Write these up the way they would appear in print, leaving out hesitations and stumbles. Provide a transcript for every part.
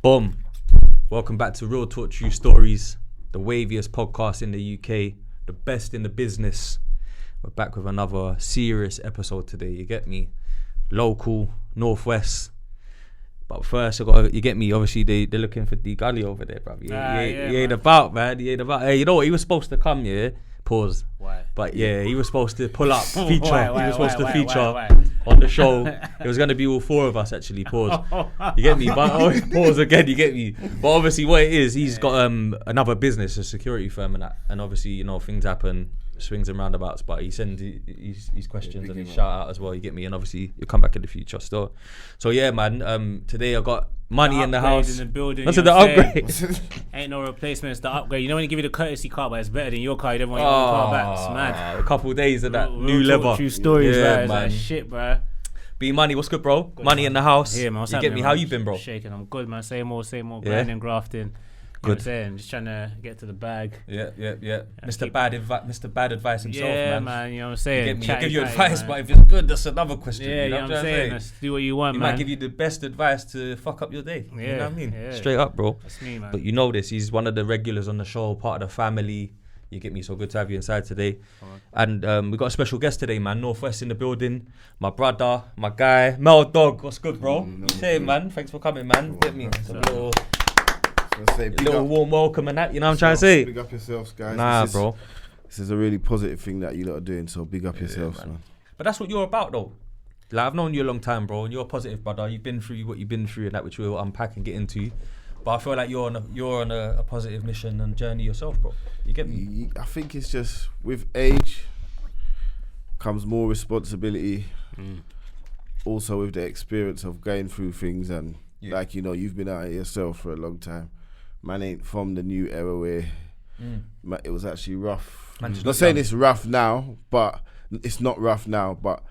Boom. Welcome back to Real Talk True Stories, the waviest podcast in the UK, the best in the business. We're back with another serious episode today, you get me? Local, Northwest. But first, you get me, obviously they're looking for D Gully over there, bruv. He ain't about, man. He ain't about. Hey, you know what? He was supposed to come, yeah? Pause. Why? But yeah, he was supposed to pull up, feature. Why, he was supposed to feature why? on the show. It was going to be all four of us, actually. Pause. You get me? But pause again, you get me? But obviously what it is, he's got another business, a security firm and that. And obviously, you know, things happen, swings and roundabouts, but he sends his questions and his shout out as well, you get me? And obviously you'll come back in the future still. So yeah, man, today I got money in the house. In the building, that's the upgrade. Ain't no replacement, it's the upgrade. You know when you give you the courtesy car, but it's better than your car. You don't want your own car back. It's mad. A couple of days of that real new leather. True stories, yeah, bro. It's man. like shit, bro. B Money, what's good, bro? Good, money man. In the house. Yeah, man. What's you happening, get me? Man? How you been, bro? Shaking. I'm good, man. Same old, grinding, grafting. You know what I'm saying? Just trying to get to the bag. Yeah. Mr. Bad Advice himself, yeah, man. You know what I'm saying? I'll give you advice, man. But if it's good, that's another question. Yeah, you know what I'm saying? Let's do what you want, man. He might give you the best advice to fuck up your day. Yeah, you know what I mean? Yeah. Straight up, bro. That's me, man. But you know this. He's one of the regulars on the show, part of the family. You get me? So good to have you inside today. And we got a special guest today, man. Northwest in the building. My brother, my guy, Mel Darg. What's good, bro? Hey, man. Thanks for coming, man. Get me? A little warm welcome and that, you know what I'm trying to say? Big up yourselves, guys. Nah, bro. This is a really positive thing that you lot are doing, so big up yourselves, man. But that's what you're about, though. Like, I've known you a long time, bro, and you're a positive brother. You've been through what you've been through and that, which we'll unpack and get into. But I feel like you're on a positive mission and journey yourself, bro. You get me? I think it's just, with age comes more responsibility. Also with the experience of going through things and like, you know, you've been out here yourself for a long time. Man ain't from the new era where it was actually rough. I'm not saying it's rough now, but it's not rough now, but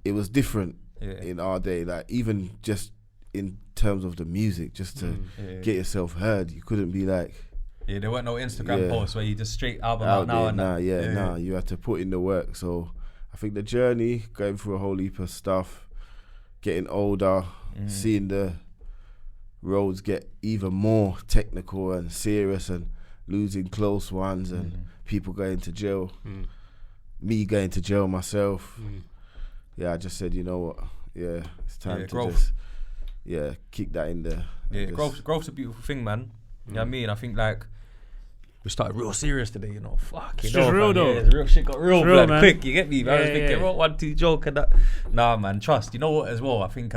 it was different in our day. Like, even just in terms of the music, just to get yourself heard, you couldn't be like... Yeah, there weren't no Instagram posts where you just straight album out now and that. You had to put in the work. So I think the journey, going through a whole heap of stuff, getting older, seeing the roads get even more technical and serious and losing close ones and people going to jail, me going to jail myself. I just said, you know what, it's time to just kick that in there. Growth's a beautiful thing, man. You know what I mean? I think like we started real serious today, you know. Fuck, it's just real though. Real shit got real, blood, man. Quick, you get me? I was thinking, 1, 2 joke and that. Nah, man, trust. You know what as well? I think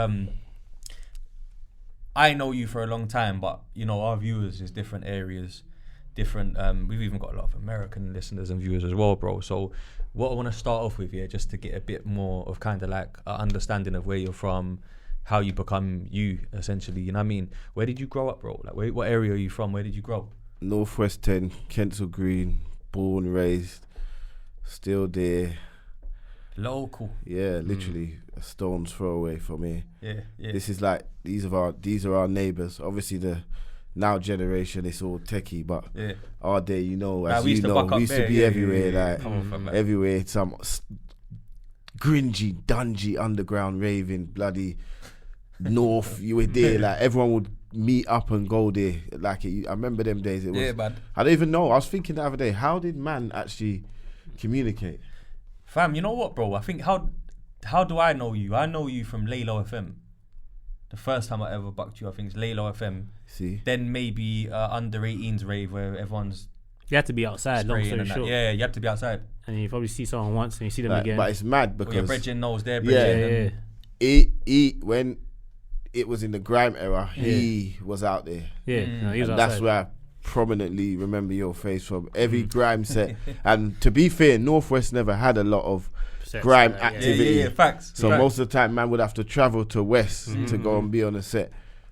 I know you for a long time, but you know, our viewers is different areas, different. We've even got a lot of American listeners and viewers as well, bro. So what I want to start off with here, just to get a bit more of kind of like an understanding of where you're from, how you become you, essentially. You know what I mean? Where did you grow up, bro? Like, what area are you from? Where did you grow? Northwest 10, Kensal Green, born, raised, still there. Local. Yeah, literally a stone's throw away from here. Yeah. This is like, these are our neighbours. Obviously the now generation, it's all techie, but our day, you know, as you know, we used to be everywhere, everywhere, some gringy, dungy, underground raving, bloody north, you were there, like everyone would meet up and go there. Like, I remember them days, it was, man. I don't even know, I was thinking the other day, how did man actually communicate? Fam, you know what, bro? I think, how do I know you? I know you from Laylo FM. The first time I ever bucked you, I think, is Laylo FM. See? Then maybe under 18s rave where everyone's... You have to be outside, long story short. Yeah, you have to be outside. And you probably see someone once and you see them again. But it's mad because... Or your brethren knows their brethren. When it was in the Grime era, he was out there. No, he was outside. That's where I prominently remember your face from every Grime set. And to be fair, Northwest never had a lot of Grime activity. Yeah, facts. So most of the time, man would have to travel to West to go and be on a set.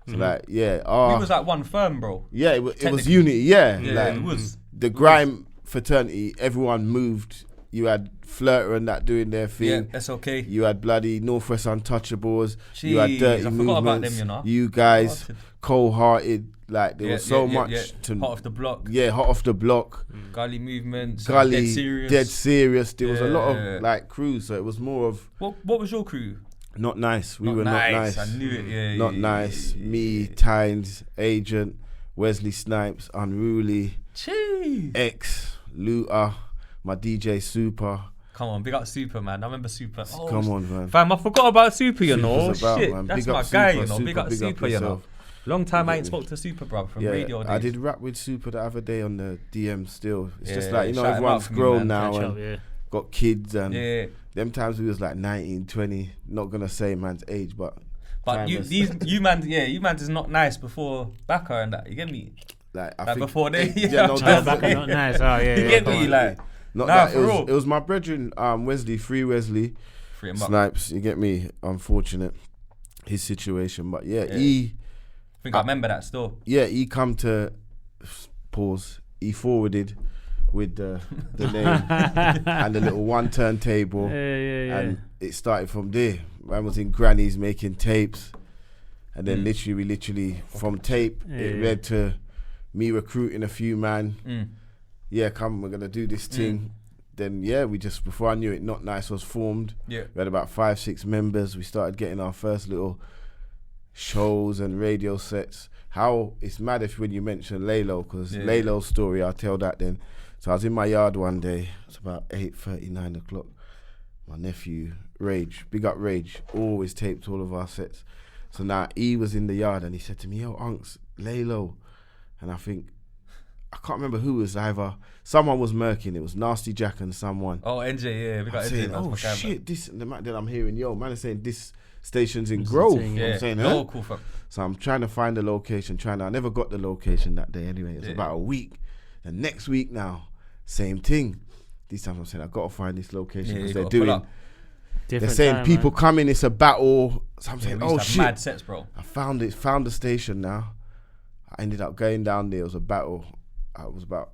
So like, we was like one firm, bro. Yeah, it was unity. Like, it was. The Grime fraternity, everyone moved. You had Flirter and that doing their thing. Yeah, that's okay. You had bloody Northwest Untouchables. Jeez, you had Dirty I Movements. forgot about them, you know. You guys, Cold-Hearted. Like, there was so much to... Hot off the block. Yeah, Hot Off the Block. Gully Movements. Gully, Dead Serious. Dead Serious. There was a lot of, like, crews, so it was more of... What was your crew? Not nice. We were not nice. I knew it. Yeah, Not nice. Me, Tinez, Agent, Wesley Snipes, Unruly, X, Looter, my DJ Supa. Come on, big up Supa, man. I remember Supa. Oh, Come on, man. Fam, I forgot about Supa, you know. Super's about, Shit, man. that's Big my up guy, Supa, you know. Big up big up Supa, you know. yourself. Long time I ain't spoke to Supa, bro, from radio days. I did rap with Supa the other day on the DM still. It's just Yeah, like, you know, shout him everyone's out for me, grown man. now Catch and up, yeah. got kids and Yeah. them times we was like 19, 20, not gonna say man's age, but you man is not nice before Baka and that. You get me? like I Like think before they, no, Back definitely. not nice. Oh, yeah. you get come me? on. Like, Not Nah, that for real. it was my brethren, Wesley, Free Wesley, free him up. Snipes. You get me? Unfortunate his situation, but yeah, Yeah. he I think I remember that still. he come to pause. He forwarded with the name and the little one turntable, Yeah. and it started from there. Man was in grannies making tapes, and then literally from tape it Yeah. led to me recruiting a few man. Yeah, come, we're gonna do this thing. Then we just, before I knew it, Not Nice was formed. Yeah. We had about 5-6 members. We started getting our first little shows and radio sets. How it's mad if when you mention Lalo, because Lalo's story, I'll tell that then. So I was in my yard one day. It's about 8:30, 9 o'clock. My nephew Rage, big up Rage, always taped all of our sets. So now he was in the yard and he said to me, "Yo, Unks, Lalo," and I can't remember who it was. Either someone was murking. It was Nasty Jack and someone. Oh, NJ, yeah. We got I'm NJ. saying, that's oh my guy, shit, this. And then I'm hearing, yo, man is saying this station's in Grove. thing, yeah. I'm saying, No, huh? cool, fam. So I'm trying to find the location. I never got the location that day. Anyway, it was Yeah. about a week. The next week now, same thing. This time I'm saying I got to find this location Yeah, because you they're gotta pull doing. up. They're Different saying time, people man. coming. It's a battle. So I'm Yeah, saying, we oh used to have mad shit. sets, bro. I found it. Found the station now. I ended up going down there. It was a battle. It was about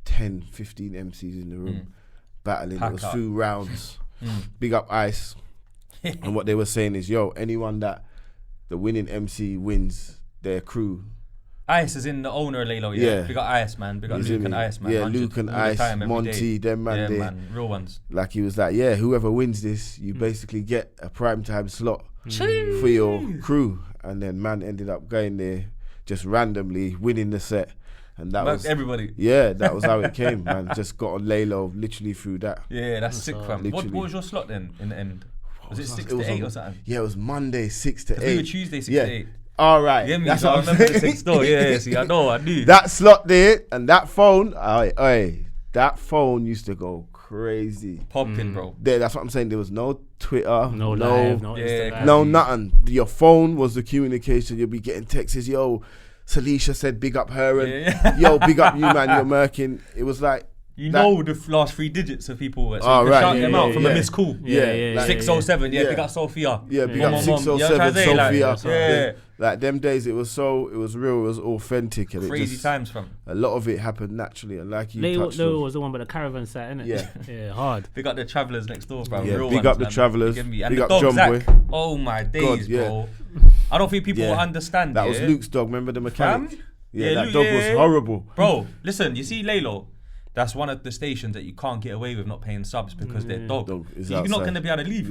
10, 15 MCs in the room battling. Pack It was up. 2 rounds. Big up Ice. And what they were saying is, yo, anyone that the winning MC wins their crew. Ice is in the owner of Lalo, yeah. Yeah. We got Ice, man. We got He's Luke in and it. Ice, man. Yeah, 100 Luke and all the Ice, time, every Monty, day. them man Yeah, there. man. Real ones. Like he was like, yeah, whoever wins this, you basically get a primetime slot for your crew. And then man ended up going there just randomly winning the set. And that was everybody. Yeah, that was how it came, man. Just got on Lalo literally through that. Yeah, that's sick, fam. What literally. was your slot then in the end? Was it 6 It was to 8 on- or something? Yeah, it was Monday 6 to 8. We were Tuesday 6 Yeah. to 8. All right. Yeah, me. That's So I what I'm remember the saying. same story. Yeah, see, I know, I knew. That slot there and that phone, that phone used to go crazy. Popping, bro. There, that's what I'm saying. There was no Twitter, No live, no Yeah, Instagram. no nothing. Your phone was the communication. You'll be getting texts, yo, Salisha said big up her and Yeah. yo, big up you, man, you're murking. It was like, You that- know the last 3 digits of people. So Oh, you can right, shout yeah, them yeah, out from yeah. a missed call. Yeah, like- 607, yeah, Yeah. big up Sophia. yeah, big Mom, up mom, mom. 607 You know what I'm trying to Sophia. say? Like, Like them days, it was real, it was authentic. And Crazy it just, times, fam. a lot of it happened naturally. And like you Leo touched on. was the one by the caravan site, innit? Yeah. Yeah, hard. Big up the travellers next door, bro. Yeah, Real big ones, up the man. Travellers. You get me? And Big the up dog, John Zach. Boy. Oh my days, yeah. bro. I don't think people Yeah. will understand. That was yeah? Luke's dog, remember the mechanic? Fam? Yeah, Yeah, that Luke, dog yeah, was yeah. horrible. Bro, listen, you see Lalo, that's one of the stations that you can't get away with not paying subs because their dog. Dog is So you're not outside. going to be able to leave.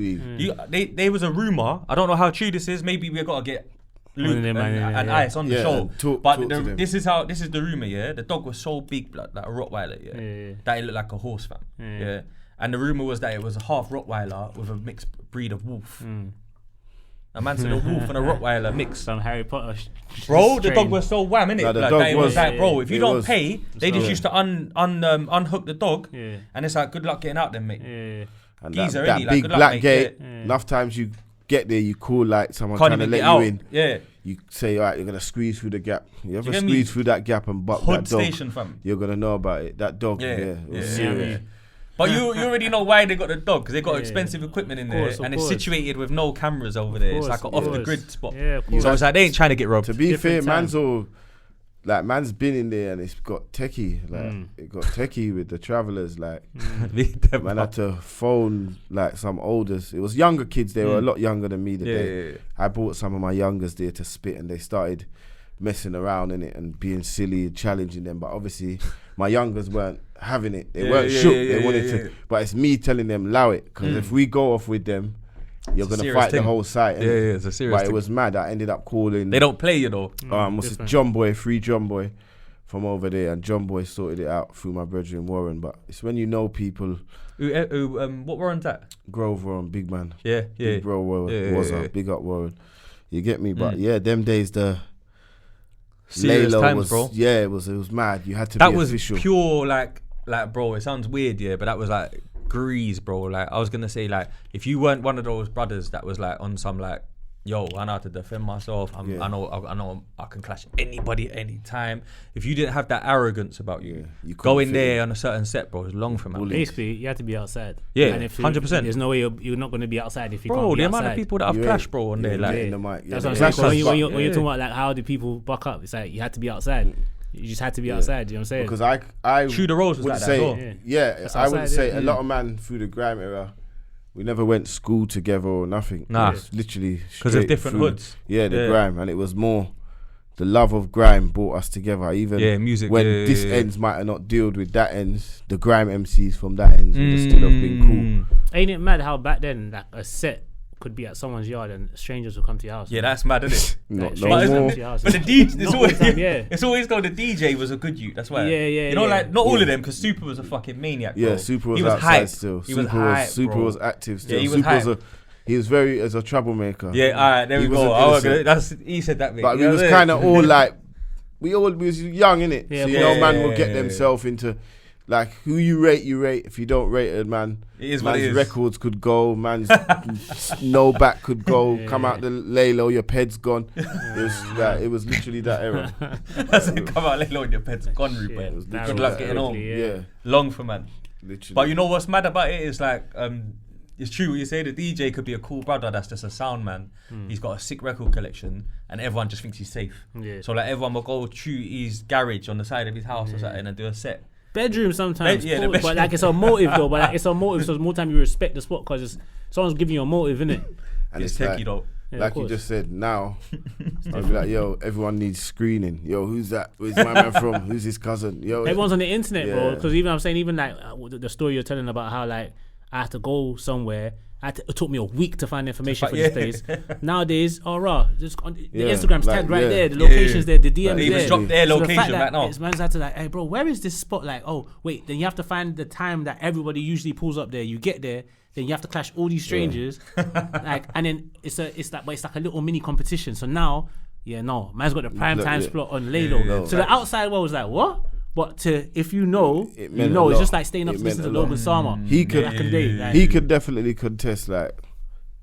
Leave. There was a rumour, I don't know how true this is, maybe we've got to get Luke One of them, and yeah. Ice on the Yeah, show. and talk but to them. this is the rumour, yeah? The dog was so big, like a Rottweiler, Yeah. that it looked like a horse, fam. Yeah. Yeah. And the rumour was that it was a half Rottweiler with a mixed breed of wolf. A man said a wolf and a Rottweiler mixed. Some Harry Potter. Bro, the dog was so wham, innit? No, the Like, dog that it was was- like, bro, if you it don't was. pay, they just Yeah. used to unhook the dog, Yeah. and it's like, good luck getting out then, mate. Yeah. And Geezer, that innit? Like, big good luck, black mate. gate, Yeah. enough times you get there, you call like someone Can't trying to even let get you out. in. Yeah. You say, all right, you're going to squeeze through the gap. You ever get me? squeeze through that gap and buck Hood that dog, station, fam. you're going to know about it. That dog, Yeah, it was yeah, serious. yeah. But you already know why they got the dog, because they got Yeah. expensive equipment in Of course, there, of and it's course. situated with no cameras over there. It's like an Of off the course. grid spot. Yeah, of course. So it's like they ain't trying to get robbed. To be fair, Different time. man's been in there and it's got techie. Like, it got techie with the Travellers. Like, man had to phone like some olders. It was younger kids. They were a lot younger than me. Yeah. I brought some of my youngers there to spit, and they started messing around in it and being silly and challenging them. But obviously, my youngers weren't having it. They weren't shook. They wanted to. But it's me telling them, allow it. Because if we go off with them, you're gonna serious fight the thing. whole site. Yeah, it's a serious But thing. it was mad. I ended up calling. They don't play, you know. What's it? John Boy, free John Boy from over there, and John Boy sorted it out through my brethren Warren. But it's when you know people. What Warren's that? Grove Warren, big man. Yeah. Big bro Warren. Was yeah. big up Warren. You get me? But yeah, them days the serious Laylo times, was, bro. yeah, it was mad. You had to That be was official. pure like bro. It sounds weird, yeah, but that was like grease, bro. Like I was gonna say, like if you weren't one of those brothers that was like on some like, yo, I know how to defend myself. I know I can clash anybody at any time. If you didn't have that arrogance about you, you go couldn't in fit there on a certain set, bro. It's long for man. Basically, you have to be outside. Yeah, and if 100%. There's no way you're not going to be outside if you Bro, can't be the outside. amount of people that have clashed, bro, on there, like in the mic. That's Yeah, what I'm saying. the When you're talking about like how do people buck up, it's like you had to be outside. You just had to be outside. You know what I'm saying? Because I True the Rose was would like that say, as well. yeah, I would outside, say yeah. a lot of man through the grime era, we never went to school together or nothing. Nah. It was literally 'Cause of straight different through, hoods. Yeah, the Yeah. grime, and it was more the love of grime brought us together. Even music. when this ends might have not dealt with that ends, the grime MCs from that ends would still have been cool. Ain't it mad how back then like a set could be at someone's yard and strangers would come to your house? Yeah, that's mad, isn't it? Not Like, no strangers more. come to your house. But the DJ, it's Not all always, the time, yeah. it's always though the DJ was a good youth. That's why. Yeah. You know, yeah. like not all of them, because Supa was a fucking maniac. Yeah, bro. Super was He was outside hype. still. He was Super hype, Super bro. was active still. Yeah, he was Super hype. he was very as a troublemaker. Yeah, all right, there He we wasn't go. I was innocent. he said that, mate. But You we know was what I'm kind saying? of all like, we was young, innit? Yeah, So you yeah, know, man yeah, will get yeah. themselves into, like, who you rate. If you don't rate it, man, It is what man's it is. records could go, man's no back could go, come out the Laylo, your ped's gone. It was literally that era. That's it. Come out, let alone your pet's gone, Rupert. was Good literally luck that getting era. home. Yeah, Long for man. literally. But you know what's mad about it is like, it's true what you say. The DJ could be a cool brother that's just a sound man. He's got a sick record collection, and everyone just thinks he's safe. Yeah. So like everyone will go to his garage on the side of his house or something and do a set. Bedroom sometimes, Yeah, the cool, but bedroom. like it's a motive though. But like it's a motive, so more time you respect the spot because someone's giving you a motive, innit? And It's it's techie like, though. Yeah, like of you course. just said, now I'll be like, yo, everyone needs screening. Yo, who's that? Where's my man from? Who's his cousin? Yo, Everyone's on the internet, bro. Yeah. Because even like the story you're telling about how like I had to go somewhere. It took me a week to find information for this place. Nowadays, just on the Yeah, Instagram's like, tagged right yeah. there, the location's there, the DM's They even there. dropped their So the fact location that right now. it's man's had to like, hey bro, where is this spot? Like, oh wait, then you have to find the time that everybody usually pulls up there. You get there, then you have to clash all these strangers, like, and then it's like a little mini competition. So now, man's got the prime time slot on Laylo. no, so the outside world was like, what? But if you know, It you meant know, a it's lot. just like staying up It to listen to meant a lot. Logan Sama. He could, back in the day, like, he could definitely contest like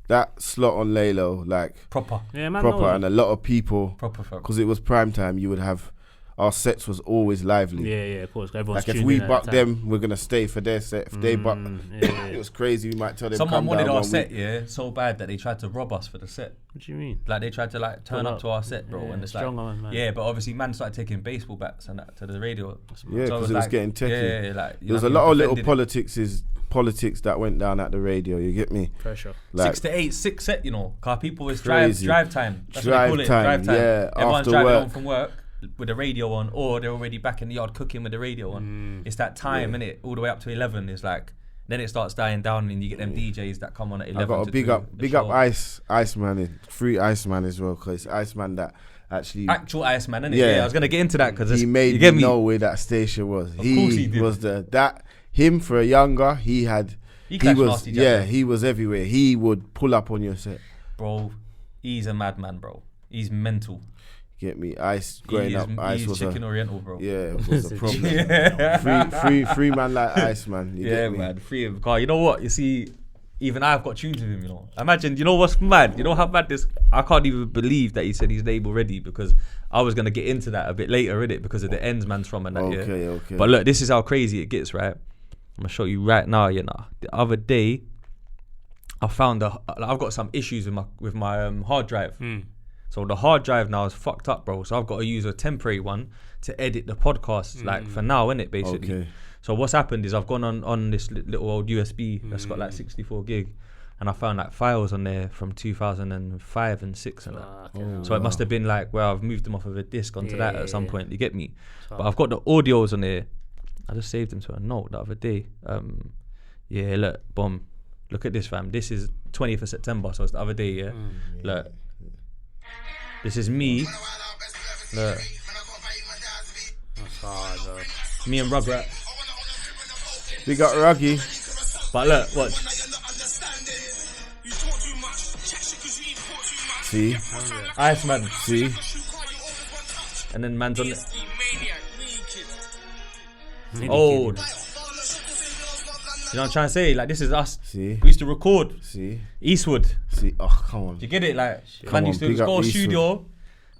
that slot on Laylo, like Proper. yeah, man, proper, knows. and a lot of people, Proper. because it was prime time. You would have our sets was always lively. Yeah, of course. Everyone's Like if tuned we in at buck that time. them, we're gonna stay for their set. If they buck, it was crazy. We might tell them Someone come wanted down our 1 set, week. yeah, so bad that they tried to rob us for the set. What do you mean? Like they tried to like turn Pull up up. to our set, bro, Yeah, and it's strong like, on, man. yeah, but obviously man started taking baseball bats and that to the radio. Yeah, So because it was like, getting techie. Yeah, like There was a lot of little politics that went down at the radio. You get me? Pressure. Like 6 to 8, 6 set, you know, car people was Crazy. drive time. That's Drive what they call it, time, drive time. yeah, Everyone's after driving work. home from work with the radio on, or they're already back in the yard cooking with the radio on. It's that time, innit? All the way up to 11. It's like then it starts dying down, and you get them DJs that come on at 11. I got to a big do up, the big show. up IceMan, free IceMan as well, because IceMan that actually Actual IceMan, innit? Yeah. Yeah, I was gonna get into that because he you made get me me. know where that station was. course he did. Was him for a younger. He clashed was Nasty Jack, he was everywhere. He would pull up on your set. Bro, he's a madman, bro. He's mental. Get me? Ice growing up. Ice He's was chicken a oriental, bro. was a problem. Free man like Ice man. You Yeah, get me? man, free him. Car, you know what? You see, even I've got tunes with him. You know, imagine. You know what's mad? You know how mad this? I can't even believe that he said his name already because I was gonna get into that a bit later, innit? Because of the ends man's from and that. Okay. But look, this is how crazy it gets, right? I'm gonna show you right now. You know, the other day, I found I've got some issues with my hard drive. So the hard drive now is fucked up, bro. So I've got to use a temporary one to edit the podcast, like for now, innit, basically. Okay. So what's happened is I've gone on this little old USB that's got like 64 gig, and I found like files on there from 2005 and 6 and that. So it must have been like where I've moved them off of a disc onto that at some point. You get me? But I've got the audios on there. I just saved them to a note the other day. Yeah, look, boom. Look at this, fam. This is 20th of September, so it's the other day, yeah? Look. This is me. Look. That's hard, bro. Me and Rugrat. We got Ruggy. But look, watch. See? Iceman. See? And then man's on it. Old. You know what I'm trying to say? Like, this is us. See? We used to record. See? Eastwood. See? Oh, come on. Do you get it? Like, Come man on, used to big up go Eastwood. studio,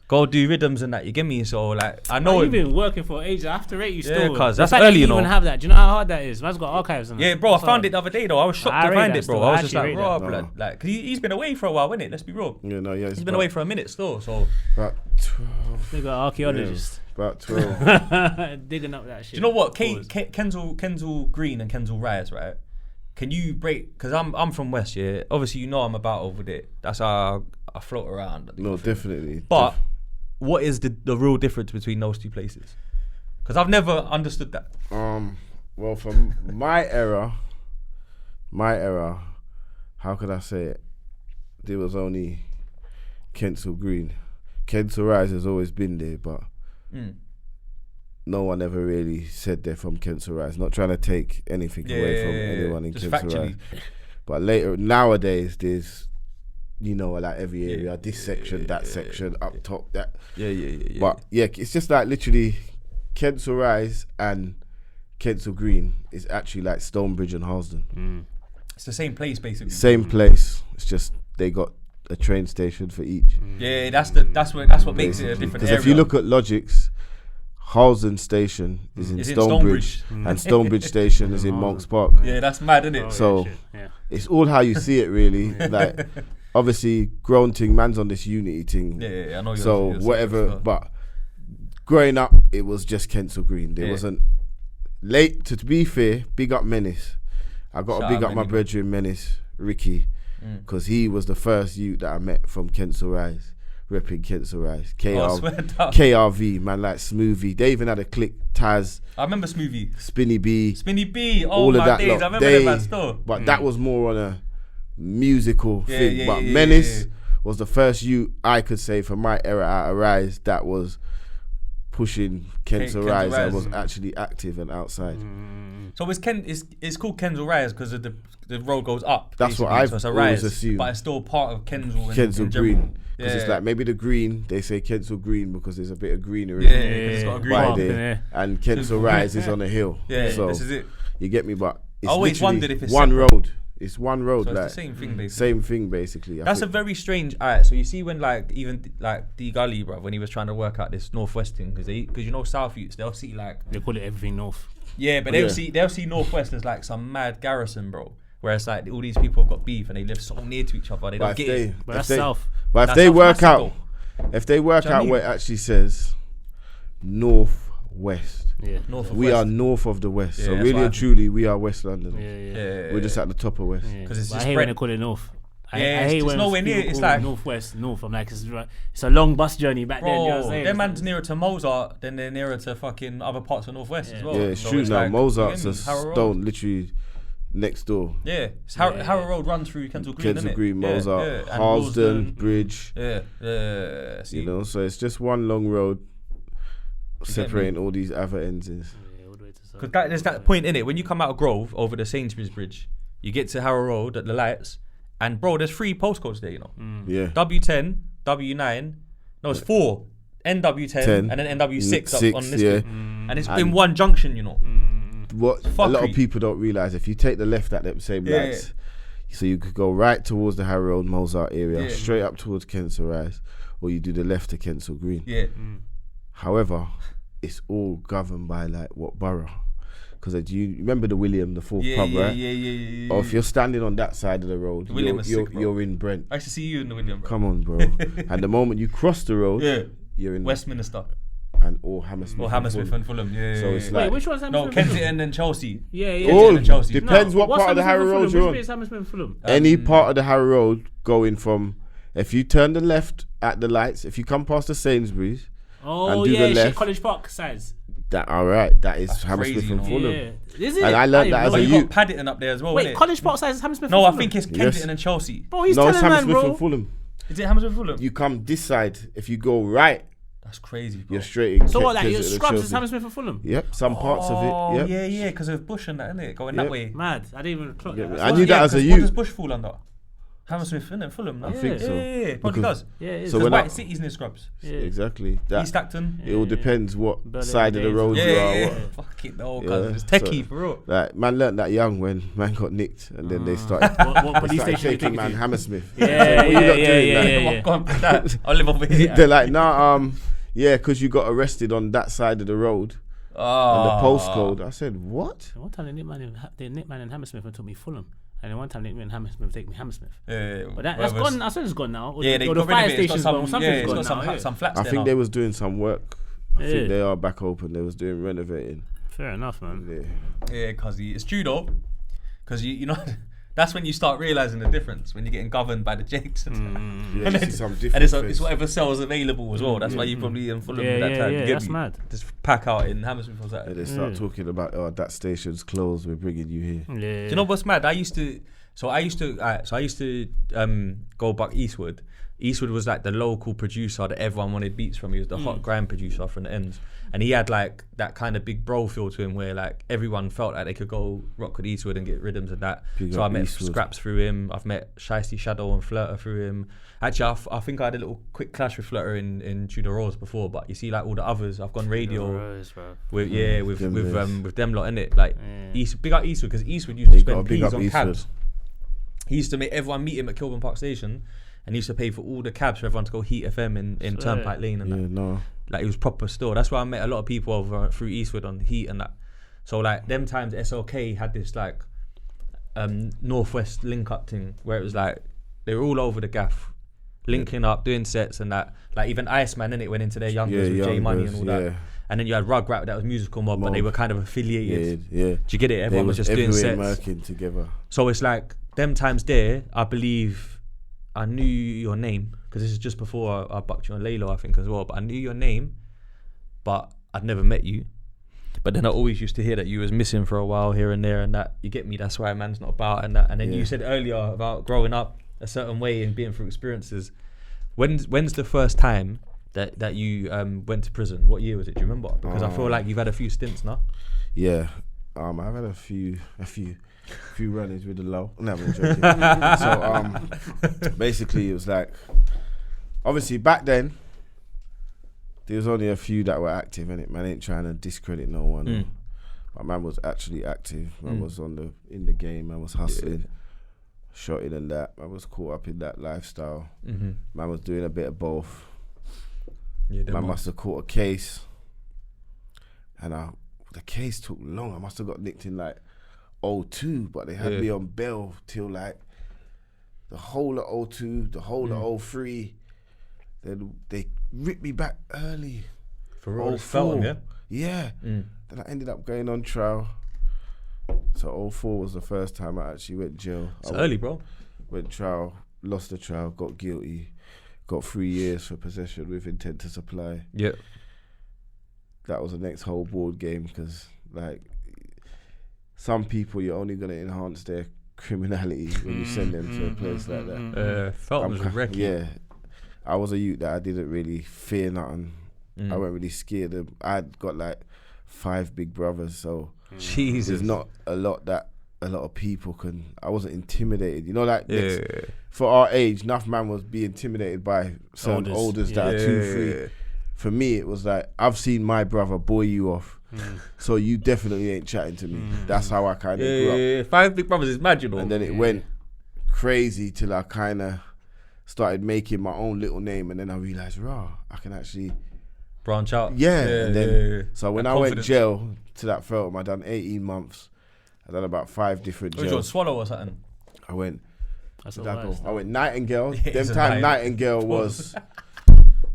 go do rhythms and that. You get me? So, like, I know. You've been working for ages. I have to rate you Yeah, still. cuz The that's fact that early, you know. even have that. Do you know how hard that is? Man's got archives and Yeah, that. bro, I That's found hard. it the other day though. I was shocked I to rate find that it, bro. still. I was I just actually like, rate bro, that. like, cause he's been away for a while, innit? Let's be real. Yeah, no, yeah. He's been away for a minute still, so. About 12. They got archaeologists About 12. digging up that shit. Do you know what? Pause. Kensal Green and Kensal Rise, right? Can you break? Cause I'm from West, yeah. Obviously, you know I'm about over there. That's how I float around. No, definitely. But what is the real difference between those two places? Because I've never understood that. Well, from my era, how could I say it? There was only Kensal Green. Kensal Rise has always been there, but no one ever really said they're from Kensal Rise. Not trying to take anything away from anyone in Just Kensal Rise. factually. But nowadays, there's, you know, like every area, this section, that section, up top, that. Yeah. But yeah, it's just like literally Kensal Rise and Kensal Green is actually like Stonebridge and Harlesden. It's the same place basically. Same place. It's just they got a train station for each. Yeah, that's what makes it a different Because area. if you look at Logics, Harlesden Station is in Stonebridge, and Stonebridge Station is in Monks Park. Yeah, that's mad, isn't it? So Yeah. it's all how you see it, really. Like, obviously, grown thing, man's on this unity thing. Yeah, I know. So you're whatever, stuff. but growing up, it was just Kensal Green. There wasn't late. To be fair, big up Menace. I got Shout to big out up my Menace. brethren Menace, Ricky, because he was the first youth that I met from Kensal Rise, repping Kensal Rise. Oh, swear down. KRV, man, like Smoothie. They even had a click. Taz, I remember Smoothie, Spinny B, Spinny B. Oh all my of that days, lot. I remember that man still. But that was more on a musical thing. yeah, But yeah, Menace yeah. was the first youth I could say from my era out of Rise that was pushing Kensal Kensal Rise and Rise. was actually active and outside. So it's called Kensal Rise because of the road goes up. That's what basically. I've So it's a always rise, assumed. but it's still part of Kensal. Kensal in Green. general. Because it's like maybe the green, they say Kensal Green because there's a bit of greenery Yeah, 'cause it's got a green by mark. there. And Kensal Rise is on a hill. Yeah, so this is it. you get me, but it's I always literally wondered if it's one separate. road. It's one road. So it's like, the same thing basically. Same thing basically. I That's a think. very strange. Alright, so you see when like even like D Gully, bro, when he was trying to work out this northwest thing, because you know South Youths, they'll see like They call it everything north. yeah, but they'll see northwest as like some mad garrison, bro. Whereas like all these people have got beef and they live so near to each other, they don't get it. But that's south. But if That's they South work Mexico. out, if they work Do you know what I out mean? where it actually says northwest, Yeah. North of we west. are north of the west. Yeah, so that's really what and truly, we are West London. Yeah. We're just at the top of west. Because it's But I just hate spread. when they call it north. I Yeah, hate it's when nowhere near, people it's call it like- northwest, north. I'm like, it's a long bus journey back then. You know what I'm Bro, saying? them man's nearer to Mozart than they're nearer to fucking other parts of northwest as well. Yeah, it's So true now. like, Mozart's you a get me? Harrow Road. stone literally next door. Yeah, it's Harrow Road runs through Kensal Green, Kensal innit? Green, Yeah, Mozart, yeah, and Harlesden, Bridge. Yeah. See, You know, so it's just one long road get separating all these other ends. because there's that point in it when you come out of Grove over the Sainsbury's Bridge, you get to Harrow Road at the lights, and bro, there's 3 postcodes there, you know. Yeah. W10, W9, no, it's 4. NW10 and then NW6 up on this yeah. thing. And it's in one junction, you know. What a lot of Fuckery. people don't realise, if you take the left at them same Yeah. lights, so you could go right towards the Harrow Road, Mozart area, Yeah. straight up towards Kensal Rise, or you do the left to Kensal Green. Yeah. However, it's all governed by like what borough. Because do you remember the William, the fourth pub, right? Yeah. Or if you're standing on that side of the road, William was sick, bro. you're in Brent. I used to see you in the William, bro. Come on, bro. And the moment you cross the road, Yeah. you're in Westminster. or Hammersmith. Or Hammersmith and Fulham. Yeah. So it's Wait, like which one's no, Hammersmith? Kensington and Chelsea. Yeah. all Kensington and Chelsea. depends what What's part of the Hammersmith Harrow and Road Fulham? you're Which bit on. is Hammersmith and Fulham? Any part of the Harrow Road going from, if you turn the left at the lights, if you come past the Sainsbury's, Oh and do yeah, the shit, left. College Park sides. that alright, that is Hammersmith crazy, and you know. Fulham. Yeah. Is it? And I learned that didn't as know. a But you youth. got Paddington up there as well, Wait, innit? College Park size is Hammersmith. No, I and think Fulham. it's Kensington and Chelsea. Bro, he's No, it's telling man, Hammersmith bro. and Fulham. Is it Hammersmith Fulham? You come this side. If you go right, That's crazy, bro. you're straight in. So what? Like your Kensington and Scrubs is Chelsea. Hammersmith and Fulham. Yep, some parts of Oh, it. Yep. yeah, because of Bush and that, innit? Going that Yep. way. Mad. I didn't even clock Yeah, that. I knew that as a What youth. does Bush fall under? Hammersmith, innit? Fulham, no? I think so. Yeah, probably Because- does. Yeah, it is. So Because when White I- City's near Scrubs. Yeah. Exactly. That East Acton. it all depends what Berlin side of the days. road Yeah, you are. yeah, what- yeah. Fuck it, no, Yeah, cuz it's techie, so- for real. Like man learnt that young when man got nicked, and then they started. What They police started station you taking take man it to? Hammersmith. Yeah, What you yeah, lot yeah, doing, yeah, like? yeah, Come yeah. on, go on, put that. I live over here. They're like, nah, yeah, because you got arrested on that side of the road on the postcode. I said, what? One time they nicked man in Hammersmith and took me Fulham. And then one time they nicked me in Hammersmith, take me Hammersmith. Yeah, But that's gone. I said it's gone now. Or Yeah, the, they or the got rid fire of it. It's got station's some, gone. Something's it's gone got now. yeah. some flats I there think now. they was doing some work. I Yeah. think they are back open. They was doing renovating. Fair enough, man. Yeah. Yeah, cuz it's true though. Because you know, that's when you start realising the difference, when you're getting governed by the Jakes. And, Yeah, you see some and different it's face. whatever cells available as well. That's why you probably in Fulham Yeah, that yeah, time. yeah, you get that's me? mad. Just pack out in Hammersmith or And something. they start talking about, oh, that station's closed. We're bringing you here. Yeah. Do you know what's mad? I used to go back Eastwood. Eastwood was like the local producer that everyone wanted beats from. He was the hot grime producer from the ends, and he had like that kind of big bro feel to him, where like everyone felt like they could go rock with Eastwood and get rhythms and that. Big So I up met Eastwood. Scraps through him. I've met Shiesty Shadow and Flirter through him. Actually, I think I had a little quick clash with Flirter in Tudor Rose before, but you see like all the others, I've gone radio Rose, bro. with with them lot in it. Like big up Eastwood, because Eastwood used to They gotta spend big peas up on Eastwood. cabs. He used to make everyone meet him at Kilburn Park Station, and he used to pay for all the cabs for everyone to go Heat FM in Turnpike Lane and Yeah, that. no. Like it was proper store. That's why I met a lot of people over through Eastwood on Heat and that. So like them times SLK had this like Northwest link up thing where it was like they were all over the gaff, linking up, doing sets and that. Like even IceMan in it went into their youngers with J Money and all that. And then you had Rugrat that was Musical Mob, but they were kind of affiliated. Yeah. Do you get it? Everyone was just doing everywhere sets. murking together. So it's like them times there, I believe I knew your name, because this is just before I bucked you on Laylo, I think, as well. But I knew your name, but I'd never met you. But then I always used to hear that you was missing for a while here and there, and that, you get me, that's why a man's not about and that. And then you said earlier about growing up a certain way and being through experiences. When's the first time that you went to prison? What year was it? Do you remember? Because I feel like you've had a few stints now. Yeah. I've had a few run-ins with the law. No, I'm joking. So basically it was like, obviously back then there was only a few that were active in it. Man ain't trying to discredit no one. But man was actually active. Man was in the game. Man was hustling, shotting and that. Man was caught up in that lifestyle. Man was doing a bit of both. Man must have caught a case, and the case took long. I must have got nicked in like 02, but they had me on bail till like the whole of 02, the whole of 03. Then they ripped me back early. For real, felt them, yeah. Then I ended up going on trial. So 04 was the first time I actually went jail. It's early, bro. Went trial, lost the trial, got guilty, got 3 years for possession with intent to supply. Yeah. That was the next whole board game, because like some people, you're only gonna enhance their criminality when you send them to a place like that. Felt was wrecking. Yeah, I was a youth that I didn't really fear nothing. I wasn't really scared of. I'd got like 5 big brothers, so Jesus. there's not a lot that a lot of people can. I wasn't intimidated, you know. Like for our age, enough man was being intimidated by some olders that are 2-3. For me, it was like, I've seen my brother boy you off, so you definitely ain't chatting to me. That's how I kind of grew up. 5 big brothers is mad, you know. And then it went crazy till I kind of started making my own little name, and then I realised, I can actually branch out. and then so when That I went confidence. jail to that film, I done 18 months. I done about 5 different Which one, jails. Swallow or something? I went. That's Did I the go? worst. I went Nightingale. Them it's a time vibe.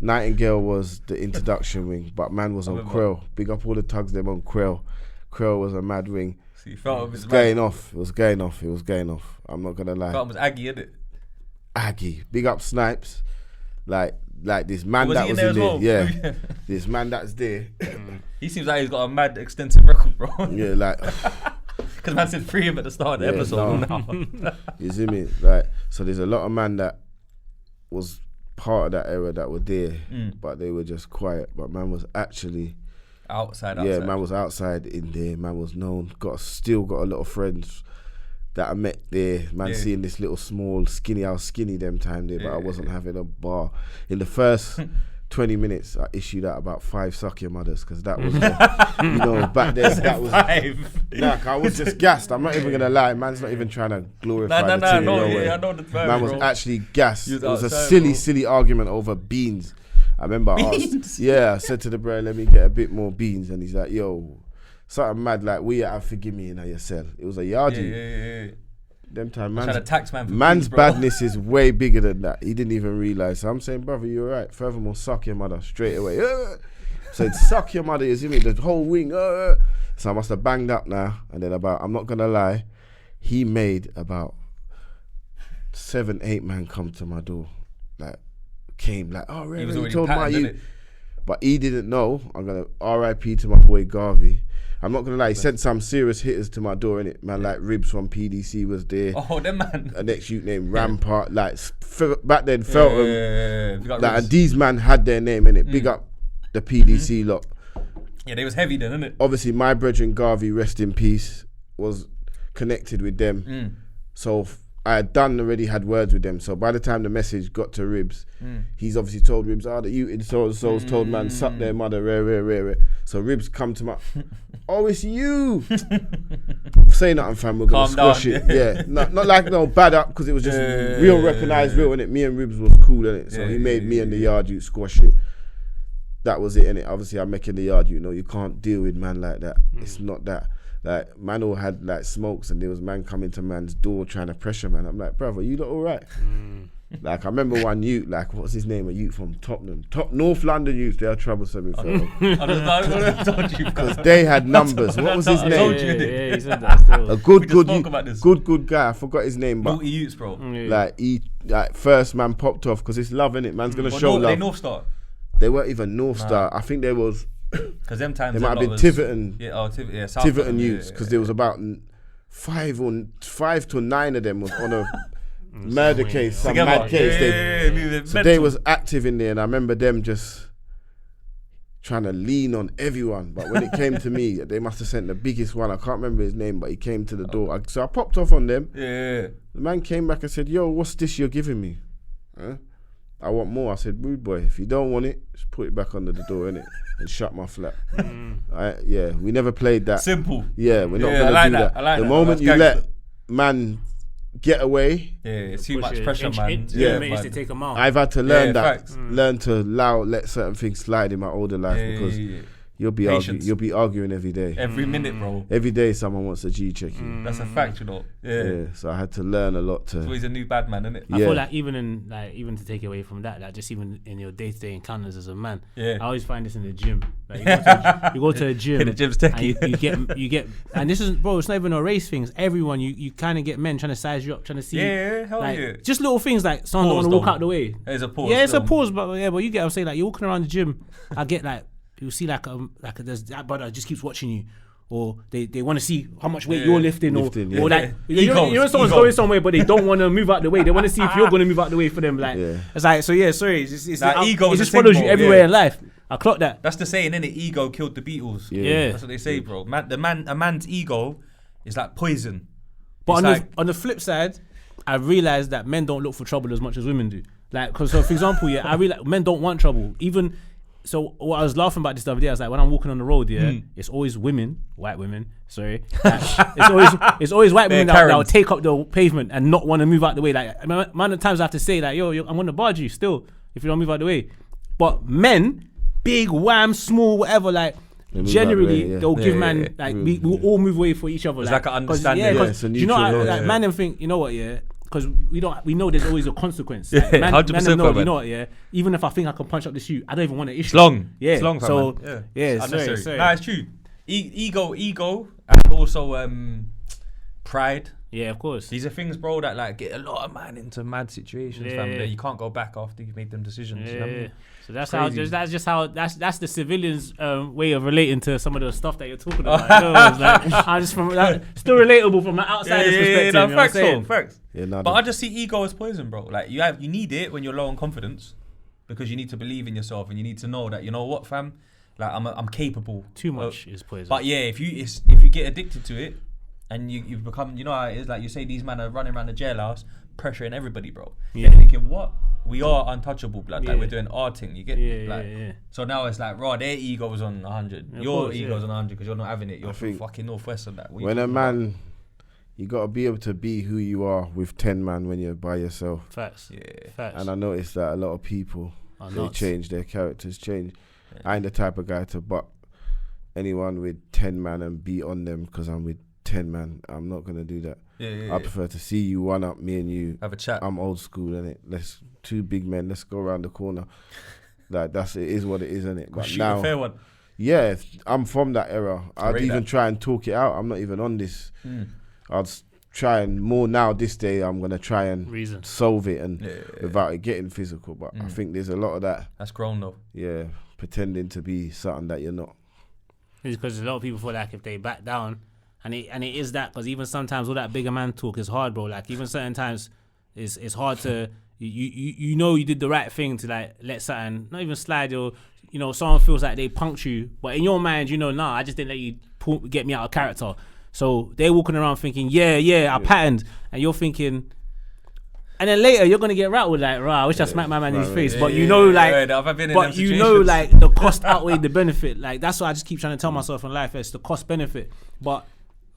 Nightingale was the introduction wing, but man was on Krell. Big up all the tugs them on Krell. Krell was a mad wing. So you felt It was going off. I'm not gonna lie. Felt it was Aggie, innit? Aggie. Big up Snipes. Like like this man Was that he in was there in as there. well? Yeah, this man that's there. He seems like he's got a mad extensive record, bro. Yeah, like Because man said free him at the start of the episode. No. you see me? Like, so there's a lot of man that was part of that era that were there, but they were just quiet. But man was actually outside. Yeah, man was outside in there. Man was known. Still got a lot of friends that I met there. Man, seeing this little small skinny. I was skinny them time there, but I wasn't having a bar. In the first 20 minutes, I issued out about 5 suck your mothers because that was, back then that was. 5. Nah, I was just gassed. I'm not even gonna lie. Man's not even trying to glorify the team. No, I know the vibe, man was bro. actually gassed. It was a outside, silly argument over beans. I remember I said to the bro, let me get a bit more beans, and he's like, yo, something mad like we have forgive me in your cell. It was a yardie. Yeah. Them time, man's badness is way bigger than that. He didn't even realize. So I'm saying, brother, you're right. Furthermore, suck your mother straight away. So it's suck your mother, you see me? The whole wing. So I must have banged up now. And then I'm not gonna lie, he made about 7-8 man come to my door. Came oh, Ray, you told my you. But he didn't know. I'm gonna R.I.P. to my boy Garvey. I'm not gonna lie, he sent some serious hitters to my door, innit? Man, like Ribs from PDC was there. Oh, them man. A next youth named Rampart, back then Feltham. And these man had their name, innit? Big up the PDC lot. Yeah, they was heavy then, innit? Obviously, my brethren Garvey, rest in peace, was connected with them. So I had had words with them. So by the time the message got to Ribs, he's obviously told Ribs, the youth so told man, suck their mother, rare. So Ribs come to my, it's you. Say nothing, fam, we're going to squash it. Yeah, not like no bad up, because it was just real recognised, real, innit? Me and Ribs was cool, innit? So he made me and the yard youth squash it. That was it, innit? Obviously, I'm making the yard youth, you can't deal with man like that. It's not that. Like, man all had like smokes, and there was man coming to man's door trying to pressure man. I'm like, brother, you lot all right? Like, I remember one youth, like, what's his name? A youth from Tottenham. North London youths, they are troublesome in Fredo. Because they had numbers. What was his name? Yeah, he said that still. A good guy. I forgot his name, but multi-youths, bro. Like, first man popped off because it's love, innit? Man's gonna show love. They North Star. They weren't even North Star. I think there was. Because them times they might have been Tiverton. Tiverton youths, because there was about 5 to 9 of them was on a murder case, some mad case. So they was active in there, and I remember them just trying to lean on everyone. But when it came to me, they must have sent the biggest one. I can't remember his name, but he came to the door. So I popped off on them. Yeah. The man came back and said, yo, what's this you're giving me? I want more. I said, rude boy, if you don't want it, just put it back under the door, innit? And shut my flat. We never played that. Simple. Yeah, we're not gonna do that. I like the that. moment you let man get away, it's too much pressure, man. Minutes to take them out. I've had to learn that. Learn to let certain things slide in my older life because you'll be arguing every day. Every minute, bro. Every day someone wants a G check you. That's a fact, Yeah. So I had to learn a lot to. So he's a new bad man, isn't it? I feel like even to take away from that, like just even in your day-to-day encounters as a man, I always find this in the gym. Like you go to a gym, the gym's techie. And you get, and this is, bro, it's not even a race things. Everyone, you kind of get men trying to size you up, trying to see. Just little things like someone don't want to walk out the way. There's a pause. Yeah, it's a pause, but you get. I'm saying like you're walking around the gym. I get like. You'll see there's that brother just keeps watching you, or they want to see how much weight you're lifting, or like you know someone's going somewhere but they don't want to move out the way. They want to see if you're going to move out the way for them. Like it's like sorry, it's like ego. It just follows you everywhere in life. I clocked that. That's the saying, innit? Ego killed the Beatles. Yeah. That's what they say, bro. A man's ego is like poison. But on the flip side, I realized that men don't look for trouble as much as women do. Like, cause so for example, I realize men don't want trouble. Even so, what I was laughing about this the other day, I was like, when I'm walking on the road, it's always white women. Sorry, it's always white women that will take up the pavement and not want to move out the way. Like, amount of times I have to say, like, yo, I'm gonna barge you still if you don't move out the way. But men, big, wham, small, whatever, like. Generally, they'll give man like we'll all move away for each other. It's like an understanding. Because you know, like man, them think, you know what, because we know there's always a consequence. Like, man, 100%. Know, you know what, even if I think I can punch up the shoe, I don't even want to issue. It's long. So sorry. sorry. Nah, it's true. Ego, and also pride. Yeah, of course. These are things, bro, that like get a lot of man into mad situations, fam. That you can't go back after you've made them decisions. Yeah, You know what I mean? So that's Crazy. how that's the civilians' way of relating to some of the stuff that you're talking about. You know, it's like, I'm just still relatable from an outsider's perspective. No, you know what I'm facts, saying? facts. Yeah, nah, But I just see ego as poison, bro. Like you need it when you're low on confidence, because you need to believe in yourself and you need to know that, you know what, fam, like I'm capable. Too much is poison. But yeah, if you get addicted to it, and you've become, you know how it is, like you say these men are running around the jailhouse pressuring everybody, bro. Yeah. They're thinking, what? We are untouchable, blood. Like we're doing our thing. You get like. Yeah. So now it's like, raw, their ego's on 100. Yeah, Your course, ego's on 100 because you're not having it. You're I from think fucking Northwest on that. when a man, you got to be able to be who you are with 10 man when you're by yourself. Facts. Yeah. Facts. And I noticed that a lot of people, they change, their characters change. Yeah. I ain't the type of guy to butt anyone with 10 man and be on them because I'm with 10 man. I'm not going to do that. Yeah. I prefer to see you one up, me and you. Have a chat. I'm old school, innit? Let's two big men. Let's go around the corner. Like it is what it is, innit? But Shoot now, a fair one. yeah, I'm from that era. I'd rate even that. try and talk it out. I'm not even on this. I'd try and more now. This day, I'm gonna try and Reason. solve it and Yeah. without it getting physical. But I think there's a lot of that. That's grown though. Yeah, pretending to be something that you're not. It's because a lot of people feel like if they back down, and it is that, because even sometimes all that bigger man talk is hard, bro. Like even certain times, it's hard to you know you did the right thing to like let something not even slide, or you know someone feels like they punked you, but in your mind you know nah, I just didn't let you get me out of character. So they're walking around thinking yeah I patterned, and you're thinking. And then later you're gonna get rattled like, I wish I smacked my man in his face. But you know, like, but you know, like the cost outweighed the benefit. Like that's what I just keep trying to tell myself in life. It's the cost benefit. But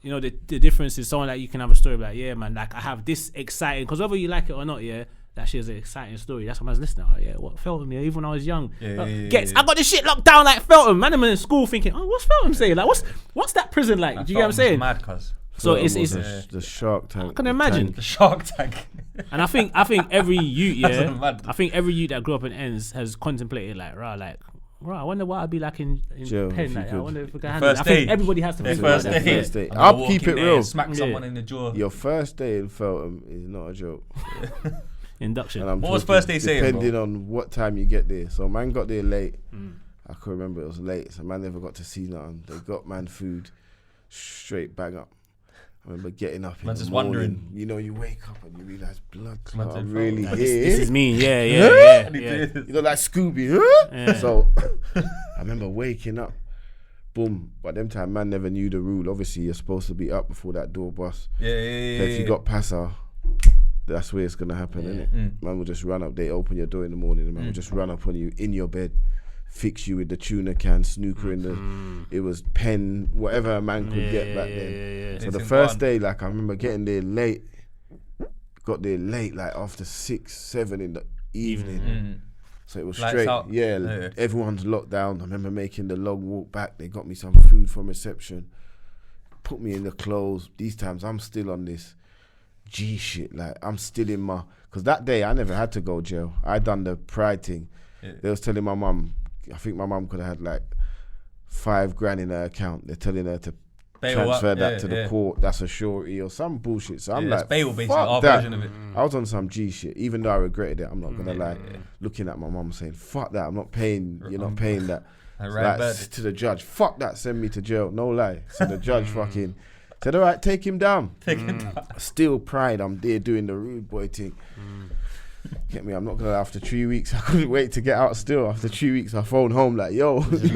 you know, the difference is someone like you can have a story like, yeah, man, like I have this exciting, because whether you like it or not, yeah, that shit is an exciting story. That's what I was listening. Oh yeah, what Feltham? Yeah, even when I was young. I got this shit locked down like Feltham. Man, I'm in school thinking, oh, what's Feltham saying? Like, what's that prison like? Do you get what I'm saying? Mad, cuz. So it's the Shark Tank. I can imagine The Shark Tank. And I think every youth, That's mad. I think every youth that grew up in ends has contemplated like, I wonder what I'd be like in Jail, pen. if you Like, I could. wonder if I can handle it. First I think day. everybody has to think First about that. day. First day. And I'll walk keep in it there real. and Smack someone in the jaw. Your first day in Feltham is not a joke. Induction. And I'm What was talking first day saying, depending bro? on what time you get there. So man got there late. I can remember it was late. So man never got to see nothing. They got man food straight bang up. I remember getting up in Man's the just morning. wondering. You know, you wake up and you realise blood Man's clot. in I'm really front. here. This is me. Yeah. You know, like Scooby. Huh? Yeah. So I remember waking up. Boom. But them time man never knew the rule. Obviously you're supposed to be up before that door bust. So if you got passer, that's where it's gonna happen, innit? Man will just run up. They open your door in the morning and man will just run up on you in your bed, fix you with the tuna can, snooker in the. It was pen, whatever a man could get back then. So the first day, like I remember getting there late. Got there late, like after 6, 7 in the evening. So it was Lights straight. out. Yeah, everyone's locked down. I remember making the long walk back. They got me some food from reception, put me in the clothes. These times I'm still on this G shit. Like I'm still in my, because that day I never had to go jail. I done the pride thing. They was telling my mum, I think my mum could have had like $5,000 in her account. They're telling her to transfer that to the court. That's a surety or some bullshit. So I'm like, bail basically, fuck our that. version of it. I was on some G shit, even though I regretted it. I'm not gonna lie. Looking at my mum saying, "Fuck that! I'm not paying. You're not paying that." To the judge, fuck that! Send me to jail. No lie. So the judge fucking said, "All right, take him down." Still pride. I'm there doing the rude boy thing. Get me? I'm not gonna lie. After 3 weeks, I couldn't wait to get out. Still, after 3 weeks, I phoned home like, "Yo, we said,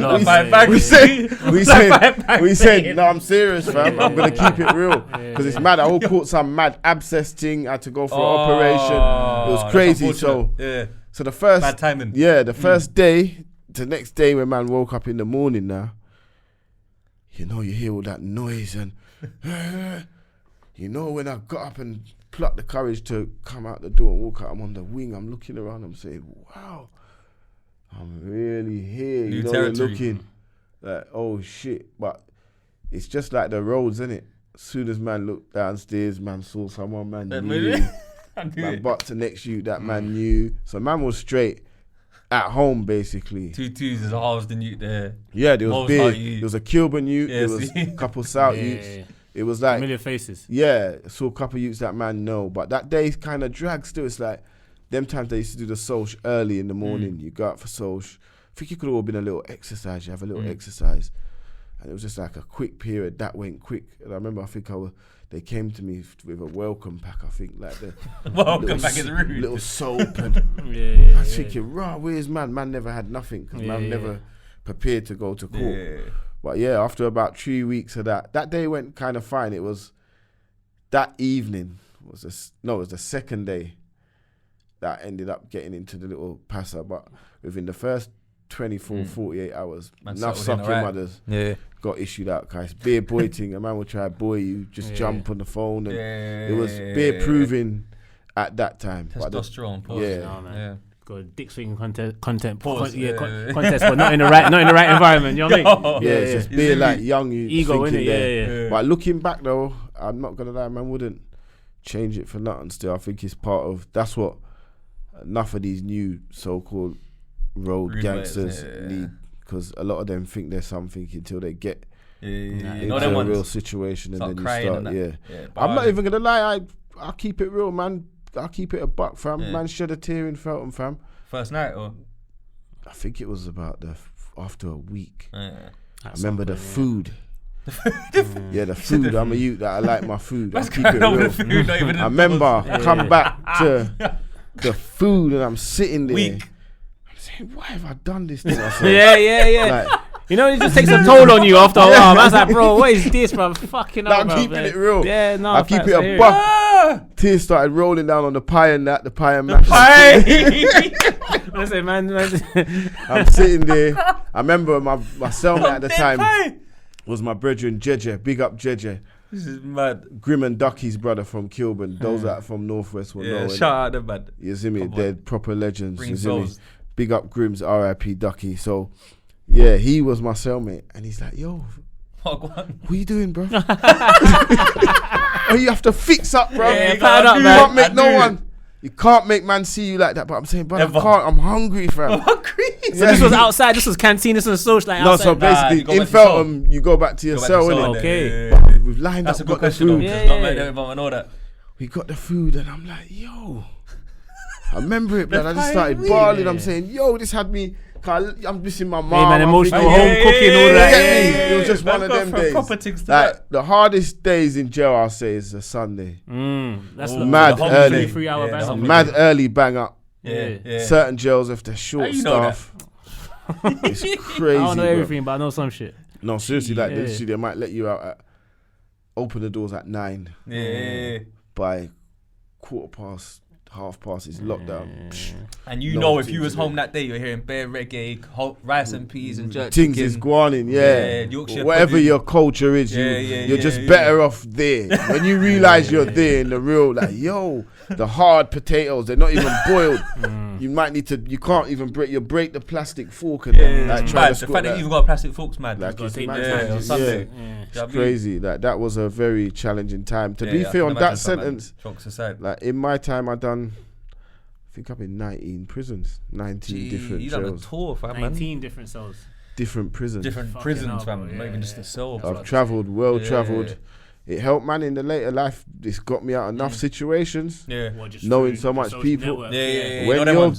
no, I'm serious, fam. I'm gonna keep it real because it's mad. I all caught some mad abscess thing. I had to go for an operation. It was crazy. So the first bad timing. Yeah, the first day, the next day when man woke up in the morning now, you know, you hear all that noise and you know, when I got up and plucked the courage to come out the door and walk out, I'm on the wing, I'm looking around, I'm saying, wow, I'm really here. New you know, territory. you're looking like, oh shit. But it's just like the roads, innit? As soon as man looked downstairs, man saw someone, man knew. Man butt to next you, that man knew. So man was straight at home, basically. 2 twos is a Halsden youth there. Yeah, there was Most big. Heart youth. There was a Kilburn youth. Yeah, there was see? a couple South youths. It was like Familiar faces. yeah, saw a couple of youths that man know, but that day kind of dragged still. It's like them times they used to do the social early in the morning. You go out for social. I think it could have all been a little exercise. You have a little exercise, and it was just like a quick period that went quick. And I remember, they came to me with a welcome pack. I think like the welcome pack is rude. Little soap and I was thinking, raw, where's man? Man never had nothing because man never prepared to go to court. Yeah. But yeah, after about 3 weeks of that day went kind of fine. It was that evening it was the second day that I ended up getting into the little passer. But within the first 24, 48 hours, enough sucking mothers got issued out. Guys, bare boy thing. A man will try to boy you, just jump on the phone, and it was bare proving at that time. Testosterone, Good dick swinging content, contest, but not in the right environment. You know what I mean? It's just bare like young ego in it. Yeah. But looking back though, I'm not gonna lie, man wouldn't change it for nothing. Still, I think it's part of that's what enough of these new so-called road gangsters need, because a lot of them think there's something until they get into a real situation, and then you start. I'm not even gonna lie, I'll keep it real, man. I'll keep it a buck, fam. Man shed a tear in Feltham, fam. First night, or I think it was about after a week. I remember the food. The food. I'm a youth that I like my food. I'll keep it real. I remember come back to the food, and I'm sitting there. Why have I done this to myself? Like, you know, it just takes a toll on you after a while. I was like, bro, what is this, bro? Fucking up, I'm keeping it real. Yeah, no, I'll keep it a buck. Tears started rolling down on the pie and that, the pie and mash. Listen, man. I'm sitting there. I remember my cellmate at the time was my brethren, Jeje. Big up Jeje. This is mad. Grim and Ducky's brother from Kilburn. Those that are from Northwest will know. Shout out them, man. You see me? They're proper legends. Bring you see me? souls. Big up Grim's R.I.P. Ducky. So, yeah, he was my cellmate. And he's like, yo, what you doing, bro? Oh, you have to fix up, bro. You can't make you can't make man see you like that. But I'm saying, brother, I can't. I'm hungry, fam. I'm hungry. So this was outside. This was canteen. This was social. Like, no, outside. so basically, in Feltham, you go back to your cell, innit? Okay. But we've lined That's up, a good got the question. food. I know that. We got the food, and I'm like, yo. I remember it, man. I just started bawling. I'm saying, yo, this had me. I'm missing my mom. Man, emotional home cooking, all that. It was just one of them days. Like the hardest days in jail, I'll say, is a Sunday. That's mad early. 3 hour bang. Mad early bang up. Yeah. Certain jails, if they're short staff, it's crazy. I don't know bro. everything, but I know some shit. No, seriously, like literally, they might let you out open the doors at 9. Yeah. By 1:15, 1:30 is lockdown. And you know, if you was home that day, you're hearing bare reggae, rice and peas and jerk things chicken. is going, Yorkshire whatever pudding. your culture is, you're just better off there. When you realize you're there in the real, like, yo, the hard potatoes, they're not even boiled. You might need to, you can't even break the plastic fork and like try to the fact that you even got plastic forks, man. Like It's on Sunday. It's crazy. Like that was a very challenging time. To be fair, on that sentence, like in my time, I've been 19 prisons, 19 different you jails. done a tour, fam, 19 different cells. Different prisons. Different prisons, fam. Not even just the cell. I've travelled, travelled. It helped, man, in the later life. It's got me out enough situations. Knowing so much people. When you're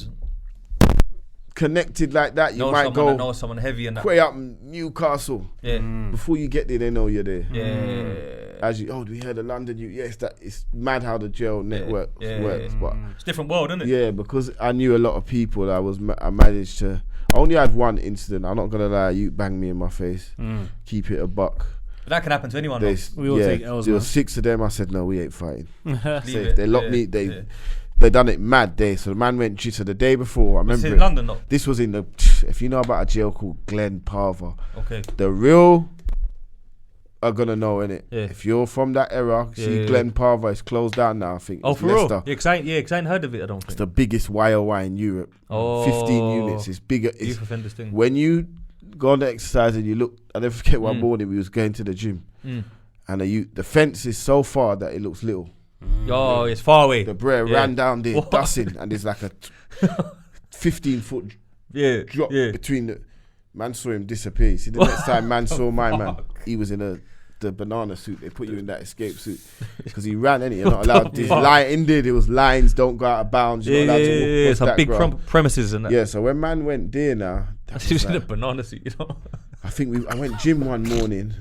connected like that, you might go. Know someone heavy and that. Way up Newcastle. Before you get there, they know you're there. As you, we heard of London. It's mad how the jail network works, but it's a different world, isn't it? Yeah, because I knew a lot of people. I managed to. I only had one incident. I'm not gonna lie. You banged me in my face. Keep it a buck. But that can happen to anyone. We all take L's. There was 6 of them. I said no, we ain't fighting. They locked me. They done it mad day. So the man went so the day before. I remember in London, though. This was in the. If you know about a jail called Glen Parva. Okay. The real are gonna know, innit? If you're from that era, Glen Parva is closed down now. I think. Oh, for real? Because I ain't heard of it. I don't think it's the biggest YOY in Europe. 15 units. It's bigger. Youth offenders thing. When you go on the exercise and you look, I never forget one morning we was going to the gym, and the fence is so far that it looks little. Oh, it's far away. The brer ran down there, dusting, and there's like a 15-foot drop between the. Man saw him disappear. See, the next time man saw my man, he was in a the banana suit. They put you in that escape suit because he ran. You're not allowed. This line in there was lines. Don't go out of bounds. You're not allowed to walk it's a big premises and that. Yeah. So when man went there now, That's usually the banana suit, you know. I think I went gym one morning.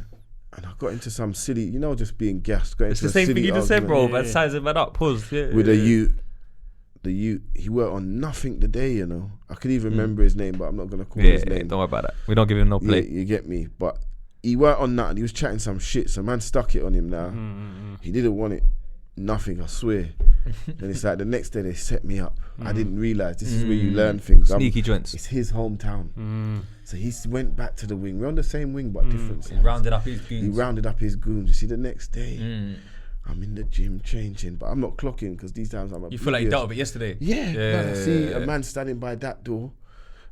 And I got into some silly, just being gassed. It's the same thing you just said, bro. But sizing man up, pause. With a youth. The youth, he worked on nothing today, I could even remember his name, but I'm not going to call his name. Don't worry about that. We don't give him no play. You get me? But he worked on that and he was chatting some shit. So man stuck it on him now. He didn't want it. Nothing, I swear. Then it's like the next day they set me up. I didn't realise this is where you learn things. Sneaky joints. It's his hometown. So he went back to the wing. We're on the same wing but different sides. He rounded up his goons. He rounded up his goons. You see, the next day, I'm in the gym changing, but I'm not clocking because these times I'm You feel like you dealt with it yesterday? Yeah. I see a man standing by that door.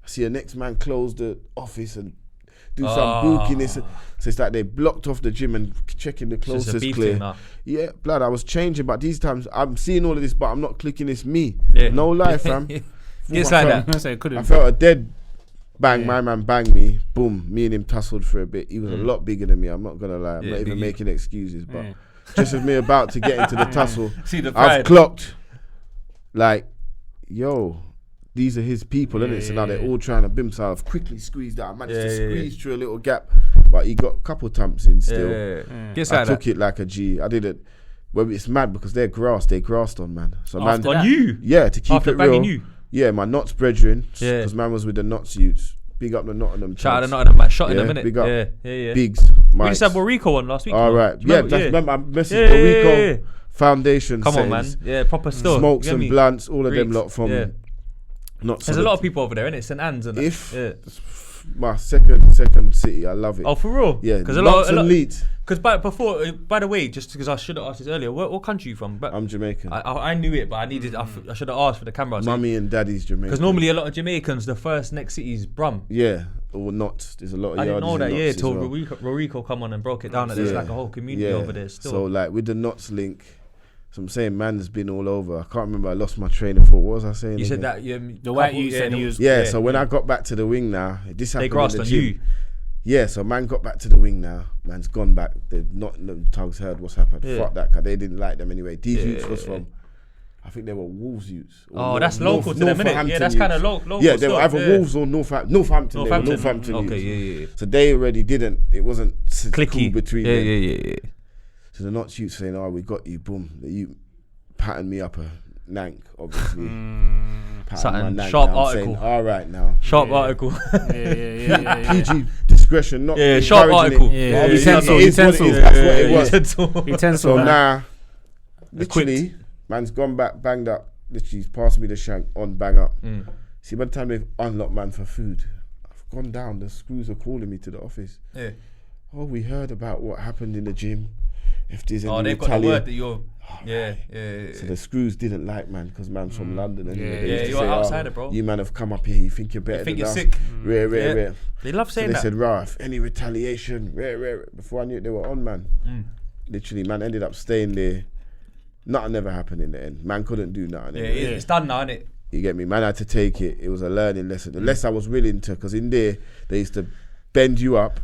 I see a next man close the office and do some bookiness. So it's like they blocked off the gym and checking the closest clear. Yeah, blood, I was changing, but these times I'm seeing all of this, but I'm not clicking. It's me. No lie, fam. It's like that. I felt a dead bang. My man banged me. Boom. Me and him tussled for a bit. He was a lot bigger than me. I'm not gonna lie. I'm not even making excuses, but just as me about to get into the tussle, I've clocked. Like, yo, these are his people, innit? So now they're all trying to bim. So I've quickly squeezed out. I managed to squeeze through a little gap, but he got a couple thumps in still. I took it like a G. I did it. Well, it's mad because they grassed on, man. So man, on you? Yeah, to keep After it real. You? Yeah, my Knots brethren, because man was with the Knots youths. Big up the Nottingham. Shout out the Nottingham, man. Shot in a minute. Big up. Yeah. Bigs. We just had Borrico on last week. All right. Remember I messaged Borrico Foundation. Come on, man. Yeah, proper stuff. Smokes and blunts, all of them lot from Knots. There's a lot of people over there, innit? St Anne's and my second city, I love it. Oh, for real? Yeah, because a lot of elite. Because by the way, just because I should have asked this earlier, what country are you from? I'm Jamaican. I knew it, but I should have asked for the camera. Mummy and daddy's Jamaican. Because normally a lot of Jamaicans, the first next city is Brum. Yeah, or Knots. There's a lot of I didn't know that. Yeah, till well. Rorico come on and broke it down. That there's like a whole community over there still. So like with the Knots link. So I'm saying man's been all over. I can't remember. I lost my train of thought. What was I saying? You again? said that the white you said he was. Yeah. So when I got back to the wing now, this happened. They grasped on you. Yeah. So man got back to the wing now. Man's gone back. The Tugs heard what's happened. Fuck that, cause they didn't like them anyway. These youths was from. I think they were Wolves youths. Oh, that's local to them, innit? Yeah, that's kind of local. Yeah, they were either Wolves or Northampton. Northampton. Okay, yeah. So they already didn't. It wasn't clicky cool between them. Yeah. So the Knots youths saying, "Oh, we got you." Boom. You patting me up a nank, obviously. Something sharp article. Saying, all right now. Sharp article. Yeah. PG discretion, not sharp article. Yeah, utensil. That's what it was. Utensil. So now, literally, man's gone back, banged up. Literally, he's passed me the shank on, bang up. See, by the time they've unlocked man for food, I've gone down. The screws are calling me to the office. Yeah. Oh, we heard about what happened in the gym. If there's any they've got the word that you're. Yeah. So the screws didn't like man because man's from London. Anyway. You're an outsider, bro. You man have come up here. You think you're better than us. You think you're sick. Rare. They love saying that. They said, "Raf, any retaliation?" Rare. Before I knew it, they were on man. Literally, man ended up staying there. Nothing ever happened in the end. Man couldn't do nothing. Yeah, it's done now, innit? You get me? Man had to take it. It was a learning lesson. The less I was willing to, because in there they used to bend you up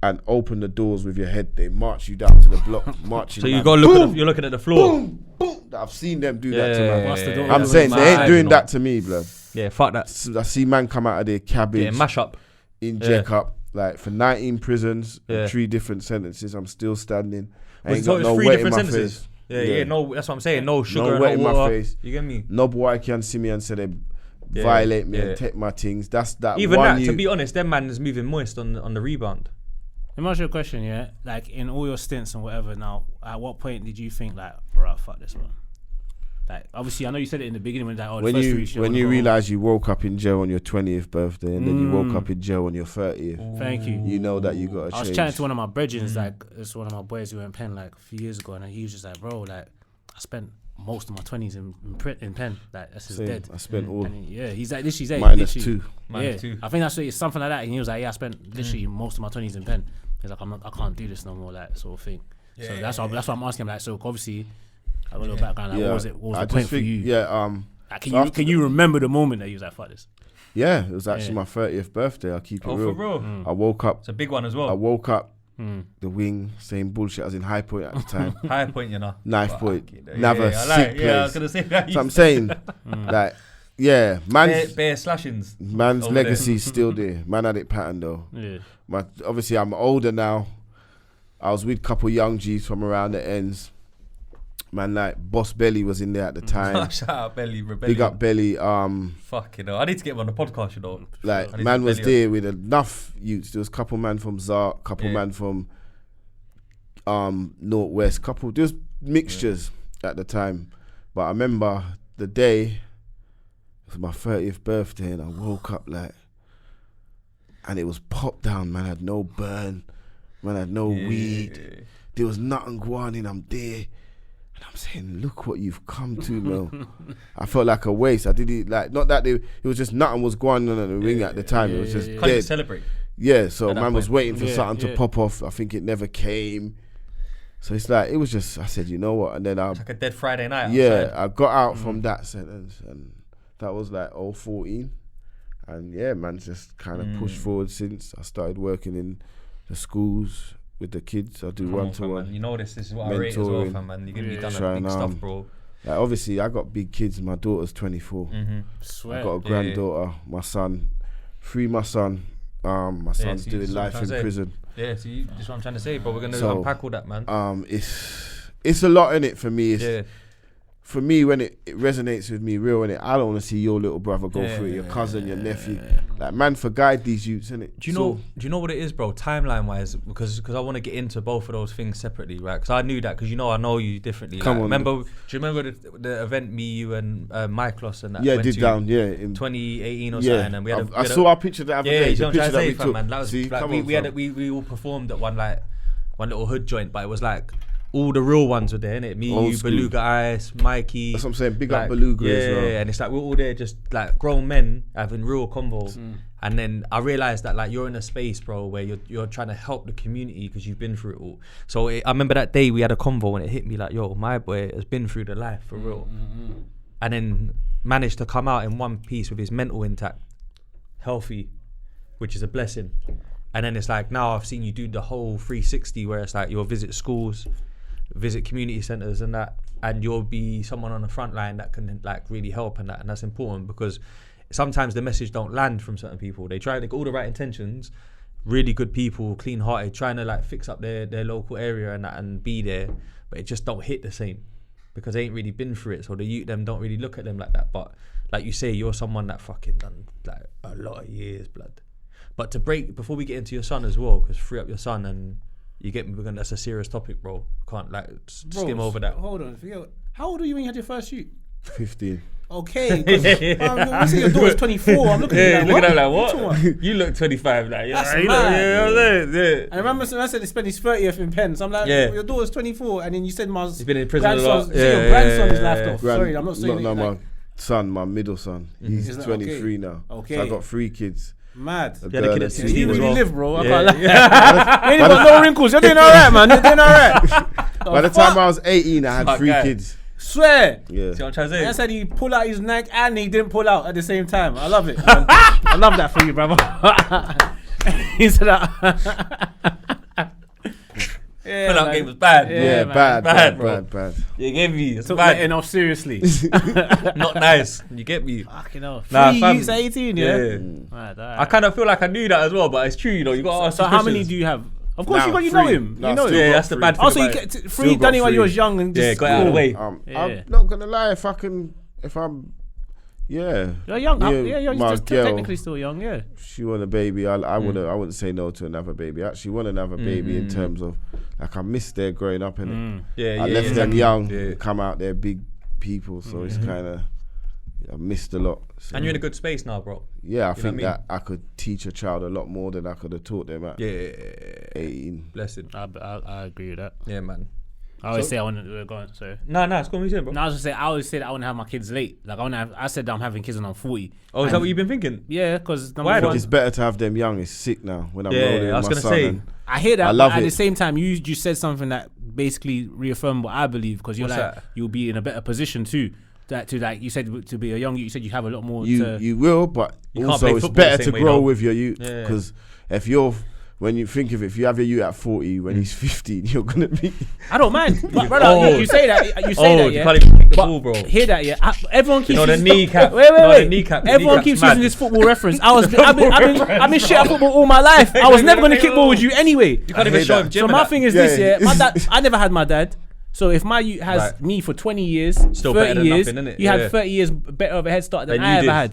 and open the doors with your head. They march you down to the block, marching. So you got to look. You're looking at the floor. Boom. I've seen them do that to man. Yeah. I'm saying they ain't doing that to me, blood. Yeah, fuck that. I see man come out of their cabbage. Yeah, mash up. Inject up. Like for 19 prisons, 3 different sentences. I'm still standing. I ain't got no 3 wet in different my sentences? face. Yeah, no, that's what I'm saying. No sugar, no wet in water. my face. You get me? No boy can see me and say they violate me and take my things. That's that. Even one that, to be honest, them man is moving moist on the rebound. Let me ask you a question, yeah? Like, in all your stints and whatever now, at what point did you think, like, bro, fuck this one? Like, obviously, I know you said it in the beginning when, like, when you realize you woke up in jail on your 20th birthday and then you woke up in jail on your 30th. Thank you. You know that you got to change. I was chatting to one of my brethren, like, it's one of my boys who went Penn, like, a few years ago, and he was just like, bro, like, I spent most of my 20s in Penn. Like, that's his dead. I spent all. And he's like, this, he's like, -2. -2. I think that's what it's something like that. And he was like, yeah, I spent literally most of my 20s in Penn. He's like, I can't do this no more, like, sort of thing. So that's why I'm asking him, like, so obviously, I got a little background, like, what was the point for you? Like, can you remember the moment that you was like, fuck this? Yeah, it was actually my 30th birthday. I'll keep it real. For real? I woke up. It's a big one as well. I woke up the wing, same bullshit. I was in High Point at the time. High Point, you know. Knife Fuck Point. it. Another I sick place. Yeah, I was gonna say that. So I'm saying, like, yeah, man's bare slashings. man's over legacy's still there. Man had it patterned though. Yeah. Obviously, I'm older now. I was with a couple young G's from around the ends. Man, like Boss Belly was in there at the time. Shout out Belly, Rebellion. Big up Belly. Fuck, you know. I need to get him on the podcast, you know. Like man was there with enough youths. There was a couple man from Zark, couple man from Northwest, couple. There was mixtures at the time. But I remember the day, it was my 30th birthday, and I woke up like, and it was pop down. Man had no burn. Man had no weed. There was nothing going on. I'm there. And I'm saying, look what you've come to, Mel. I felt like a waste. I did it like, not that it was just nothing was going on in the ring at the time. It was just Can't dead. even celebrate. Yeah, so At that man was point. waiting for something to pop off. I think it never came. So it's like, it was just, I said, you know what? And then It's like a dead Friday night. yeah, outside. I got out from that sentence, and that was like 14. And yeah, man, just kind of pushed forward since. I started working in the schools with the kids. I do Come on, fam, one-to-one. man. You know this is what I rate as well, mentoring. fam, man. You're gonna be done Trying, big stuff, bro. Like, obviously, I got big kids. My daughter's 24. Swear. I got a granddaughter. My son, free my son. My son's see, doing that's what life I'm in trying to say. prison. Yeah, see, that's what I'm trying to say, but we're gonna So, unpack all that, man. It's a lot in it for me. Yeah. For me, when it resonates with me, real in it. I don't want to see your little brother go through it, your cousin, your nephew. Like, man, for guide these youths, innit? Do you know what it is, bro? Timeline wise, because I want to get into both of those things separately, right? Because I knew that, because I know you differently. Come on. Do you remember the event me, you, and Michaelos and that? Yeah, went did to down, yeah. In 2018 or yeah, something, and we had I saw our picture the other day. you know The what I'm picture trying to say, that we fam, took. man. That was See, like, come we on, we all performed at one little hood joint, but it was like all the real ones were there, innit? Me, Old you, school. Beluga Ice, Mikey. That's what I'm saying. Big like, up Beluga as well. Yeah, and it's like we're all there, just like grown men having real convos. And then I realized that like you're in a space, bro, where you're trying to help the community because you've been through it all. So I remember that day we had a convo and it hit me like, yo, my boy has been through the life for real, and then managed to come out in one piece with his mental intact, healthy, which is a blessing. And then it's like, now I've seen you do the whole 360 where it's like you'll visit schools, visit community centers and that, and you'll be someone on the front line that can like really help and that. And that's important because sometimes the message don't land from certain people. They got all the right intentions, really good people, clean hearted, trying to like fix up their local area and that and be there, but it just don't hit the same because they ain't really been through it. So the youth them don't really look at them like that. But like you say, you're someone that fucking done like a lot of years, blood. But to break, before we get into your son as well, because free up your son and you get me, that's a serious topic, bro. Can't like skim over that. Hold on. How old were you when you had your first shoot? 15. Okay, because you say your daughter's 24. I'm looking at you like, what? You look 25, like That's you mad. look, I remember when I said he spent his 30th in Penn. So I'm like, your daughter's 24, and then you said my he's been in prison a lot. your grandson is left off. Sorry, I'm not saying No, it. my Like, son, my middle son. He's Is that 23 now. Okay. So I got 3 kids. mad. A Yeah, the girl kid and at 2 16 You as really well. live, bro. I Yeah, can't lie. yeah. You ain't got no wrinkles. You're doing alright, man. You're doing alright. By the time I was 18, I had Smart 3 guy. kids. Swear. Yeah. See what I'm trying to I say? said he pulled out his neck and he didn't pull out at the same time. I love it. Man. I love that for you, brother. He said that. Yeah, Pull out man. game was bad. Yeah, man. bad, bro. bad. You get me? It's Took bad. letting off seriously. Not nice. You get me? Fucking hell. Nah, 3 fam. youths at 18, yeah? Yeah. Mad, I kind of feel like I knew that as well, but it's true, you know. You got to ask. So how many do you have? Of course, Now, you know 3. him. No, You know still him. Yeah, got that's the 3. bad thing. Also, you about get it. free got done it when you 3. was young and just Yeah, got out of the way. Yeah. I'm not gonna lie. Yeah. You're young. Yeah, You're my just girl, technically still young, yeah. she want a baby. I wouldn't say no to another baby. I actually want another baby in terms of like I missed their growing up and Yeah, I left them exactly. young, Yeah. come out they're big people, so it's kind of I missed a lot. So, And you're in a good space now, bro. yeah, I know think what I mean? that I could teach a child a lot more than I could have taught them at Yeah. 18. Blessed. I agree with that. Yeah, man. I always say I want to go on. So No, it's going to be bro. no, I was just say I always say that I want to have my kids late. Like I said that I'm having kids when I'm 40. Oh, is that what you've been thinking? Yeah, because Why though? It's better to have them young. It's sick now when I'm Yeah, rolling with I was my gonna son. say. And I hear that, I love but at it. the same time, you said something that basically reaffirmed what I believe because you're What's like that? you'll be in a better position too. That to like you said to be a young, you said you have a lot more. you will, but You can't also play it's football the better to same way, grow though. with your youth Yeah. because if you're when you think of it, if you have your youth at 40, when he's 15, you're gonna be. I don't mind, but brother, you say that. You say that, you yeah. can't even kick the But ball, bro. hear that, yeah. Everyone keeps You know the using kneecap. Wait. The kneecap Everyone keeps mad. using this football reference. I've been shit at football all my life. I was never gonna kick ball with you anyway. You can't even show him So my thing is this, yeah. My dad, I never had my dad. So if my youth has me for 20 years, Still 30 better than years, nothing, innit? you had 30 years better of a head start than Than I you ever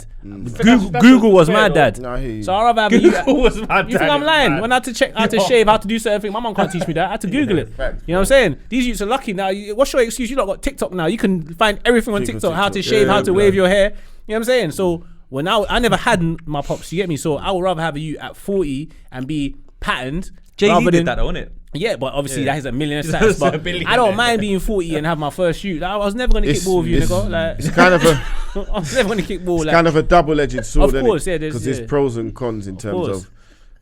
did. had. Google was my dad. No, I hear you. So I'd rather have a youth. Google was my dad. You think I'm lying? When I had to check how to shave, how to do certain things, my mum can't teach me that. I had to Google it. You know what I'm saying? These youths are lucky now. What's your excuse? You lot got TikTok now. You can find everything on TikTok. How to shave, how to wave your hair. You know what I'm saying? So when I never had my pops, you get me? So I would rather have a youth at 40 and be patterned. Jay-Z did that, though, innit? Yeah, but obviously that is a millionaire status. But I don't mind being 40 and have my first shoot. Like, I was never gonna kick ball with you, nigga. Like, it's kind of a. I was never gonna kick ball. It's kind of a double-edged sword. Of course, yeah. Because there's pros and cons in terms of.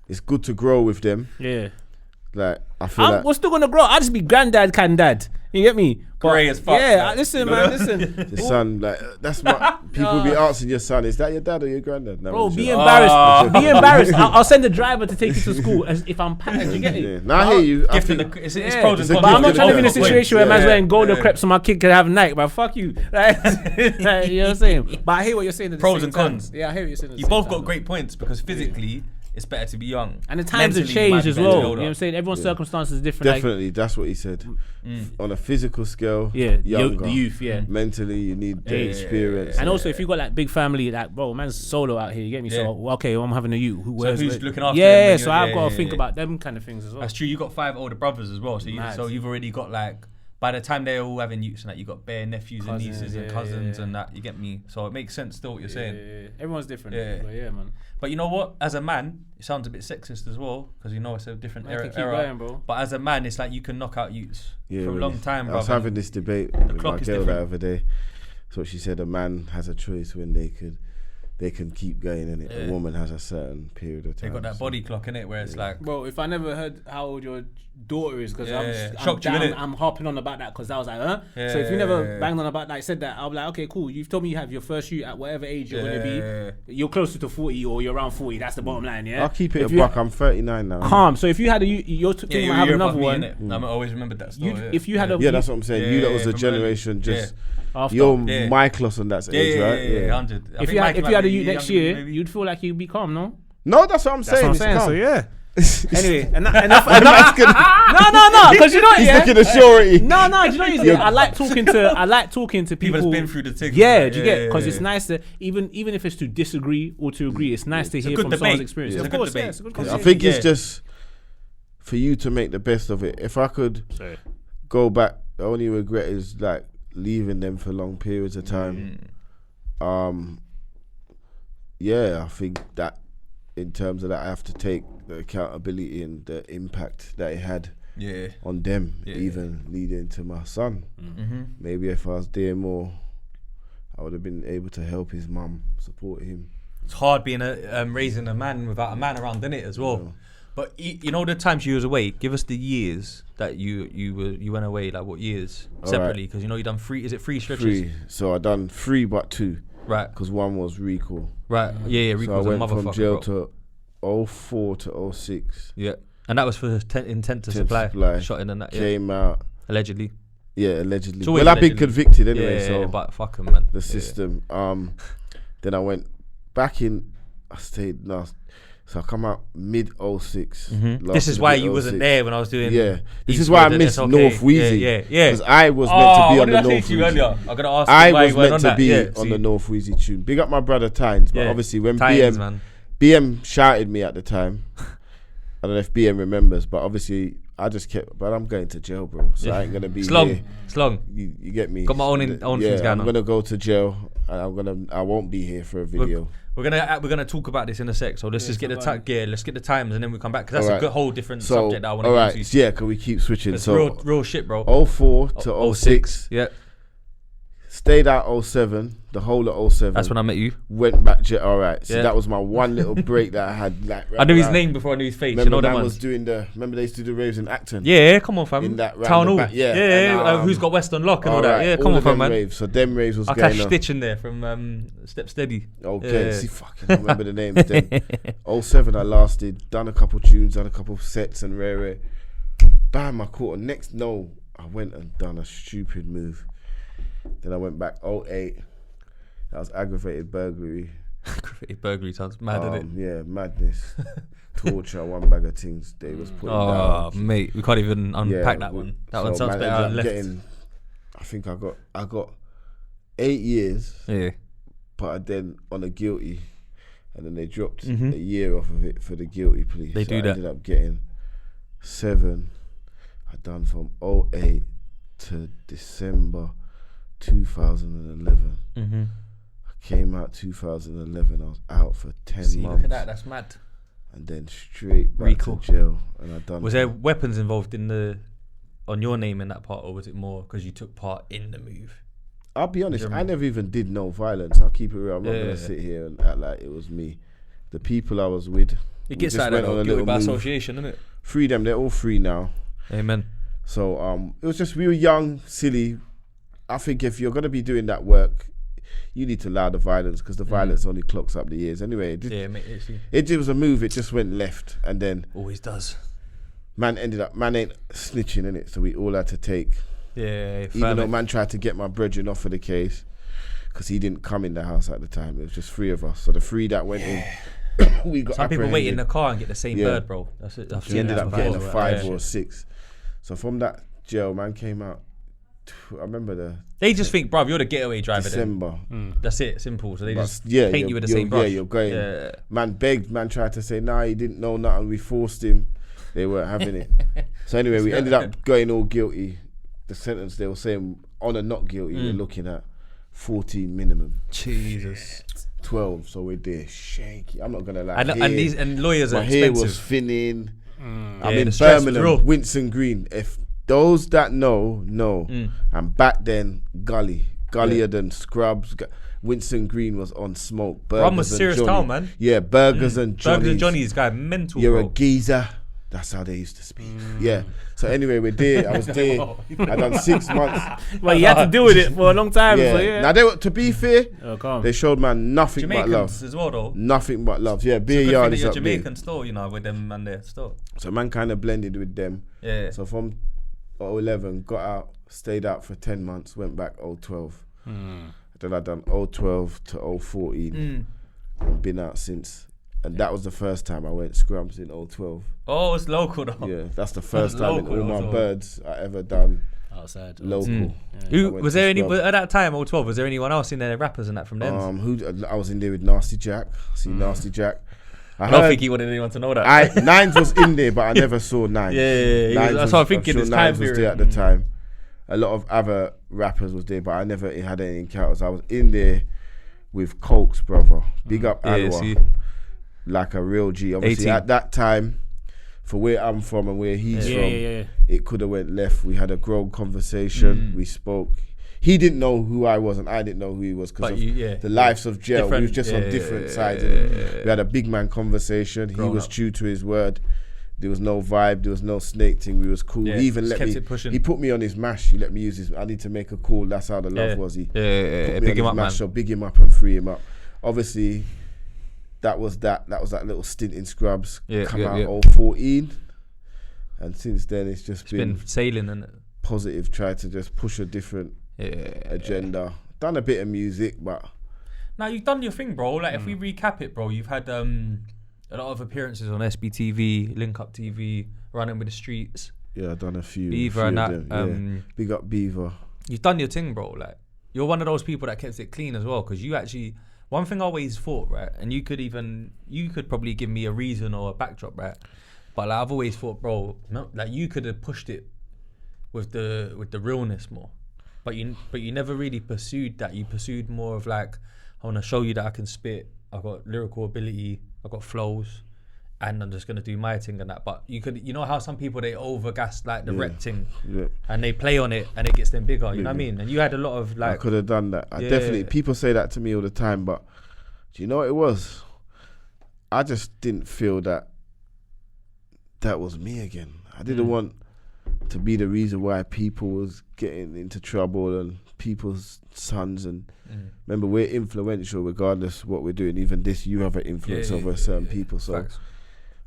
It's good to grow with them. Yeah. Like I feel like we're still gonna grow. I just be granddad can dad. You get me? Grey as fuck. Yeah, like. listen, man, listen. the son, like that's what people be asking your son. Is that your dad or your granddad? No, Bro, be embarrassed. Be embarrassed. I'll send the driver to take you to school as if I'm patterned. You get it? Yeah. Now I hear you. I think It's pros and cons. But I'm not trying to be in a It's a situation where man's yeah. wearing gold crepes so my kid can have night, but fuck you. Like, you know what I'm saying? But I hear what you're saying. At the Pros same and time. cons. Yeah, I hear what you're saying. You both got great points because physically it's better to be young. And the times have Mentally, you might changed be as better well. to You be know older. what I'm saying? Everyone's circumstances are different. definitely that's what he said. On a physical scale, Yeah, younger. the youth, yeah. Mentally, you need the Yeah. experience. And also, if you got like big family, like bro, man's solo out here. You get me? Yeah. So okay, I'm having a youth. Who's looking after them Yeah, when so you're- I've yeah, got to yeah, think yeah. about them kind of things as well. That's true. You got 5 older brothers as well, Mad. so you've already got like. By the time they're all having youths and that, you got bare nephews and Cousins, nieces and yeah, cousins yeah. and that. You get me? So it makes sense still what you're saying. Yeah. Everyone's different. Yeah. But yeah, man. But you know what? As a man, it sounds a bit sexist as well because you know it's a different Man, era. keep going, bro. But as a man, it's like you can knock out youths for a really. long time, bro. I was having this debate with clock my is girl the different. other day. So she said a man has a choice when they can keep going in it. Yeah. A woman has a certain period of They time. got that body clock in it where it's like. Bro, if I never heard how old your daughter is, because Yeah. Shocked you, innit? I'm harping on about that because I was like, huh? Yeah, So if you never yeah. banged on about that, said that, I'll be like, okay, cool. You've told me you have your first shoot at whatever age you're Yeah. gonna be. You're closer to 40 or you're around 40. That's the bottom line, yeah. I'll keep it If a you- buck. I'm 39 now. Calm. So if you had you're thinking about having another one. I always remembered that story. If you had a Yeah, that's what I'm saying. Yeah, you that was yeah, a from early. generation just. after. You're Yeah. my class on that age, right? Yeah, 100. I if think you had Mike if might you had a be youth next younger, year, maybe. you'd feel like you'd be calm, no? No, that's what I'm saying. That's what I'm saying. So yeah. Anyway, enough. No, because you know, He's yeah. looking at surety. No, do you know what it is? I like talking to people. People that's been through the thing. Yeah, do you get? Because it's nice to even if it's to disagree or to agree, it's nice to hear good from debate. someone's experience. It's a Of good course, debate. yeah, it's a good I conversation. think it's Yeah. just for you to make the best of it. If I could go back, the only regret is like leaving them for long periods of time. Yeah, I think that in terms of that, I have to take the accountability and the impact that it had on them, even leading to my son. Maybe if I was there more, I would have been able to help his mum, support him. It's hard being raising a man without a man around, innit, as well. Yeah. But you know the times you was away. Give us the years that you went away. Like what years separately? Because you know you done 3. Is it 3 stretches? 3. So I done 3, but 2. Right. Because 1 was recall. Right. Yeah. So Recall's I a went motherfucker. from jail bro. to 04 to 06. Yeah. And that was for intent to supply. Shot in and that. Came out. Allegedly. Yeah, allegedly. Well, I've been convicted anyway. Yeah, so but fuck 'em, man. The system. Then I went back in. I stayed last. So I come out mid 06. This is why you wasn't there when I was doing. Yeah. This is why I missed North Weezy. Yeah. Because I was meant to be on the North Weezy. Earlier? I'm gonna ask I you why was you weren't meant to on be that. on the North Weezy tune. Big up my brother Tinez, but obviously when BM shouted me at the time, I don't know if BM remembers, but obviously I just kept. But I'm going to jail, bro. So I ain't gonna be. It's long. Here. It's long. You get me. Got my own things going on. I'm gonna go to jail, and I won't be here for a video. We're gonna talk about this in a sec. So let's just get the let's get the times and then we come back because that's a whole different subject that I want to get into. Yeah, can we keep switching? It's so real shit, bro. 04 to 06. Yeah. Stayed out 07, the whole of 07. That's when I met you. Went back to, all right. So Yeah. that was my one little break that I had. Like, I knew his name before I knew his face. Remember, you know man that was doing remember they used to do the raves in Acton? Yeah, come on, fam. In that round Town the Hall. back, yeah. Yeah, And, who's got West Unlock and all that. right, Yeah, all come on, of fam, them man. raves. So them raves was I going catch on. Stitch in there from Step Steady. Okay, Yeah. see, fucking remember the names then. 07 I lasted, done a couple tunes, done a couple sets and rare. Bam, I caught a next, no, I went and done a stupid move. Then I went back 08, that was aggravated burglary. Aggravated burglary sounds mad, isn't it? Yeah, madness. Torture, one bag of things they was putting Oh, down. mate, we can't even unpack that we- one. That so one sounds man better ended up left. getting, I think I got 8 years, Yeah. but I then on a guilty, and then they dropped Mhm. a year off of it for the guilty plea. They so do I that. ended up getting 7. I done from 08 to December 2011. Mm-hmm. I came out 2011. I was out for 10 See, months. look at that. That's mad. And then straight back Recall. to jail. And I done. Was there weapons involved on your name in that part, or was it more because you took part in the move? I'll be honest, Yeah, I man. never even did no violence. I'll keep it real. I'm not Yeah, gonna yeah. sit here and act like it was me. The people I was with, It we gets just like went that, on though. a Guilty little by move. association, isn't it? Free them. They're all free now. Amen. So it was just, we were young, silly. I think if you're gonna be doing that work, you need to allow the violence, because the violence only clocks up the years. Anyway, Yeah, mate. it was a move. It just went left, and then Always does. man ain't snitching in it. So we all had to take. Yeah, Even though man tried to get my brethren off of the case, because he didn't come in the house at the time. It was just 3 of us. So the 3 that went in, we got some people wait in apprehended. the car and get the same Yeah. bird, bro. That's it. I've He seen ended that up getting a before. 5 Yeah. or 6. So from that jail, man came out. I remember the They just think, bruv, you're the getaway driver. Then. December. That's it. Simple. So they But just yeah, paint you with the same brush. Yeah, you're going. Yeah. Man begged, man tried to say, nah, he didn't know nothing. We forced him. They weren't having it. So anyway, we ended up going all guilty. The sentence they were saying on a not guilty, we're looking at 14 minimum. Jesus. 12, so we're there shaky. I'm not gonna lie. And lawyers my are hair expensive. was thinning. I'm Yeah, in the stress was Birmingham, real. Winston Green. If those that know. And back then, gullier than Scrubs. Winston Green was on smoke. Rum was Burgers and serious Johnny. town, man. Yeah, burgers and Johnny's. Burgers and Johnny's guy, mental. You're bro. a geezer. That's how they used to speak. Yeah. So anyway, we're there. I was there. I done 6 months. Well, you had to deal with it for a long time. Yeah. So yeah. Now they were, to be fair, Oh, calm. they showed man nothing but Jamaicans love. as well, though. Nothing but love. Yeah, Good beer thing yard that is you're up there. Jamaican still, you know, with them and there still. So man kind of blended with them. Yeah. So from 11, got out, stayed out for 10 months, went back 012. Then I done 012 to 014. And been out since. And that was the first time I went scrums in 012. Oh, it's local though. Yeah, that's the first time in Local all my also. birds I ever done Outside. local. Who I went was to there any scrub. at that time? 012. Was there anyone else in there, rappers and that from them? I was in there with Nasty Jack. See Nasty Jack. I don't think he wanted anyone to know that. Nines was in there, but I never saw Nines. Yeah, Nines that's what I'm thinking. sure This time Nines was there period. at the time. A lot of other rappers was there, but I never had any encounters. I was in there with Cokes, brother. Big up Alwa, see. like a real G. Obviously, 18. at that time, for where I'm from and where he's from, Yeah. it could have went left. We had a grown conversation. We spoke. He didn't know who I was, and I didn't know who he was because But of you- yeah. the lives of jail. We was Different- just on yeah, different yeah, sides. yeah, innit? yeah. We had a big man conversation. He Grown was up. true to his word. There was no vibe. There was no snake thing. We was cool. Yeah, He even just let kept me. it pushing. He put me on his mash. He let me use his. I need to make a call. That's how the love was. He Yeah, put me big on him his up, man. mash. So big him up and free him up. Obviously, that was that little stint in Scrubs. Yeah, Come yeah, out yeah. 014, and since then it's just It's been sailing and positive. Tried to just push a different agenda. Done a bit of music, but now you've done your thing, bro. Like if we recap it, bro, you've had a lot of appearances on SBTV, Link Up TV, Running with the Streets, yeah, I done a few. Beaver few and of that. them, yeah. Big up Beaver. You've done your thing, bro. Like you're one of those people that kept it clean as well. Because you actually, one thing I always thought, right, and you could probably give me a reason or a backdrop, right. But like I've always thought, bro, no, like you could have pushed it with the realness more. But you never really pursued that. You pursued more of like, I want to show you that I can spit. I've got lyrical ability. I've got flows, and I'm just gonna do my thing and that. But you know how some people they overgas like the rep thing, and they play on it and it gets them bigger. You know what I mean? And you had a lot of like. I could have done that. I definitely. People say that to me all the time, but do you know what it was? I just didn't feel that was me again. I didn't want to be the reason why people was getting into trouble and people's sons. And remember, we're influential regardless of what we're doing. Even this, you have an influence over certain people. So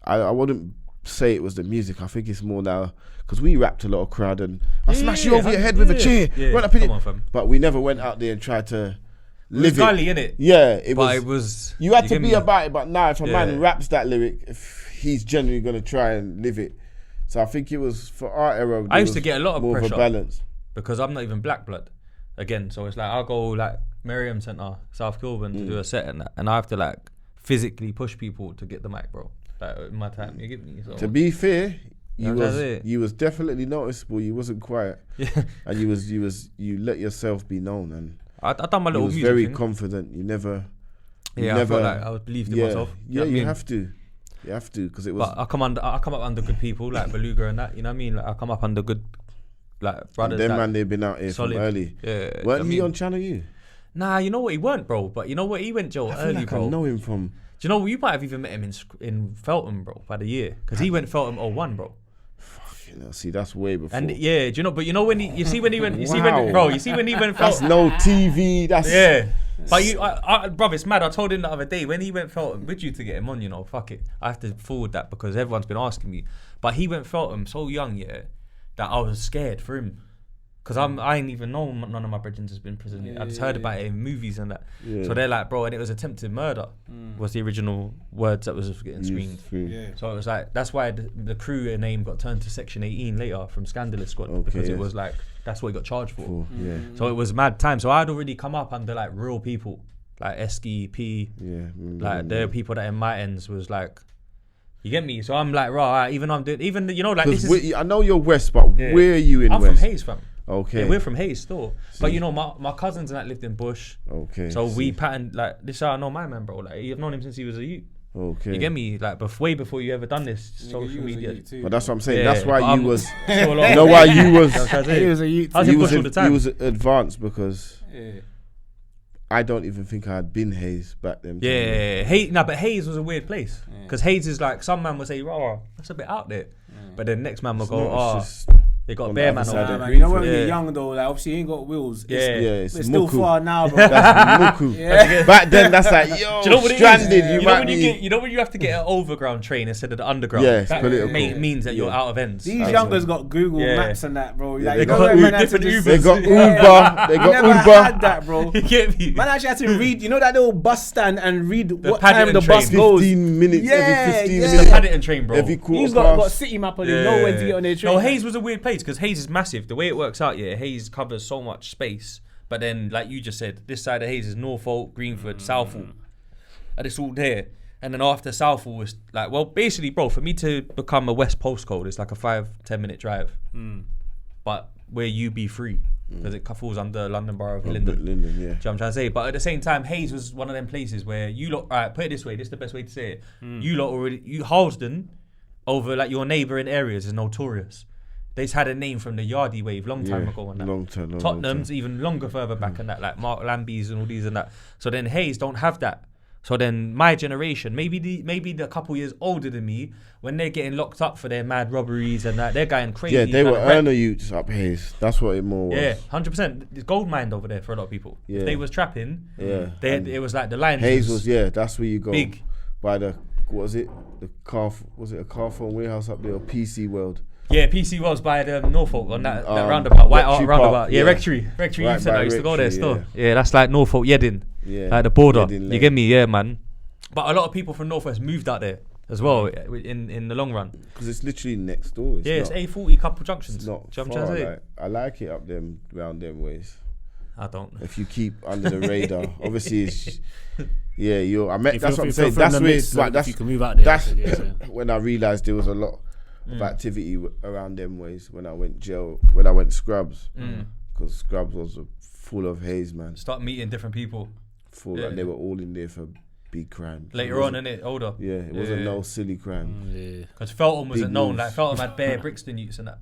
I wouldn't say it was the music. I think it's more now because we rapped a lot of crowd and I smash you over your head with a chair. Run up in it. But we never went out there and tried to live it. Gully, innit? Yeah, it but was. You had to be about it. But now, if a man raps that lyric, he's generally going to try and live it. So I think it was for our era. I used to get a lot of more pressure of a balance because I'm not even black blood. Again, so it's like I'll go like Merriam Centre, South Kilburn to do a set and that, and I have to like physically push people to get the mic, bro. Like in my time, you get me. So. To be fair, you was definitely noticeable. You wasn't quiet, and you let yourself be known, and I done my little music. You was very thing. confident. You never. I felt like I believed in myself. Yeah, you have to. You have to because it was. But I come up under good people like Beluga and that. You know what I mean? Like I come up under good, like brothers. Them man, they've been out here solid. From early. Yeah. Weren't he on Channel U? Nah, you know what he weren't, bro. But you know what he went, Joe, early, like bro. I know him from. Do you know you might have even met him in Feltham, bro, by the year because he went Feltham 01, bro. See, that's way before. And do you know? But you know when he went, see when he went Feltham. That's no TV. That's But bro, it's mad. I told him the other day when he went Feltham with you to get him on. You know, fuck it. I have to forward that because everyone's been asking me. But he went Feltham so young, that I was scared for him. Because I ain't even know none of my brethren has been in prison. I just heard about it in movies and that. Yeah. So they're like, bro, and it was attempted murder was the original words that was getting screened. Yeah. So it was like, that's why the crew name got turned to Section 18 later from Scandalous Squad because it was like, that's what he got charged for. Yeah. So it was mad time. So I'd already come up under like real people, like Esky, P, like the people that in my ends was like, you get me? So I'm like, right, even though I'm doing, even, you know, like this is... I know you're West, but where are you in West? I'm from Hayes, fam. Okay. Yeah, we're from Hayes still. But you know, my cousins and that lived in Bush. Okay. So we patterned, like, this is how I know my man, bro. Like, I've known him since he was a youth. Okay. You get me? Like, way before you ever done this social media. But that's what I'm saying. That's why you was... You know why you was... He was a youth. I was in Bush all the time. He was advanced because... I don't even think I had been Hayes back then. But Hayes was a weird place. Because Hayes is like, some man would say, that's a bit out there. But then next man will go, they got bare man over there. You know when we're young though, like obviously he ain't got wheels. It's we're still far now, bro. That's muku. Back then, that's like, yo, do you know what stranded. You know when you have to get an overground train instead of the underground? Yeah, it's political. Means that you're out of ends. These youngers got Google Maps and that, bro. They got different Ubers. They got Uber. They got Uber. Had that, bro. You get me? Man actually had to read, you know that little bus stand and read what Paddington time the bus goes. 15 minutes every 15 minutes. It's the Paddington train, bro. Every quarter He's got city map and they know when to get on their train. No, Hayes was a weird place because Hayes is massive. The way it works out, Hayes covers so much space. But then, like you just said, this side of Hayes is Norfolk, Greenford, Southall. And it's all there. And then after Southall was like, well, basically, bro, for me to become a West postcode, it's like a 5-10 minute drive. But where you be free. Because it falls under London Borough of Linden. Yeah. Do you know what I'm trying to say? But at the same time, Hayes was one of them places where you lot, alright, put it this way, this is the best way to say it. You lot already, Harlesden, over like your neighbouring areas is notorious. They had a name from the Yardie wave long time ago and that. Long time. Tottenham's even longer further back and that, like Mark Lambies and all these and that. So then Hayes don't have that. So then my generation, maybe the couple years older than me, when they're getting locked up for their mad robberies and that, they're going crazy. Yeah, they were earner youths up Hayes. That's what it more was. Yeah, 100%. It's gold mined over there for a lot of people. Yeah. If they was trapping, it was like the line. Hayes was that's where you go. Big. By the, what was it? Was it a car phone warehouse up there or PC World? Yeah, PC was by the Norfolk on that roundabout, White Art roundabout. Yeah, Rectory Right Youth Centre. I used to go there still. Yeah. Yeah, that's like Norfolk, Yedding. Yeah. Like the border. Yedding You get me? Yeah, man. But a lot of people from Northwest moved out there as well in the long run. Because it's literally next door. It's A40 couple junctions. It's not far. like, I like it up them round them ways. I don't. If you keep under the radar, obviously it's that's what I'm saying. That's where if you can move out there. That's when I realised there was a lot of activity around them ways when I went Scrubs. Because Scrubs was full of Hayes, man. Start meeting different people. And they were all in there for big crime. Later on, innit? Older. Yeah, it wasn't no silly crime. Yeah. Because Feltham wasn't Big known. moves. Like Feltham had bare Brixton youths and that.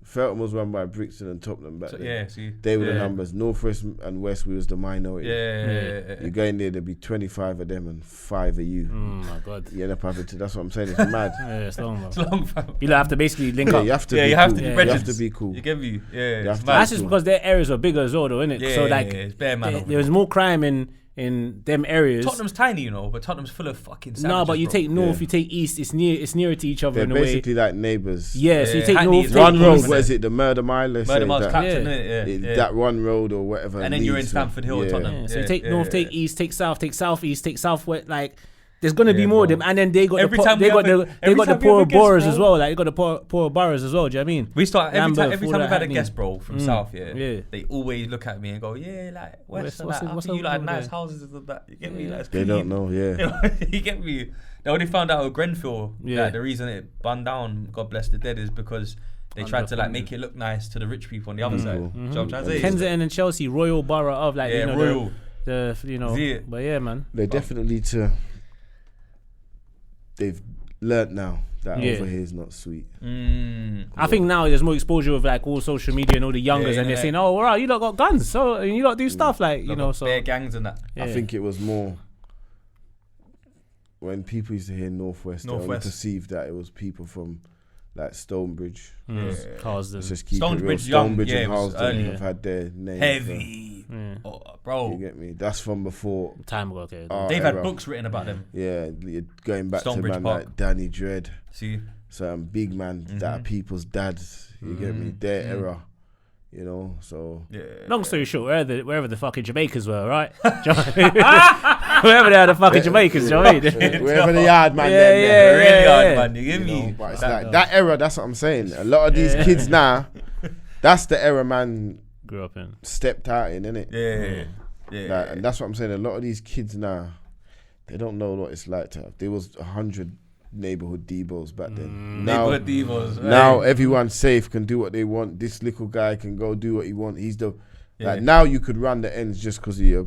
Feltham was run by Brixton and Tottenham back So, then. yeah, see. They were the numbers. Northwest and West, we was the minority. Yeah. You go in there, there'd be 25 of them and 5 of you. Oh my God. You end up having to. That's what I'm saying. It's mad. Yeah, it's long, bro. It's long, fam. You have to basically link Yeah, up. you have to. Yeah, be you have cool. to be You brethren. have to be cool. You get me? Yeah. You have It's to- mad. That's just because their areas are bigger as well, though, innit? Yeah, So like, it's bare man over there was more crime in them areas. Tottenham's tiny, you know, but Tottenham's full of fucking savages. No, but you bro. take north, Yeah. you take east. It's nearer to each other They're in a way. basically like neighbours. Yeah, so you take Hackney north, is take One road, east. what is it? The Murder Mile. Let's Murder say Miles that. Clapton, Yeah. innit? That one road or whatever. And then you're in leads to- Stamford Hill, Tottenham. Yeah, so you take Yeah, north, yeah, take yeah. east, take south, take southeast, take southwest. Like, there's gonna be Yeah, more of bro. them, and then they got Every the time they we got have the a- they every got the time we have poor a guest, boroughs bro. as well. Like, you got the poor boroughs as well. Do you know what I mean? We start every Lambeth, time all we've that had a Hackney. guest, bro, from South, yeah. they always look at me and go, yeah, like West, and what's that. it- I what's think you over like nice there? houses and that. You get me? Like, it's They clean. don't know, yeah. You get me? They only found out with Grenfell. Yeah. Like, the reason it burned down, God bless the dead, is because they tried to like make it look nice to the rich people on the other side. Mm-hmm. Do you know what I'm trying to say? Kensington and Chelsea, royal borough of like Yeah, you know royal. the you know. See? But yeah, man. They definitely they've learnt now that Yeah. over here is not sweet. I think now there's more exposure of like all social media and all the youngers, Yeah, and they're innit? saying, "Oh, wow, you lot got guns, so and you lot do stuff like you know." So bare gangs and that. yeah. I think it was more when people used to hear Northwest, they only Northwest. perceived that it was people from like Stonebridge. Caused Let's them. just keep it real. Stonebridge young, Stonebridge yeah, it and was Harlesden early. have had their names. Heavy. Oh, bro. You get me? That's from before. Time ago, okay. our They've had era. books written about them. Yeah, you're going back Stonebridge to man Park. like Danny Dread, See? certain big man that are people's dads. You get me? Their era, you know. So Yeah. Long story short, wherever the fucking Jamaicans were, right? Wherever they are, the fucking Jamaicans, you know what I mean? wherever the yard man, Yeah, them, yeah, Really hard, yeah. man. You get you know, me? but it's like that era. That's what I'm saying. A lot of these kids now, that's the era man Grew up in. stepped out in, innit? Yeah. Like, and that's what I'm saying. A lot of these kids now, they don't know what it's like to have. There was 100 neighborhood Debos back then. Neighborhood Divas. Now Hey. everyone's safe, can do what they want. This little guy can go do what he want. He's the Yeah. like now you could run the ends just because of your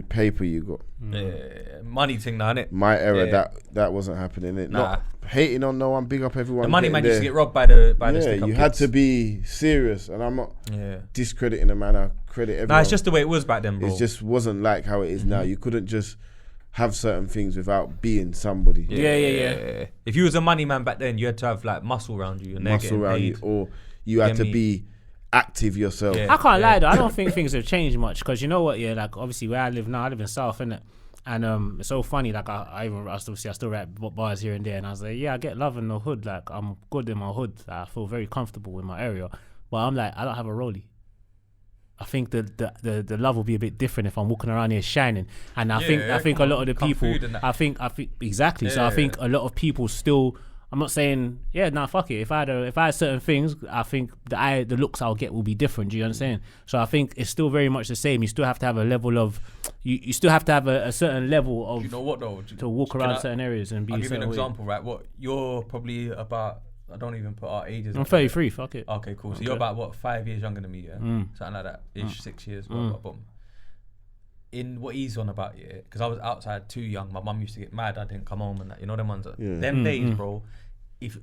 paper you got. Yeah. Money thing now, innit? My era Yeah. that wasn't happening. It Nah. not hating on no one. Big up everyone. The money getting man used to there. get robbed by the Yeah, stick-up you had kids. to be serious, and I'm not Yeah. discrediting the man. I credit everyone. Nah, it's just the way it was back then, bro. It just wasn't like how it is now. You couldn't just have certain things without being somebody. Yeah. If you was a money man back then, you had to have like muscle around you and they're Muscle getting around paid. you, or you had Get to me? be active yourself. Yeah. I can't lie though. I don't think things have changed much because you know what? Yeah, like obviously where I live now, I live in South, innit? And it's so funny. Like I still write bars here and there, and I was like, yeah, I get love in the hood. Like I'm good in my hood. Like, I feel very comfortable in my area. But I'm like, I don't have a rollie. I think the love will be a bit different if I'm walking around here shining. And I think a lot of the come people, food and that. I think exactly. So I think a lot of people still. I'm not saying fuck it. If I had certain things, I think the looks I'll get will be different. Do you understand? So I think it's still very much the same. You still have to have a level of, you still have to have a certain level of You know what though? to walk around certain areas and be. I'll a give you an certain way. example, right? What you're probably about. I don't even put our ages. I'm 33. Fuck it. Okay, cool. So you're about what 5 years younger than me, yeah? Something like that, ish, 6 years. Boom. In what he's on about, yeah, because I was outside too young. My mum used to get mad I didn't come home and that. You know them ones. Them days, bro. If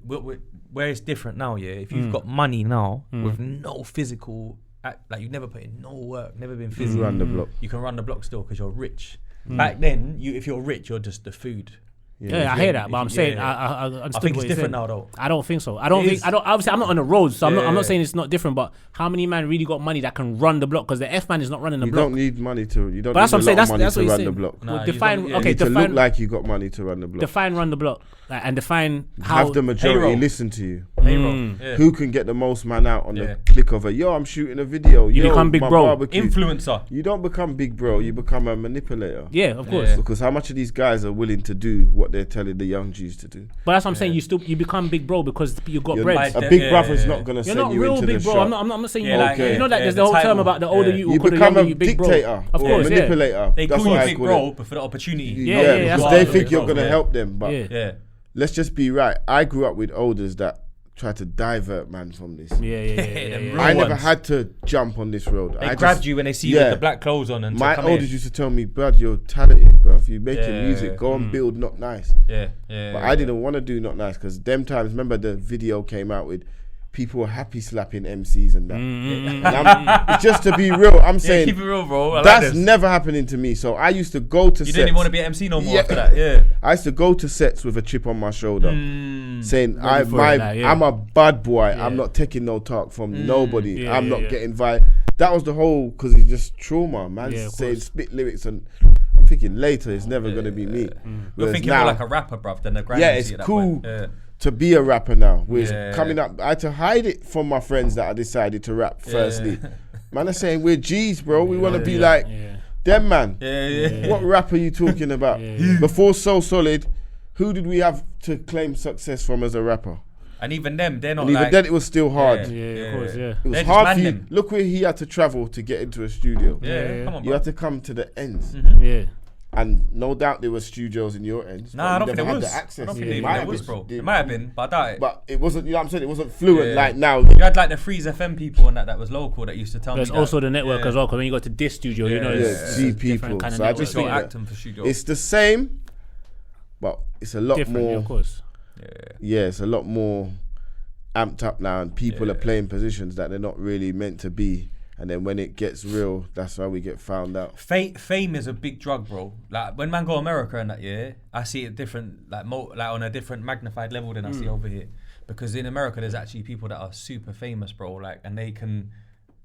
where it's different now, yeah. If you've got money now with no physical, like you've never put in no work, never been physical, Run the block. you can run the block still because you're rich. Back then, if you're rich, you're just the food. Yeah, I hear that, but I'm saying yeah. I I understood think what it's you're different saying. now, though. I don't think so. is. Obviously, I'm not on the road, so I'm Yeah. not saying it's not different. But how many man really got money that can run the block? Because the F man is not running the You block. don't need money to. You don't. But that's need what I'm a saying. lot of That's money what to you're run the saying. block. Nah, Well, you define. don't- yeah. You Okay, need to look define. like you got money to run the block. Define run the block, and define how. Have the majority Payroll. listen to you. Payroll. Yeah. Who can get the most man out on Yeah. the click of a yo? I'm shooting a video. You Yo, become big my bro. barbecue. Influencer. You don't become big bro. You become a manipulator. Yeah, of course. Yeah. Because how much of these guys are willing to do what they're telling the young Jews to do? But that's what I'm saying. You become big bro because you got You're bread. like- a big Yeah, brother's yeah, not yeah. gonna You're send not you real into big the bro. shop. I'm not saying Yeah, you're like, okay. yeah, You know that yeah, there's the the whole term title. about the older Yeah. you, You call the become younger a you big bro. dictator Of or course, a yeah. manipulator. They That's call what you I big call bro, it. but for the opportunity. Yeah, because that's they what think big you're bro, gonna yeah. help them. But Yeah. Yeah. let's just be right. I grew up with elders that tried to divert man from this. Yeah. I never had to jump on this road. They I grabbed you when they see you with the black clothes on. And my come elders in. used to tell me, bruv, you're talented, bruv. You're making music. Go and build Not Nice. Yeah. But I didn't want to do Not Nice because them times, remember the video came out with people were happy slapping MCs and that. And it's just to be real, I'm saying, keep it real, bro. That's never happening to me. So I used to go to sets. You didn't even want to be an MC no more after that. Yeah. I used to go to sets with a chip on my shoulder, saying, I'm a bad boy. I'm not taking no talk from nobody. I'm not getting violent. That was the whole, because it's just trauma, man. Saying spit lyrics, and I'm thinking later it's never going to be me. You're thinking more like a rapper, bruv, than a Grime. Yeah, it's cool to be a rapper now. Coming up, I had to hide it from my friends that I decided to rap firstly. Man are saying we're G's, bro. We want to be like them, man. What rap are you talking about? Before So Solid, who did we have to claim success from as a rapper? And even them, they're not and even then it was still hard. Of course, It was hard for you. Look where he had to travel to get into a studio. Come on, you had to come to the ends. And no doubt there were studios in your ends. Nah, I don't think there was. I don't think there was, bro. It might have been, but I doubt it. But it wasn't, you know what I'm saying? It wasn't fluent like now. You had like the Freeze FM people and that was local that used to tell me. There's also the network as well, because when you go to this studio, you know, it's G people. Kind of so I just think acting for studio. It's the same, but it's a lot different, more. Of course. Yeah, it's a lot more amped up now, and people are playing positions that they're not really meant to be. And then when it gets real, that's how we get found out. Fame is a big drug, bro. Like when man go America and that, I see it different, like on a different magnified level than I see over here. Because in America, there's actually people that are super famous, bro. Like, and they can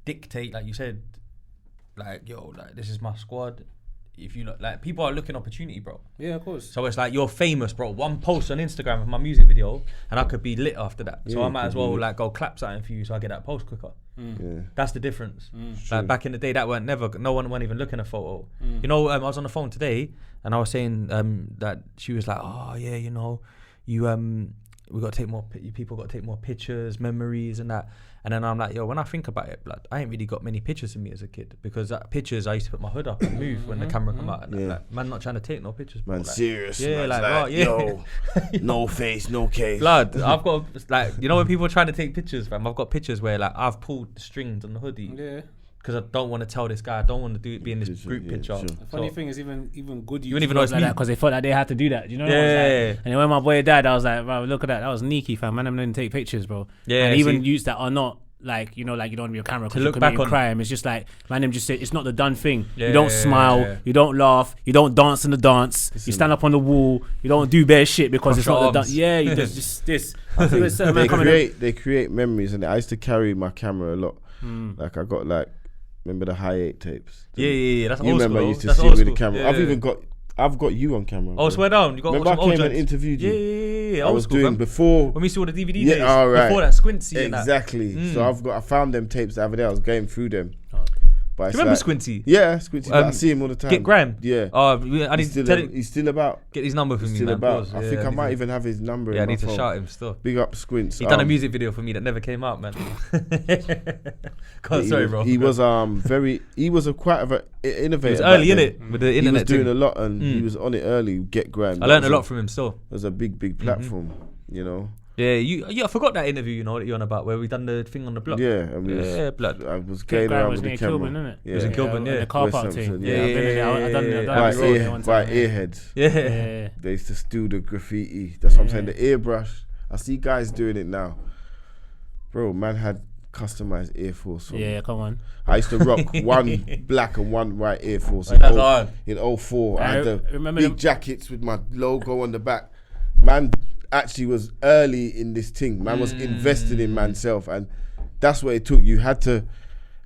dictate, like you said, like, yo, like this is my squad. If you look, like, people are looking opportunity, bro. Yeah, of course. So it's like, you're famous, bro. One post on Instagram of my music video, and I could be lit after that. So I might as well like go clap something for you, so I get that post quicker. That's the difference. Like back in the day, that weren't never. No one weren't even looking at a photo. You know, I was on the phone today, and I was saying that she was like, oh yeah, you know, you we got to take more. People got to take more pictures, memories, and that. And then I'm like, yo, when I think about it, blood, I ain't really got many pictures of me as a kid, because pictures I used to put my hood up and move when the camera come out. And like, man, not trying to take no pictures. Bro. Man, like, serious. Yeah, like yo, no face, no case. Blood, I've got like, you know when people are trying to take pictures, fam, I've got pictures where like I've pulled the strings on the hoodie. Yeah. Because I don't want to tell this guy, I don't want to be in this group picture. Sure. The funny thing is, even good, you wouldn't even know it's like that, because they thought that they had to do that. You know? And then when my boy died, I was like, bro, look at that. That was sneaky, fam. Man, I'm going to take pictures, bro. Yeah. And even youths that are not, like, you know, like you don't have your camera because you're committing crime. It's just like, man, them just say it's not the done thing. You don't smile, you don't laugh, you don't dance in the dance, you stand up on the wall, you don't do bare shit because it's not the done. Yeah, you just this. They create memories, and I used to carry my camera a lot. Like I got like, remember the high 8 tapes? Yeah. That's old school. You remember I used to see with the camera. I've got you on camera. Oh, swear down. You got remember I came and interviewed you? Yeah. I was doing before when we saw the DVD days. All right. Before that Squincy. Exactly. And that. So I found them tapes the other day. I was going through them. But do you remember Squincy? Yeah, Squincy. I see him all the time. Get Grime. Yeah. I need to tell him. He's still about. Get his number for me, still man. About. I think I might even have his number. Yeah, I need to shout him still. Big up Squints. He done a music video for me that never came out, man. Sorry, bro. He was He was quite of an innovator. He was early in it with the internet. He was doing a lot, and he was on it early. Get Grime. I learned a lot from him still. It was a big platform, you know. Yeah, I forgot that interview, you know, that you're on about, where we done the thing on the block. Yeah, blood. I was going around with the camera. Kilburn, innit? Yeah. It was in Kilburn, the car park thing. Yeah. I done by Earheads. Yeah. They used to steal the graffiti. That's what I'm saying. The airbrush. I see guys doing it now. Bro, man had customized Air Force. Yeah, come on. I used to rock one black and one white Air Force in 04. I had the big jackets with my logo on the back. Man actually was early in this thing. Man was invested in manself, and that's what it took. You had to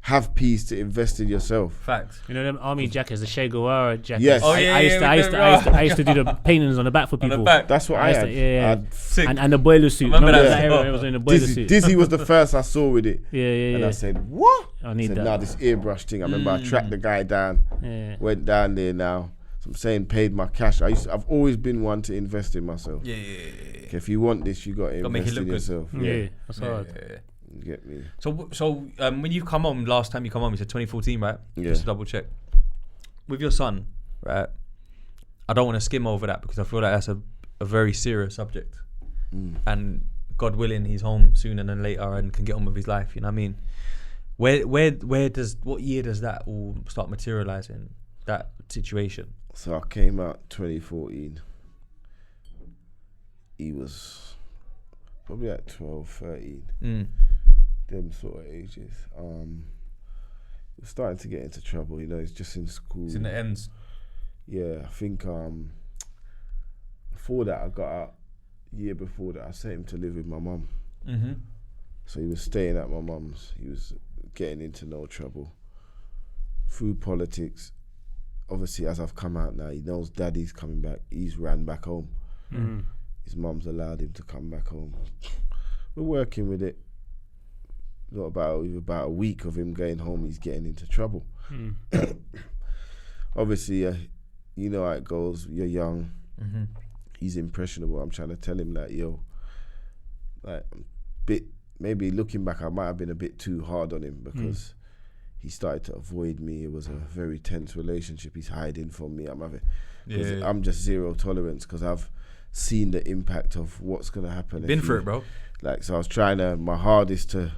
have peace to invest in yourself. Facts. You know them army jackets, the Che Guevara jackets. Yes. I used to do the paintings on the back for people. That's what I had. And the boiler suit. Remember that era? It was in the boiler suit. Dizzy was the first I saw with it. And I said, what? I need that. Nah, this airbrush thing. I remember I tracked the guy down. Went down there now. So I'm saying paid my cash. I've always been one to invest in myself. Okay, if you want this, you got to invest in yourself. Yeah, that's hard. You get me. So when you come home, last time you come home, you said 2014, right? Yeah. Just to double check. With your son, right? I don't want to skim over that because I feel like that's a very serious subject. And God willing, he's home sooner than later and can get on with his life. You know what I mean? What year does that all start materializing? That situation. So I came out 2014. He was probably at 12, 13. Them sort of ages. He was starting to get into trouble. You know, he's just in school. It's in the ends. Yeah, I think before that, I got out. Year before that, I sent him to live with my mum. So he was staying at my mum's. He was getting into no trouble through politics. Obviously, as I've come out now, he knows daddy's coming back. He's ran back home. His mum's allowed him to come back home. We're working with it. Not about a week of him going home, he's getting into trouble. Obviously, you know how it goes. You're young. He's impressionable. I'm trying to tell him that, yo, like, maybe looking back, I might have been a bit too hard on him because he started to avoid me. It was a very tense relationship. He's hiding from me. I'm just zero tolerance because I've seen the impact of what's gonna happen. Been through it, bro. Like, so I was trying my hardest to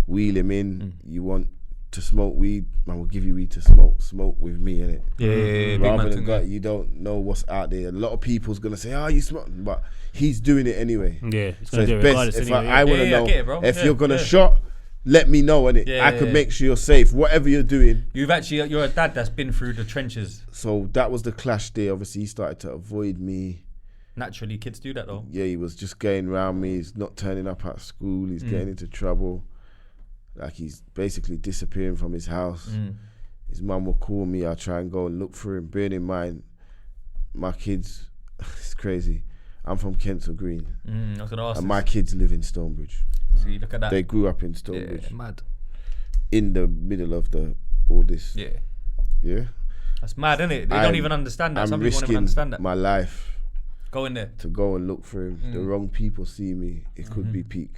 wheel him in. You want to smoke weed, man, will give you weed to smoke with me, innit? Yeah. Rather than you don't know what's out there. A lot of people's gonna say, you smoke, but he's doing it anyway. Yeah, so it's best if I wanna know if you're gonna Yeah. shot, let me know, innit? Yeah, I can make sure you're safe, whatever you're doing. You're a dad that's been through the trenches. So that was the clash there. Obviously, he started to avoid me. Naturally, kids do that though. Yeah, he was just going around me. He's not turning up at school. He's getting into trouble. Like, he's basically disappearing from his house. His mum will call me. I'll try and go and look for him. Bearing in mind, my kids, it's crazy. I'm from Kensal Green. I was gonna ask. And my kids live in Stonebridge. So you look at that. They grew up in Stonebridge. Yeah, mad. In the middle of all this. Yeah. Yeah. That's mad, isn't it? They don't even understand that. I'm Some people won't risking even understand that. my life Go in there. to go and look for him. The wrong people see me. It could be peak.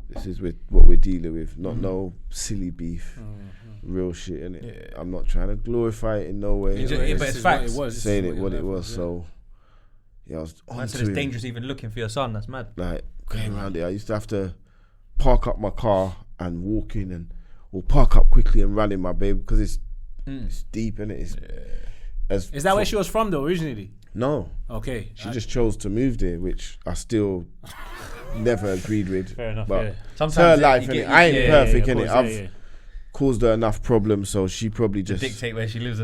This is what we're dealing with. Not no silly beef. Real shit, innit? Yeah. I'm not trying to glorify it in no way. But it's facts. Saying it what it was. So yeah, I was on Man said to it's him. dangerous even looking for your son. That's mad. Like, going around there, I used to have to park up my car and walk in or park up quickly and run in my baby because it's deep, innit? Is that where she was from though originally? No. Okay. She just chose to move there, which I still never agreed with. Fair enough, but yeah. it's Sometimes her life, innit? I ain't perfect, innit? I've I've caused her enough problems, so she probably just dictate where she lives.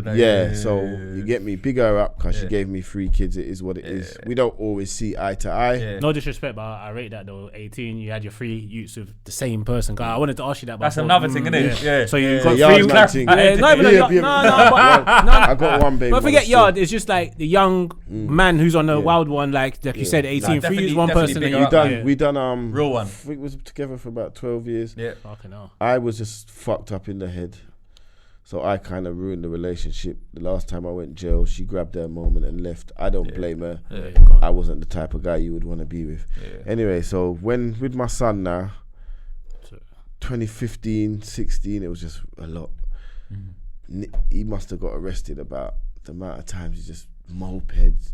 So you get me, big her up because she gave me 3 kids. It is what it is. We don't always see eye to eye. Yeah. No disrespect, but I rate that though. 18, you had your 3 youths with the same person. I wanted to ask you that. But That's another thing, isn't it? Yeah. So you The got yard 3. man thing. Not even a yard. No, I got one baby. But forget still. yard. It's just like the young man who's on the wild one. Like you said, 18. 3 is one person. definitely We done real one. We was together for about 12 years. Yeah. Fucking hell. I was just fucked up in the head. So I kind of ruined the relationship. The last time I went jail, she grabbed her moment and left. I don't blame her. I wasn't the type of guy you would want to be with. Anyway, so when with my son now, 2015, 16, it was just a lot. He must have got arrested about the amount of times he just mopeds.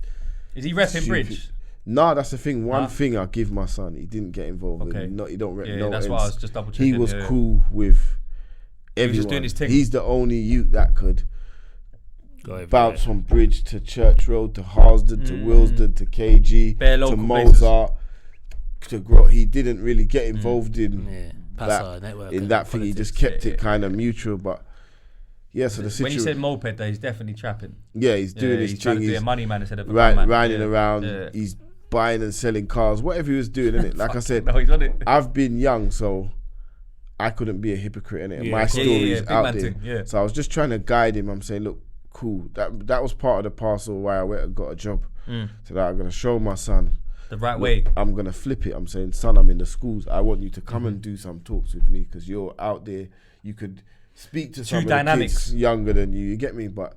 Is he repping Bridge? No, that's the thing. One thing I give my son, he didn't get involved with. He don't rep no that's ends. why I was just double checking. He was cool with everyone. He was just doing his thing. He's the only youth that could bounce from Bridge to Church Road to Harsden to Willesden to KG to Mozart to Grow. He didn't really get involved in that thing. He just kept it kind of mutual. But yeah, so the situation. When you said moped, though, he's definitely trapping. Yeah, he's doing his he's thing. Trying to be a money man instead of a riding around. He's buying and selling cars. Whatever he was doing, innit? Like I said, he's on it. I've been young, so I couldn't be a hypocrite, innit? My story's out there. So I was just trying to guide him. I'm saying, look, cool. That was part of the parcel why I went and got a job. So that I'm gonna show my son the right way. I'm gonna flip it. I'm saying, son, I'm in the schools. I want you to come and do some talks with me because you're out there. You could speak to some of the kids younger than you. You get me? But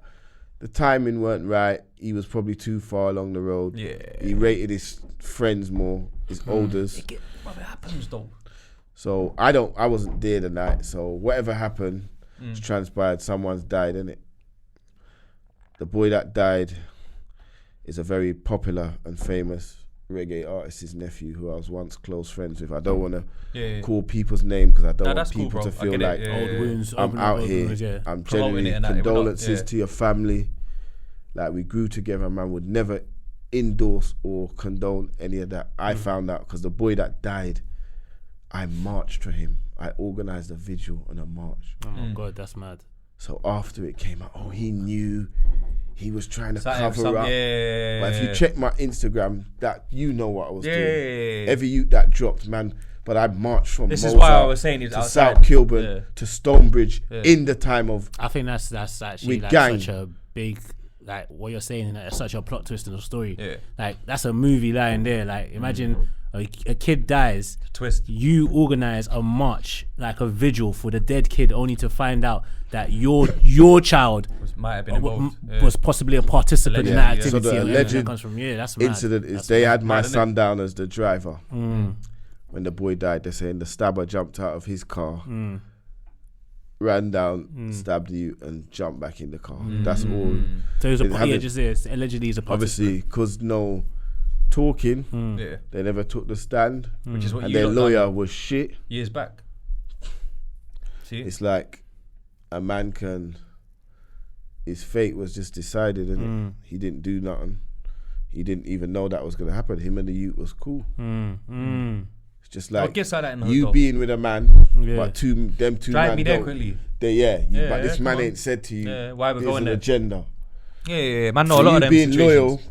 the timing weren't right. He was probably too far along the road. Yeah. He rated his friends more, his olders. It happens though. So I wasn't there the night. So whatever happened, it's transpired. Someone's died, innit? The boy that died is a very popular and famous reggae artist's nephew who I was once close friends with. I don't want to call people's name because I don't want people to feel like old wounds. I'm out here. I'm genuinely condolences to your family. Like, we grew together, man. Would never endorse or condone any of that. I found out because the boy that died, I marched for him. I organised a vigil and a march. Oh my God, that's mad. So after it came out, he knew, he was trying to cover up. But if you check my Instagram, that you know what I was doing. Every youth that dropped, man. But I marched from Mozart is why I was saying to South Kilburn to Stonebridge in the time of. I think that's actually like such a big. Like, what you're saying, that's such a plot twist in the story. Like, that's a movie line there. Like, imagine a kid dies, twist. You organize a march, like a vigil for the dead kid, only to find out that your child might have been involved. Was possibly a participant in that activity. So the alleged that comes from, that's mad. incident is they had my son down as the driver. When the boy died, they're saying the stabber jumped out of his car. Ran down, stabbed you, and jumped back in the car. That's all. So it was allegedly he's a participant. Obviously, because no talking, they never took the stand, which is what and you their lawyer was shit. Years back. See, it's like a man his fate was just decided, and he didn't do nothing. He didn't even know that was gonna happen. Him and the youth was cool. Just like you being with a man, but them two drive man me there don't. Quickly. But this man ain't said to you. Why we're going there? Agenda. Man. Know a lot of them being situations.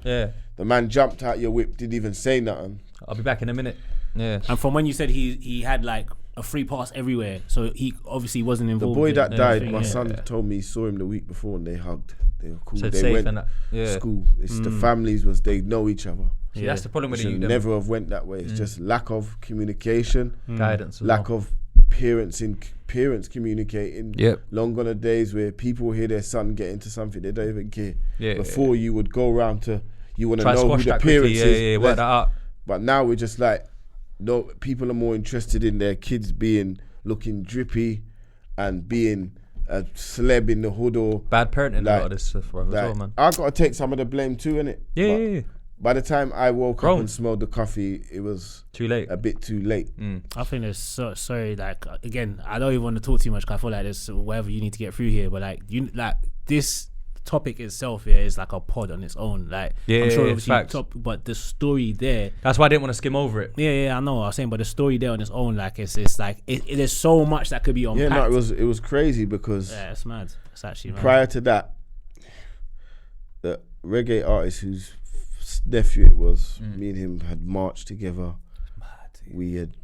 Loyal. The man jumped out your whip, didn't even say nothing. I'll be back in a minute. Yeah. And from when you said he had like a free pass everywhere, so he obviously wasn't involved. The boy that died, my son told me he saw him the week before and they hugged. They were cool. Said they safe went and that. School. It's the families they know each other. See, that's the problem with you. Never have went that way. It's just lack of communication, guidance, lack of parents communicating. Long gone the days where people hear their son get into something, they don't even care. Before you would go around to, you want to know who the parents is. Work that out. But now we're just like, no, people are more interested in their kids looking drippy and being a celeb in the hood or bad parenting. A lot of this stuff, as well, man. I gotta take some of the blame too, innit? Yeah. By the time I woke up and smelled the coffee, it was too late. A bit too late. I think there's sorry. Like, again, I don't even want to talk too much because I feel like there's whatever you need to get through here. But this topic itself is like a pod on its own. Like, I'm sure obviously but the story there. That's why I didn't want to skim over it. Yeah, I know what I was saying, but the story there on its own, like it's like there's so much that could be unpacked. Yeah, no, it was crazy because it's mad. It's actually mad. Prior to that, the reggae artist whose nephew it was, me and him had marched together. We had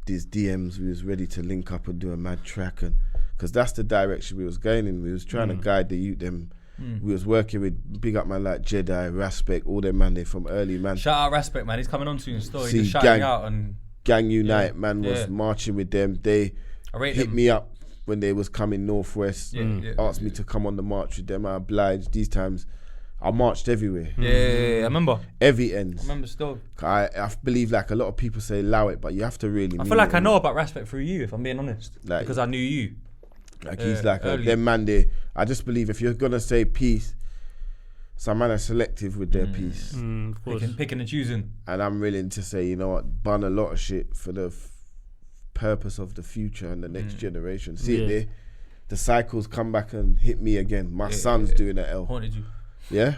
these DMs. We was ready to link up and do a mad track, and because that's the direction we was going in. We was trying to guide the youth them. We was working with big up man like Jedi, Respect, all them man. They from early man. Shout out Respect, man. He's coming on soon. Story. Just shouting out and Gang Unite man was marching with them. They hit me up when they was coming northwest. Asked me to come on the march with them. I obliged. These times I marched everywhere. Yeah, I remember. Every end. I remember still. I believe like a lot of people say allow it, but you have to really. I feel like I know about Respect through you, if I'm being honest. Like, because I knew you. Like he's like them man there. I just believe if you're gonna say peace, some man are selective with their peace. Of course. Picking and choosing. And I'm willing to say, you know what, bun a lot of shit for the purpose of the future and the next generation. See it there. The cycles come back and hit me again. My son's doing an L. Haunted you. Yeah?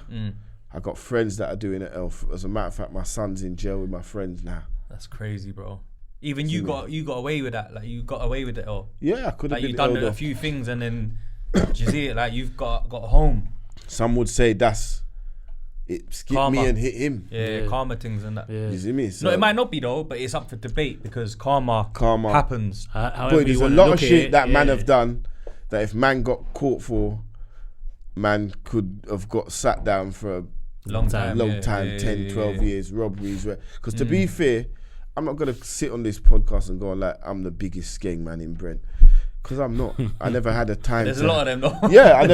I got friends that are doing an L. As a matter of fact, my son's in jail with my friends now. That's crazy, bro. Even you got away with that. Like, you got away with it all. Yeah, I could have like, been you've done a few things and then do you see it? Like, you've got home. Some would say it skipped karma. Me and hit him. Yeah, karma things and that. Yeah. You see me? So, no, it might not be though, but it's up for debate because karma happens. But there's a lot of shit that man have done that if man got caught for, man could have got sat down for a long time, 10, 12 years, robberies. Because to be fair, I'm not going to sit on this podcast and go like I'm the biggest gang man in Brent. Because I'm not. I never had a time. There's a lot of them though. Yeah, I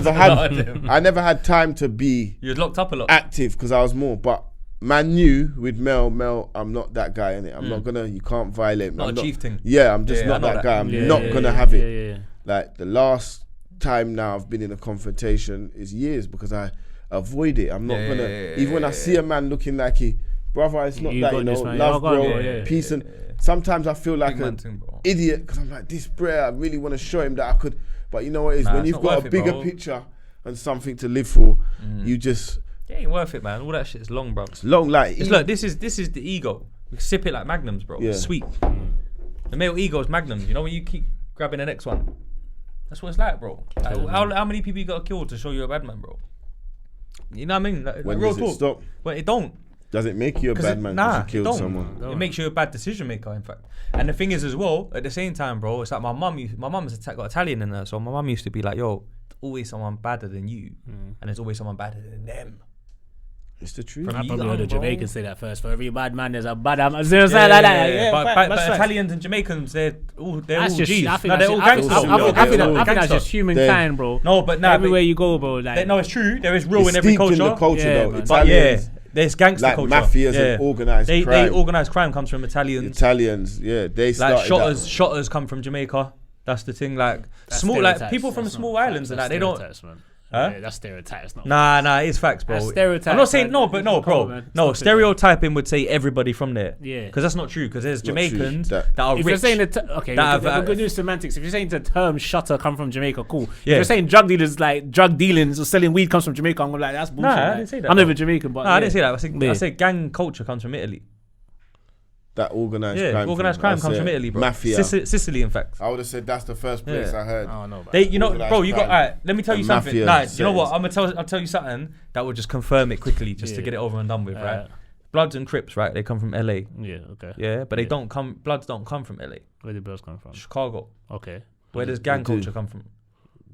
never had time to be. You was locked up a lot. Active because I was more. But man knew with Mel, I'm not that guy innit. I'm not gonna. You can't violate me. Not a chief thing. Yeah, I'm just not that guy. I'm not gonna have it. Like the last time now I've been in a confrontation is years because I avoid it. I'm not gonna. Even when I see a man looking like he brother, it's not You that, got you know, this, man. love, Y'all got bro, it, yeah. peace. And sometimes I feel like Big man an thing, bro. idiot because I'm like, this bro, I really want to show him that I could. But you know what it is? Nah, when it's you've not got worth a it, bigger bro. picture and something to live for, you just It ain't worth it, man. All that shit is long, bro. long like. Look, this is the ego. We sip it like Magnums, bro. Yeah. It's sweet. The male ego is Magnums. You know when you keep grabbing the next one? That's what it's like, bro. Like, how many people you got to kill to show you're a bad man, bro? You know what I mean? Like, When real does it talk. stop? But it don't. Does it make you a 'Cause bad it- man nah, because you it killed don't. someone? It makes you a bad decision maker, in fact. And the thing is as well, at the same time, bro, it's like my mum's got Italian in her, so my mum used to be like, yo, always someone badder than you, and there's always someone badder than them. It's the truth. From I you probably young, heard a bro. Jamaican say that first. For every bad man, there's a bad man. Like that. Yeah, but that's right. Italians and Jamaicans, they're all That's just, G's. I think No, they're all that's gangsters. I think that's Gangster. just humankind, bro. No, but nah, Everywhere you go, bro. Like, no, it's true. There is real It's in every steeped culture. in the culture, Yeah, though. man. But yeah, Italians, there's gangster like culture. mafias and organised They crime. organised crime comes from Italians. Yeah, they started Like shotters come from Jamaica. That's the thing. Like that's small, like stereotypes. people from That's small not islands facts, and that that's they don't. stereotypes, man. Huh? Yeah, that's stereotypes. Not Nah, it's facts, bro. That's stereotypes, I'm not saying man. no, but no, Come on, bro. man. No, Stop it, stereotyping would say everybody from there. Yeah. Because that's not true. Because there's not true. Jamaicans That- that are If rich. you're saying okay, that we're have- good news semantics. If you're saying the term shutter come from Jamaica, cool. Yeah. If you're saying drug dealers, like drug dealings or selling weed comes from Jamaica, I'm like, that's bullshit. Nah, I like, didn't say that, I'm bro. never Jamaican, but No, I didn't say that. Yeah. I said gang culture comes from Italy. that organised Yeah, crime. organised thing. crime That's comes it. from Italy, bro. Mafia. Sicily, in fact. I would have said that's the first place Yeah. I heard. Oh no, They, you know, Organised bro, you got. crime. Alright, let me tell you And something. mafia Nah, you know what? settings. I'll tell you something that will just confirm it quickly, just to Yeah. get it over and done with, right? Bloods and Crips, right? They come from LA. Yeah, okay. Yeah, but they don't come. Bloods don't come from LA. Where did Bills come from? Chicago. Okay, Where does gang They do. culture come from?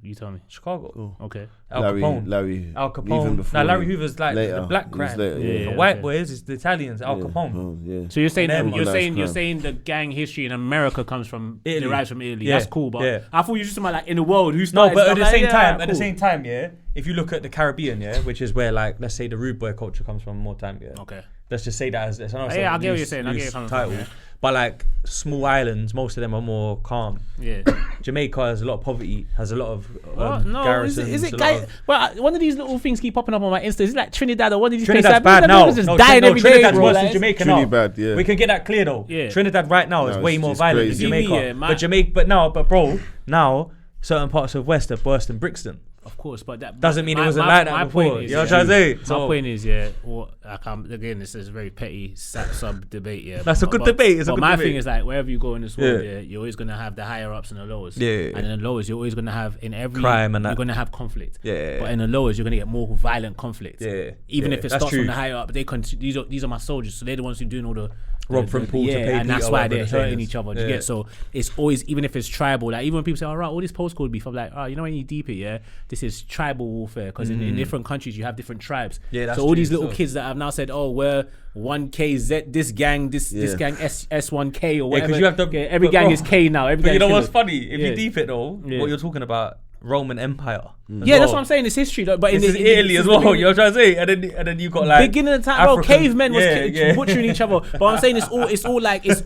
you tell me. Chicago. Okay. Al Capone. Larry. Al even Capone. before Now Larry him. Hoover's like Later. the black He was crime. later, yeah. The Yeah, white okay. boys is the Italians. Al Capone. Oh, yeah. So you're saying And then organised crime. the gang history in America comes from Italy. derives from Italy. Yeah, That's cool, but yeah. I thought you were just talking about like in the world who No, started. but at stuff the like, same yeah, time, at the cool. same time, yeah. If you look at the Caribbean, yeah, which is where like let's say the rude boy culture comes from more time, yeah. Okay. Let's just say that as I know it's Yeah, a I get what loose- you're saying. I get loose where you're coming title, from, yeah. but like small islands, most of them are more calm. Yeah. Jamaica has a lot of poverty, has a lot of What? No, garrisons. is it a lot guys? of- Well, one of these little things keep popping up on my Insta. Is it like Trinidad or one of these Trinidad's places? bad Like, now. people just dying every day, Trinidad's bro. worse Like, than Jamaica now. Trinidad, yeah. We can get that clear though. Yeah. Trinidad right now is No, way it's more just violent crazy. than Jamaica. Yeah, my- but Jamaica, but bro, now certain parts of West are worse than Brixton. Of course, but that Doesn't mean it wasn't like that my before. Point is, You know what I'm trying to say? My So- point is, yeah. Well, again, this is a very petty sub debate. Yeah, That's a but- good but- debate, it's a but good my debate. thing is like wherever you go in this world, Yeah. yeah, you're always gonna have the higher ups and the lowers. Yeah. And in the lowers, you're always gonna have in every Crime and you're that. gonna have conflict. Yeah. But in the lowers, you're gonna get more violent conflict. Yeah. Even Yeah. if it That's starts true. from the higher up, these are my soldiers, so they're the ones who doing all the Rob from pool to pay and that's Peter, why whatever they're the saying hurting is. each other. Do you Yeah. get? So it's always, even if it's tribal, like even when people say, "All right, all this postcode beef," I'm like, "Oh, you know when you deep it, yeah, this is tribal warfare because in different countries you have different tribes." Yeah, that's so all true, these little so. kids that have now said, "Oh, we're 1KZ, this gang, this gang S1K or whatever." you have to- Okay, every but gang bro- is K now. Every But gang you know is what's killer. funny? If Yeah. you deep it though, Yeah. what you're talking about, Roman Empire. as Yeah, that's well. what I'm saying. It's history, though, but This in is Italy as well. You're trying to say, and then you got like beginning of the time, bro, African- cavemen was yeah. butchering each other. But I'm saying it's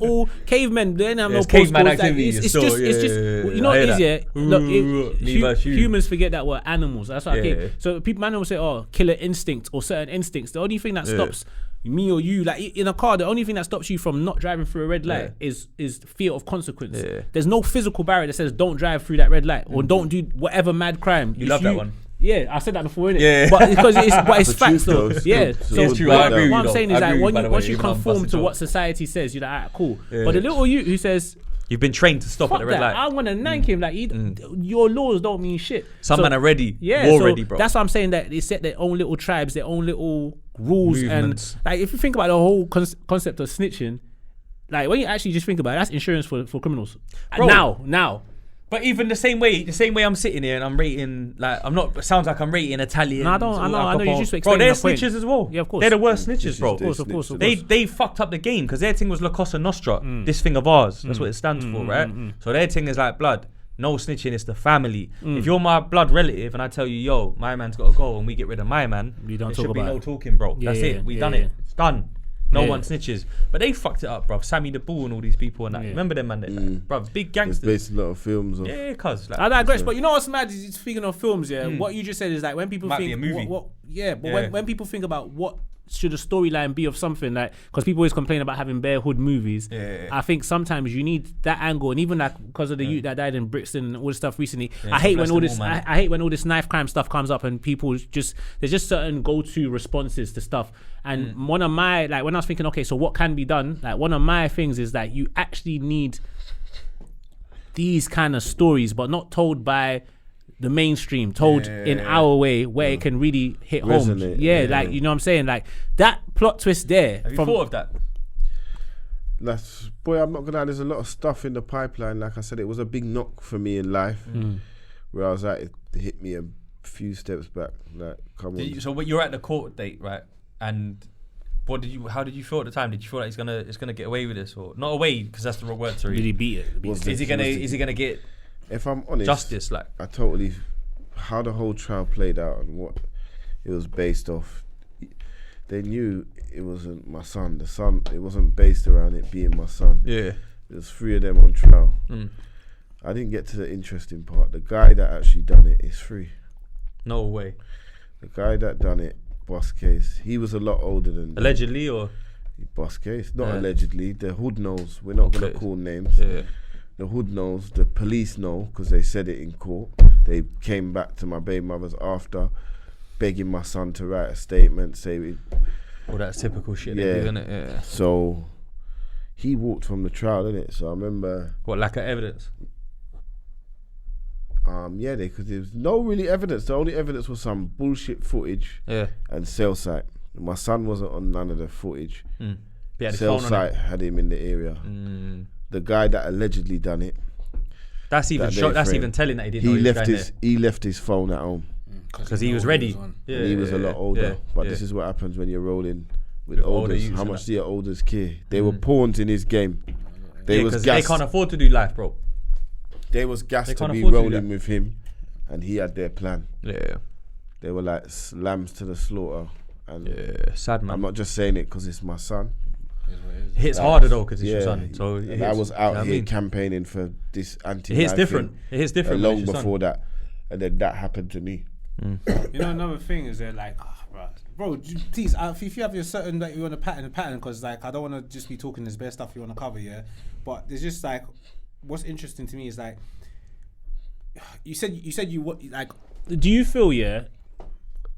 all cavemen. They didn't have no it's caveman postcodes. Like, activity, it's still, just, it's yeah, just, yeah, you know, I what hear it is, yeah. Look, Me versus you. humans forget that we're animals. That's why. Yeah. Okay, so man will say, oh, killer instinct or certain instincts. The only thing that stops me or you, like in a car, the only thing that stops you from not driving through a red light is fear of consequence. Yeah. There's no physical barrier that says don't drive through that red light or don't do whatever mad crime. You If love that one. Yeah, I said that before, innit? Yeah. But because it's The facts truth, though. though, Yeah. it's So good. It's true, I agree with what you, I'm though. saying I is that agree with you, by the way, once you even though I'm conform busting to what jokes. society says, you're like, alright, cool. Yeah. But the little you who says, You've been trained to stop at fuck the red that, light. I'm gonna nank him. Like, your laws don't mean shit. Some So- man are ready. Yeah, War so ready, bro. that's what I'm saying. That they set their own little tribes, their own little rules, Movements. and like if you think about the whole concept of snitching, like when you actually just think about it, that's insurance for criminals. Bro. Now. But even the same way I'm sitting here and I'm rating, like, I'm not, it sounds like I'm rating Italian. No, I don't- I know, you just Bro, explaining they're the point. snitches as well. Yeah, of course. They're the worst snitches, bro. Of course. They fucked up the game because their thing was La Cosa Nostra, this thing of ours. That's what it stands for, right? So their thing is like blood. No snitching, it's the family. If you're my blood relative and I tell you, yo, my man's got to go and we get rid of my man, We don't there talk should be about no it. talking, bro. Yeah, That's yeah, it. We yeah, done yeah. it. It's done. No Yeah. one snitches. But they fucked it up, bro. Sammy the Bull and all these people and that. Yeah. Remember them, man? Bro, big It's gangsters. based a lot of films on. Yeah, cuz. Like, I digress, but you know what's mad? Is speaking of films, yeah. What you just said is like when people Might think be a movie. But Yeah. when people think about what should a storyline be of something like, because people always complain about having bare hood movies. I think sometimes you need that angle, and even like because of the youth that died in Brixton and all this stuff recently. I hate when all this I hate when all this knife crime stuff comes up and people just, there's just certain go-to responses to stuff. And one of my, like, when I was thinking, okay, so what can be done, like one of my things is that you actually need these kind of stories, but not told by the mainstream, told in our way where it can really hit home. Like, you know what I'm saying? Like that plot twist there. Have you thought of that? Boy, I'm not gonna lie, there's a lot of stuff in the pipeline. Like I said, it was a big knock for me in life. Where I was at, it hit me a few steps back. Like, come on. So you're at the court date, right? And how did you feel at the time? Did you feel like it's gonna get away with this, or not away because that's the wrong word? Sorry. Did he beat it? Is he gonna get? If I'm honest, justice, like how the whole trial played out and what it was based off. They knew it wasn't my son. The son, it wasn't based around it being my son. Yeah, there's 3 of them on trial. I didn't get to the interesting part. The guy that actually done it is free. No way. The guy that done it, boss case. He was a lot older than allegedly, or boss case. Not allegedly. The hood knows. We're not gonna call names. Yeah. The hood knows, the police know, because they said it in court. They came back to my baby mothers after, begging my son to write a statement, say... All that typical shit they do, innit? Yeah. So, he walked from the trial, innit? So I remember... What, lack of evidence? Because there was no really evidence. The only evidence was some bullshit footage and cell site. My son wasn't on none of the footage. Cell site had him in the area. The guy that allegedly done it. That's even that's even telling that he didn't know he left his phone at home because he was ready. He was a lot older. But this is what happens when you're rolling with olders. How much do your olders care? They were pawns in his game. They can't afford to do life, bro. They was gassed to be rolling with him, and he had their plan. Yeah, they were like lambs to the slaughter. And sad man. I'm not just saying it because it's my son. It hits harder though because it's your son. So I was out here campaigning for this anti-life. It hits different. It hits different. Long before that, and then that happened to me. You know, another thing is that like, bro, please, if you have your certain that you want to pattern, because like I don't want to just be talking this bare stuff you want to cover, but there's just like, what's interesting to me is like, you said you like, do you feel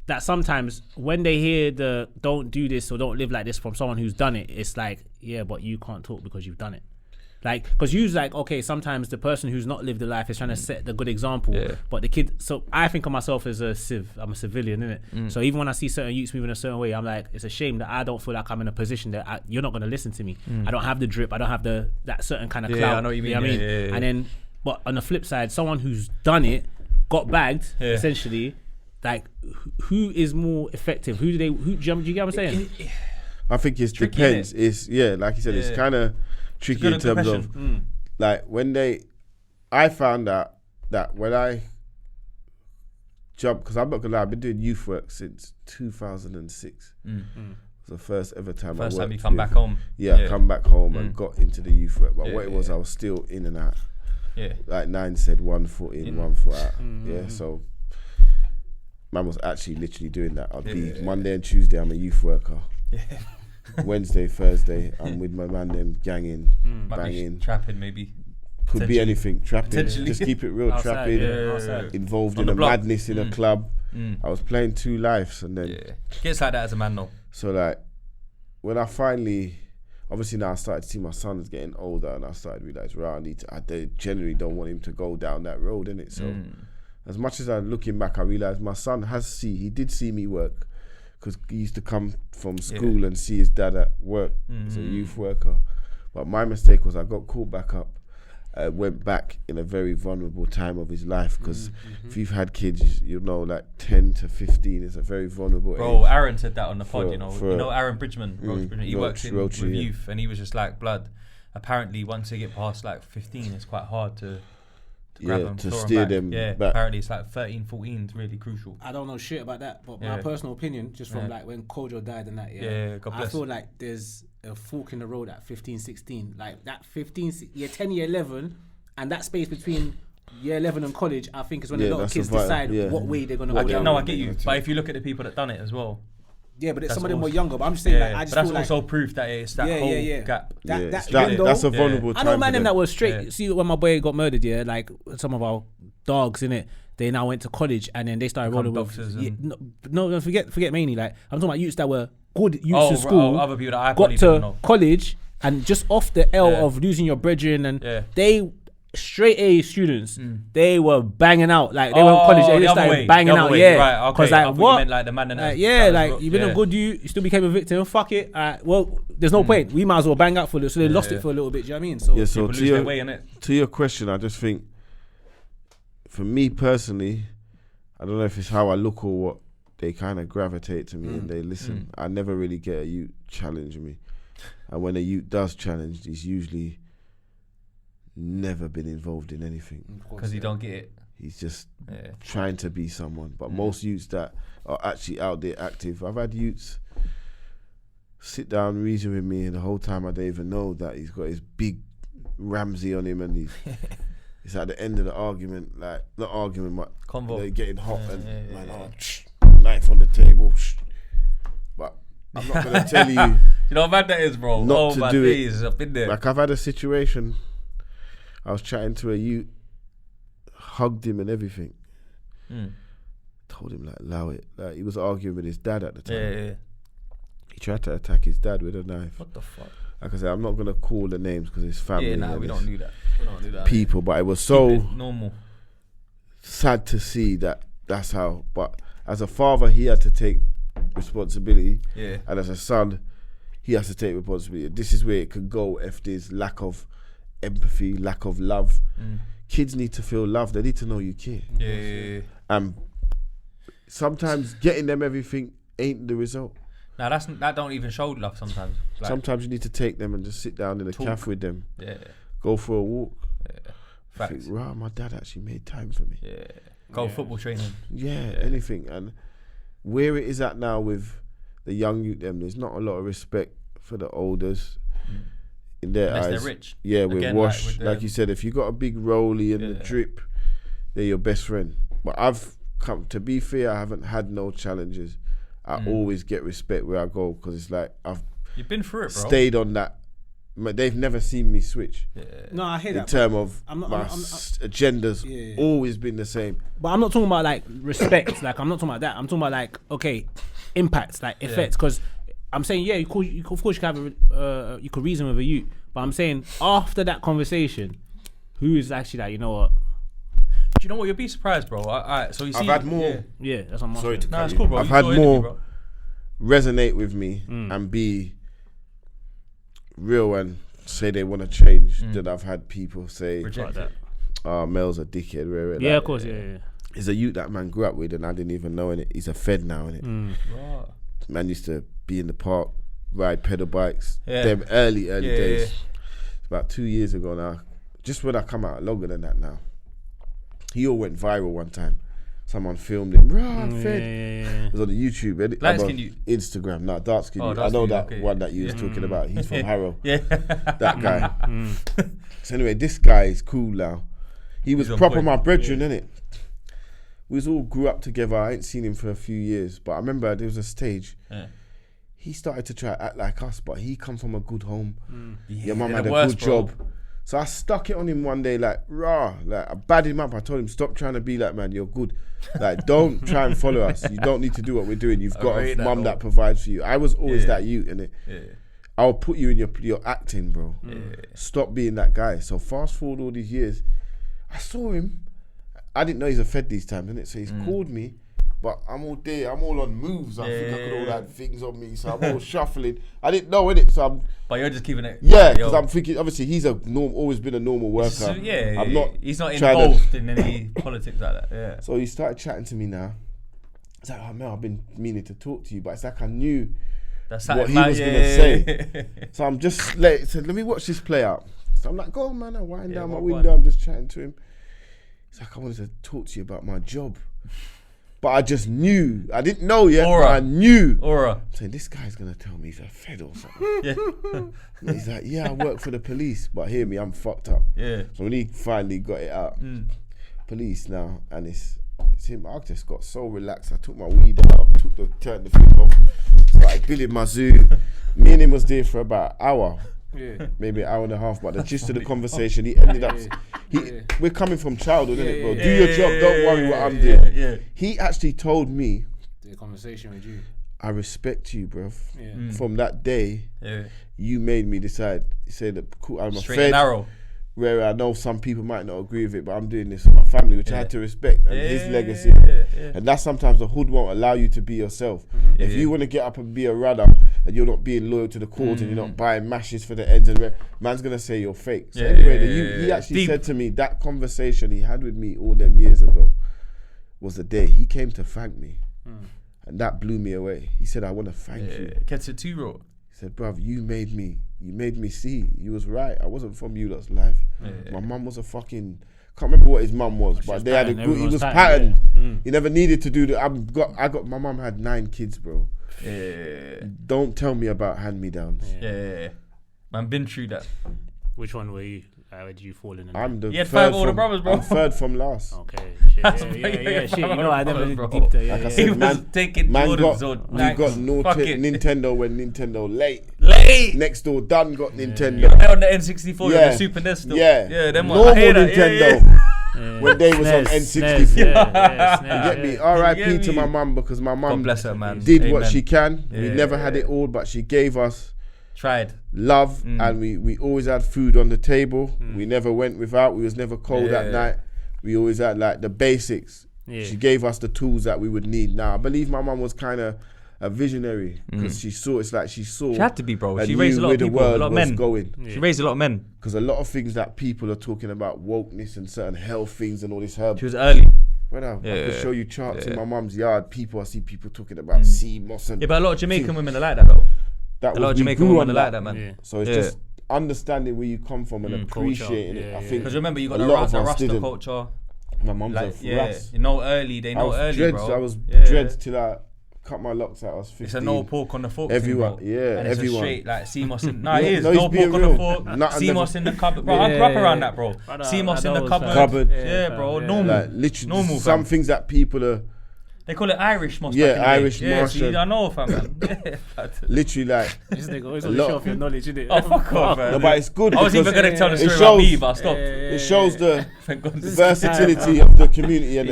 that sometimes when they hear the don't do this or don't live like this from someone who's done it, it's like, but you can't talk because you've done it. Like, because you's like, okay, sometimes the person who's not lived the life is trying to set the good example, but the kid, so I think of myself as I'm a civilian, innit? So even when I see certain youths moving a certain way, I'm like, it's a shame that I don't feel like I'm in a position that you're not going to listen to me. I don't have the drip, I don't have that certain kind of clout. I know what you mean. You know what I mean? And then, but on the flip side, someone who's done it, got bagged, essentially, like, who is more effective? Do you get what I'm saying? I think it depends. It's like you said, it's kind of tricky in terms of like I found out that when I jumped, because I'm not gonna lie, I've been doing youth work since 2006. It was the first ever time First time you come back home. I come back home and got into the youth work. But what it was, I was still in and out. Like Nine said, 1 foot in, 1 foot out. So man was actually literally doing that. I'd be Monday and Tuesday, I'm a youth worker. Wednesday, Thursday, I'm with my man them ganging, banging, trapping maybe. Could be anything. Trapping. Just keep it real. Outside, trapping. Involved in a madness in a club. I was playing 2 lives and then gets like that as a man though. So like when I finally, obviously now I started to see my son is getting older and I started to realise, I generally don't want him to go down that road, innit? So as much as I'm looking back, I realised my son he did see me work, because he used to come from school and see his dad at work as a youth worker. But my mistake was I got caught back up, went back in a very vulnerable time of his life, because if you've had kids, you know, like 10 to 15 is a very vulnerable age. Aaron said that on the pod, you know Aaron Bridgman, he works with youth, and he was just like, blood, apparently once they get past like 15, it's quite hard to grab them, to steer them back. Apparently it's like 13, 14 is really crucial. I don't know shit about that, but my personal opinion, just from like when Kojo died and that, God bless. I feel like there's a fork in the road at 15, 16. Like that 10, year 11, and that space between year 11 and college, I think is when a lot of kids decide what way they're going to go down. No, I get you. But if you look at the people that done it as well, Yeah, but That's some of them were also- younger. But I'm just saying, like, I just but that's feel like also proof that it's that whole gap. That's a vulnerable time. I know man for them them. that was straight. See, when my boy got murdered, like some of our dogs in it, they now went to college and then they started rolling with. doctors No, forget mainly. Like I'm talking about youths that were good youths in school, other people that I got probably didn't to know. college and just off the L of losing your brethren, and they straight A students, they were banging out. Like they went to college, they just started banging out. Yeah, right, okay. because like I thought you what? meant like the man and Like you've been a good you still became a victim. Fuck it. Well, there's no point. We might as well bang out for a little. So they lost it for a little bit. Do you know what I mean? So Yeah, so people lose their way in it. to your question, I just think, for me personally, I don't know if it's how I look or what, they kind of gravitate to me and they listen. I never really get a youth challenge me. And when a youth does challenge, he's usually never been involved in anything. Because you don't get it. He's just trying to be someone. But most youths that are actually out there active, I've had youths sit down, reason with me, and the whole time I don't even know that he's got his big Ramsey on him and he's it's at the end of the argument, like not argument, but Convo. they're getting hot knife on the table. But I'm not gonna tell you. You know how bad that is, bro. Not to my do days, it. I've been there. Like I've had a situation. I was chatting to a youth, hugged him and everything. Told him like, allow it. Like he was arguing with his dad at the time. Yeah. He tried to attack his dad with a knife. What the fuck? Like I said, I'm not gonna call the names because it's family. Yeah, nah, and we it's don't do that. We don't do that. people, but it was Keep so it normal. sad to see that that's how. But as a father, he had to take responsibility. Yeah. And as a son, he has to take responsibility. This is where it could go if there's lack of empathy, lack of love. Kids need to feel love. They need to know you care. Yeah. And sometimes getting them everything ain't the result. Now that don't even show love sometimes. Like, Sometimes you need to take them and just sit down in a cafe with them. Yeah. Go for a walk. Facts. Think, wow, my dad actually made time for me. Yeah. Go football training. Yeah, anything. And where it is at now with the young youth, there's not a lot of respect for the elders in their Unless eyes. they're rich. Yeah, we're Again, washed. like Like you said, if you got a big rollie and the drip, they're your best friend. But I've come, to be fair, I haven't had no challenges. I always get respect where I go because it's like You've been through it, bro. stayed on that. They've never seen me switch. Yeah. no, I hear In that. terms of I'm not- my agenda's always been the same. But I'm not talking about like respect. Like I'm not talking about that. I'm talking about like impacts, like effects. Because I'm saying of course you can have you could reason with a youth. But I'm saying after that conversation, who is actually like, you know what? Do you know what? You'll be surprised, bro. So you see, I've had more. Yeah, that's what I'm Sorry asking. to Nah, cut it's you. cool, bro. I've You had saw it, didn't you, more bro? resonate with me and be real and say they want to change than I've had people say, Reject that. Mel's a dickhead. Yeah, of course, yeah. He's a youth that man grew up with and I didn't even know it. He's a fed now, innit? Right. Man used to be in the park, ride pedal bikes. Yeah. Them early days. Yeah. It's about 2 years ago now. Just when I come out, longer than that now. He all went viral one time. Someone filmed him. I'm fed. It was on the YouTube. Light skin you? Instagram. No, dark skin. Oh, I dark know skin, that okay, one that you was talking about. He's from Harrow. Yeah. That guy. So anyway, this guy is cool now. He was He's on proper point. my brethren, innit? We was all grew up together. I ain't seen him for a few years, but I remember there was a stage. He started to try to act like us, but he come from a good home. Your mum had a good job. So I stuck it on him one day, like, rah, like I bad him up. I told him, stop trying to be like, man, you're good. Like, don't try and follow us. You don't need to do what we're doing. You've got a mum that provides for you. I was always that youth, innit? I'll put you in your acting, bro. Stop being that guy. So fast forward all these years, I saw him. I didn't know he's a fed these times, innit? So he's called me, but I'm all there. I'm all on moves. I think I could all have things on me, so I'm all shuffling. I didn't know, innit? So But you're just keeping it. yeah, because I'm thinking, obviously, he's always been a normal worker. I'm not. He's not trying to- involved in any politics like that. Yeah. So he started chatting to me now. It's like, oh man, I've been meaning to talk to you, but it's like I knew That's what he was gonna say. So I'm just said, let me watch this play out. So I'm like, go on, man. I wind down my window. I'm just chatting to him. He's like, I wanted to talk to you about my job, but I just knew. I didn't know yet, but I knew. I'm saying, this guy's gonna tell me he's a fed or something. And he's like, yeah, I work for the police, but hear me, I'm fucked up. Yeah. So when he finally got it out, police now, and it's I just got so relaxed. I took my weed out, turned the thing off, started billing my zoo. Me and him was there for about an hour. Yeah. Maybe an hour and a half, but the gist of the conversation, he ended up. We're coming from childhood, innit, bro? Do your job, don't worry what I'm doing. Yeah. He actually told me, the conversation with you, I respect you, bruv. Yeah. From that day, you made me decide. He said that I'm straight and narrow. Where I know some people might not agree with it, but I'm doing this for my family, which I had to respect, and his legacy. And that's sometimes the hood won't allow you to be yourself. If you want to get up and be a runner, and you're not being loyal to the cause, and you're not buying mashes for the ends, and man's gonna say you're fake. So anyway, he actually said to me, that conversation he had with me all them years ago was the day he came to thank me, and that blew me away. He said, I want to thank you. Gets it too raw. He said, bruv, you made me see. You was right. I wasn't from you lot's life. My mum was a fucking, can't remember what his mum was, but they had a good, he was patterned. He never needed to do that. My mum had 9 kids, bro. Don't tell me about hand-me-downs. Man, been through that. Which one were you? Where did you fall in? I'm the you had 5 older brothers, bro. I'm third from last. Okay. Shit. You know, I never deep there. Like I said, he was taking Jordans on. You got Nintendo when Nintendo late. Next door, done got Nintendo. On the N64, the Super NES still. Them normal Nintendo. When they was on N64. You get me? R.I.P. to my mum, because my mum did what she can. We never had it all, but she gave us love, and we always had food on the table. We never went without. We was never cold at night. We always had like the basics. She gave us the tools that we would need. Now I believe my mum was kind of a visionary, because she saw. She had to be, bro. She raised a lot of people, a lot of men. She raised a lot of men, because a lot of things that people are talking about, wokeness and certain health things and all this herb. She was early. I could show you charts in my mum's yard. I see people talking about sea moss and but a lot of Jamaican women are like that though. A lot of Jamaican women are like that, man. So it's just understanding where you come from and appreciating it. I think because remember, you got the Rasta culture. My mum's a Ras. You know early, bro. I was dreads till I cut my locks out. I was 15. It's a no pork on the fork. Everyone, thing, bro. And it's a straight like CMOS in. It is no pork on the fork. CMOS in the cupboard, bro. I grew up around that, bro. CMOS in the cupboard. Yeah, bro. Normal. Like literally, normal. Some things that people are. They call it Irish moss. Irish moss. See, I know, fam, man. Literally, like this nigga always on the show off your knowledge, innit? Oh, fuck off, man. No, but it's good. I was even gonna tell the story about me, but I stopped. It shows the versatility of the community, and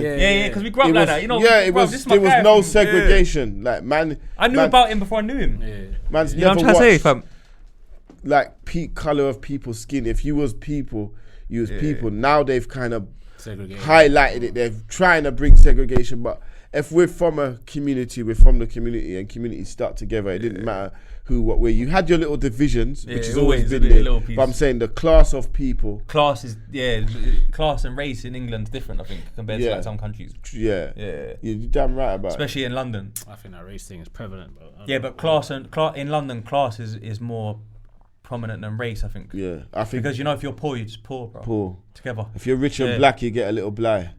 because we grew up like that, you know. There was no segregation. Like man, I knew about him before I knew him. Man's never watched like peak color of people's skin. If you was people, you was people. Now they've kind of highlighted it. They're trying to bring segregation, but if we're from a community, we're from the community, and communities stuck together. It didn't matter who, what, where. You had your little divisions, which has always been there. But I'm saying the class of people. Class and race in England's different, I think, compared to like some countries. You're damn right about especially in London. I think that race thing is prevalent, bro. But in London, class is more prominent than race, I think. I think because if you're poor, you're just poor, bro. Poor together. If you're rich and black, you get a little bly.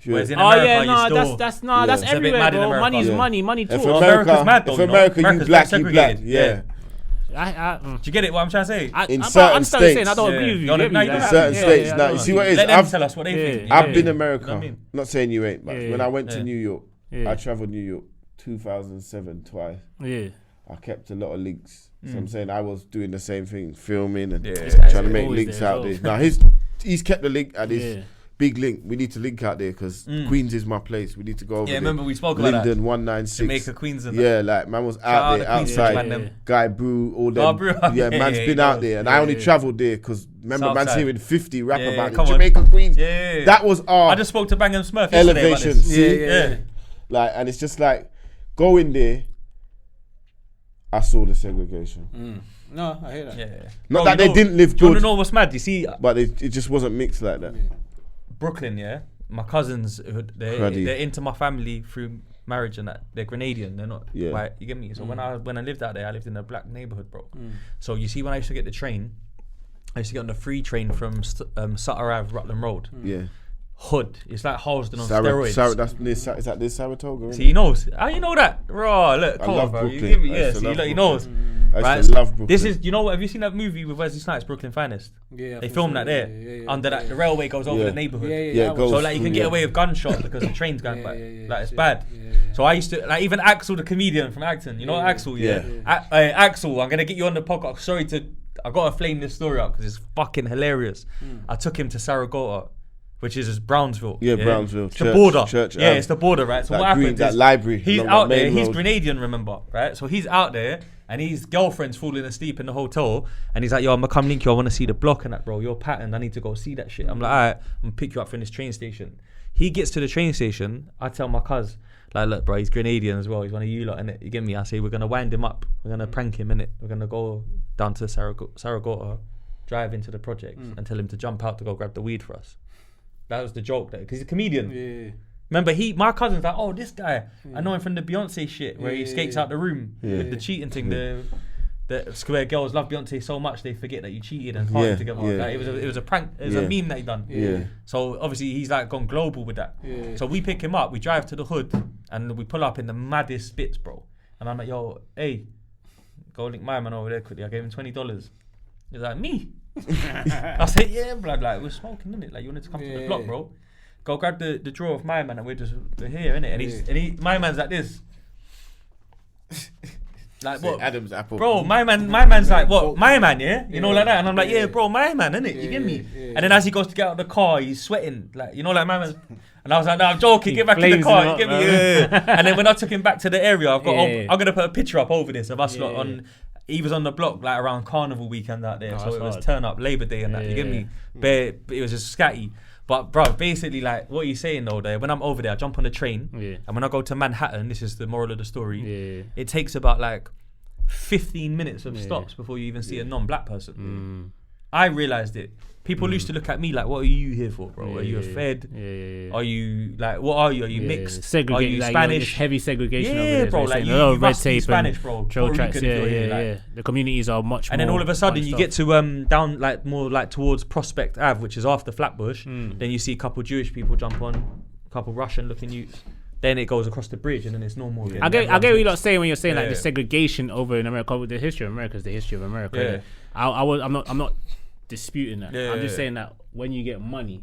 Whereas in America, that's everywhere, bro. Money's money too. America's mad though. If America, you black, you black. Do you get it? What I'm trying to say? In certain states, saying I don't agree with you. In certain states, now you see what it is. Let them tell us what they think. I've been America. Not saying you ain't, but when I went to New York, I travelled New York 2007 twice. I kept a lot of links. So I'm saying I was doing the same thing, filming and trying to make links out there. Now he's kept the link at his big link. We need to link out there because Queens is my place. We need to go over there. Remember we spoke about that. Linden 196. Jamaica, Queens and like man was out there, outside. Guy Brew, all them. Man's been out there. And I only travelled there because remember man's hearing 50 rap about Jamaica, Queens. That was our I just spoke to Bang & Smurf elevation. See? Like, and it's just like, going there, I saw the segregation. No, I hear that. Not that they didn't live good. You want to know what's mad? You see, but it just wasn't mixed like that. Brooklyn, my cousins, they're into my family through marriage and that. They're Grenadian. They're not white. You get me? So when I lived out there, I lived in a black neighborhood, bro. So you see, when I used to get the train, I used to get on the free train from Sutter Ave, Rutland Road. Hood. It's like Halsden on steroids. That's near, is that near Saratoga? See, he knows. How you know that? Bro, look, I love bro. Brooklyn. He knows. I used to love Brooklyn. This is, you know what? Have you seen that movie with Wesley Snipes, Brooklyn Finest? Yeah, They filmed that there under that. The railway goes over the neighborhood. Yeah, it goes so like you can through, get away with gunshot because the train's going by. Like it's bad. So I used to like even Axel, the comedian from Acton. You know Axel? Yeah. Axel, I'm gonna get you on the podcast. I gotta flame this story up because it's fucking hilarious. I took him to Saragota, which is Brownsville. Yeah, Brownsville. It's the border. It's the border, right? So what happens that is library. He's out there. He's Grenadian, remember, right? So he's out there, and his girlfriend's falling asleep in the hotel, and he's like, "Yo, I'm gonna come link you. I want to see the block and that, bro. You're patterned. I need to go see that shit." I'm like, "All right, I'm gonna pick you up from this train station." He gets to the train station. I tell my cuz, like, "Look, bro, he's Grenadian as well. He's one of you lot, innit? You get me?" I say, "We're gonna wind him up. We're gonna prank him, innit? We're gonna go down to Saragota, drive into the project, and tell him to jump out to go grab the weed for us." That was the joke there, because he's a comedian. Yeah. Remember, my cousin's like, "Oh, this guy, I know him from the Beyonce shit, where he escapes out the room with the cheating thing. The square girls love Beyonce so much they forget that you cheated and partied together. Like, it was a prank. It was a meme that he done. Yeah. So obviously he's like gone global with that. Yeah. So we pick him up, we drive to the hood, and we pull up in the maddest bits, bro. And I'm like, "Yo, hey, go link my man over there quickly." I gave him $20. He's like, "Me?" I said, "Yeah, blood, like we're smoking, innit? Like you wanted to come to the block, bro. Go grab the drawer of my man, and we're here, innit?" And my man's like this. Like what? Adam's apple. Bro, my man's like, "What? My man, yeah?" You know, like that. And I'm like, "Yeah, bro, my man, innit? You get me?" And then as he goes to get out of the car, he's sweating, like, you know, like my man. And I was like, "No, I'm joking. Get back in the car. You get me?" Yeah. And then when I took him back to the area, I'm gonna put a picture up over this of us lot on. He was on the block like around Carnival weekend out there, so it was turn up Labor Day and that. You get me? But it was just scatty. But bro, basically like what you're saying though, there when I'm over there, I jump on the train, and when I go to Manhattan, this is the moral of the story. It takes about like 15 minutes of stops before you even see a non-black person. I realised it. People used to look at me like, "What are you here for, bro? Are you a Fed? Are you like, what are you? Are you mixed? Are you like, Spanish? Heavy segregation over there, bro. Like you red must tape be Spanish, bro. Trail tracks, The communities are much more. And then all of a sudden you get to down like more like towards Prospect Ave, which is after Flatbush. Then you see a couple Jewish people jump on, a couple Russian looking youths. Then it goes across the bridge, and then it's normal again. I get what you're not saying when you're saying like the segregation over in America. The history of America is the history of America. I'm not disputing that. I'm just saying that when you get money,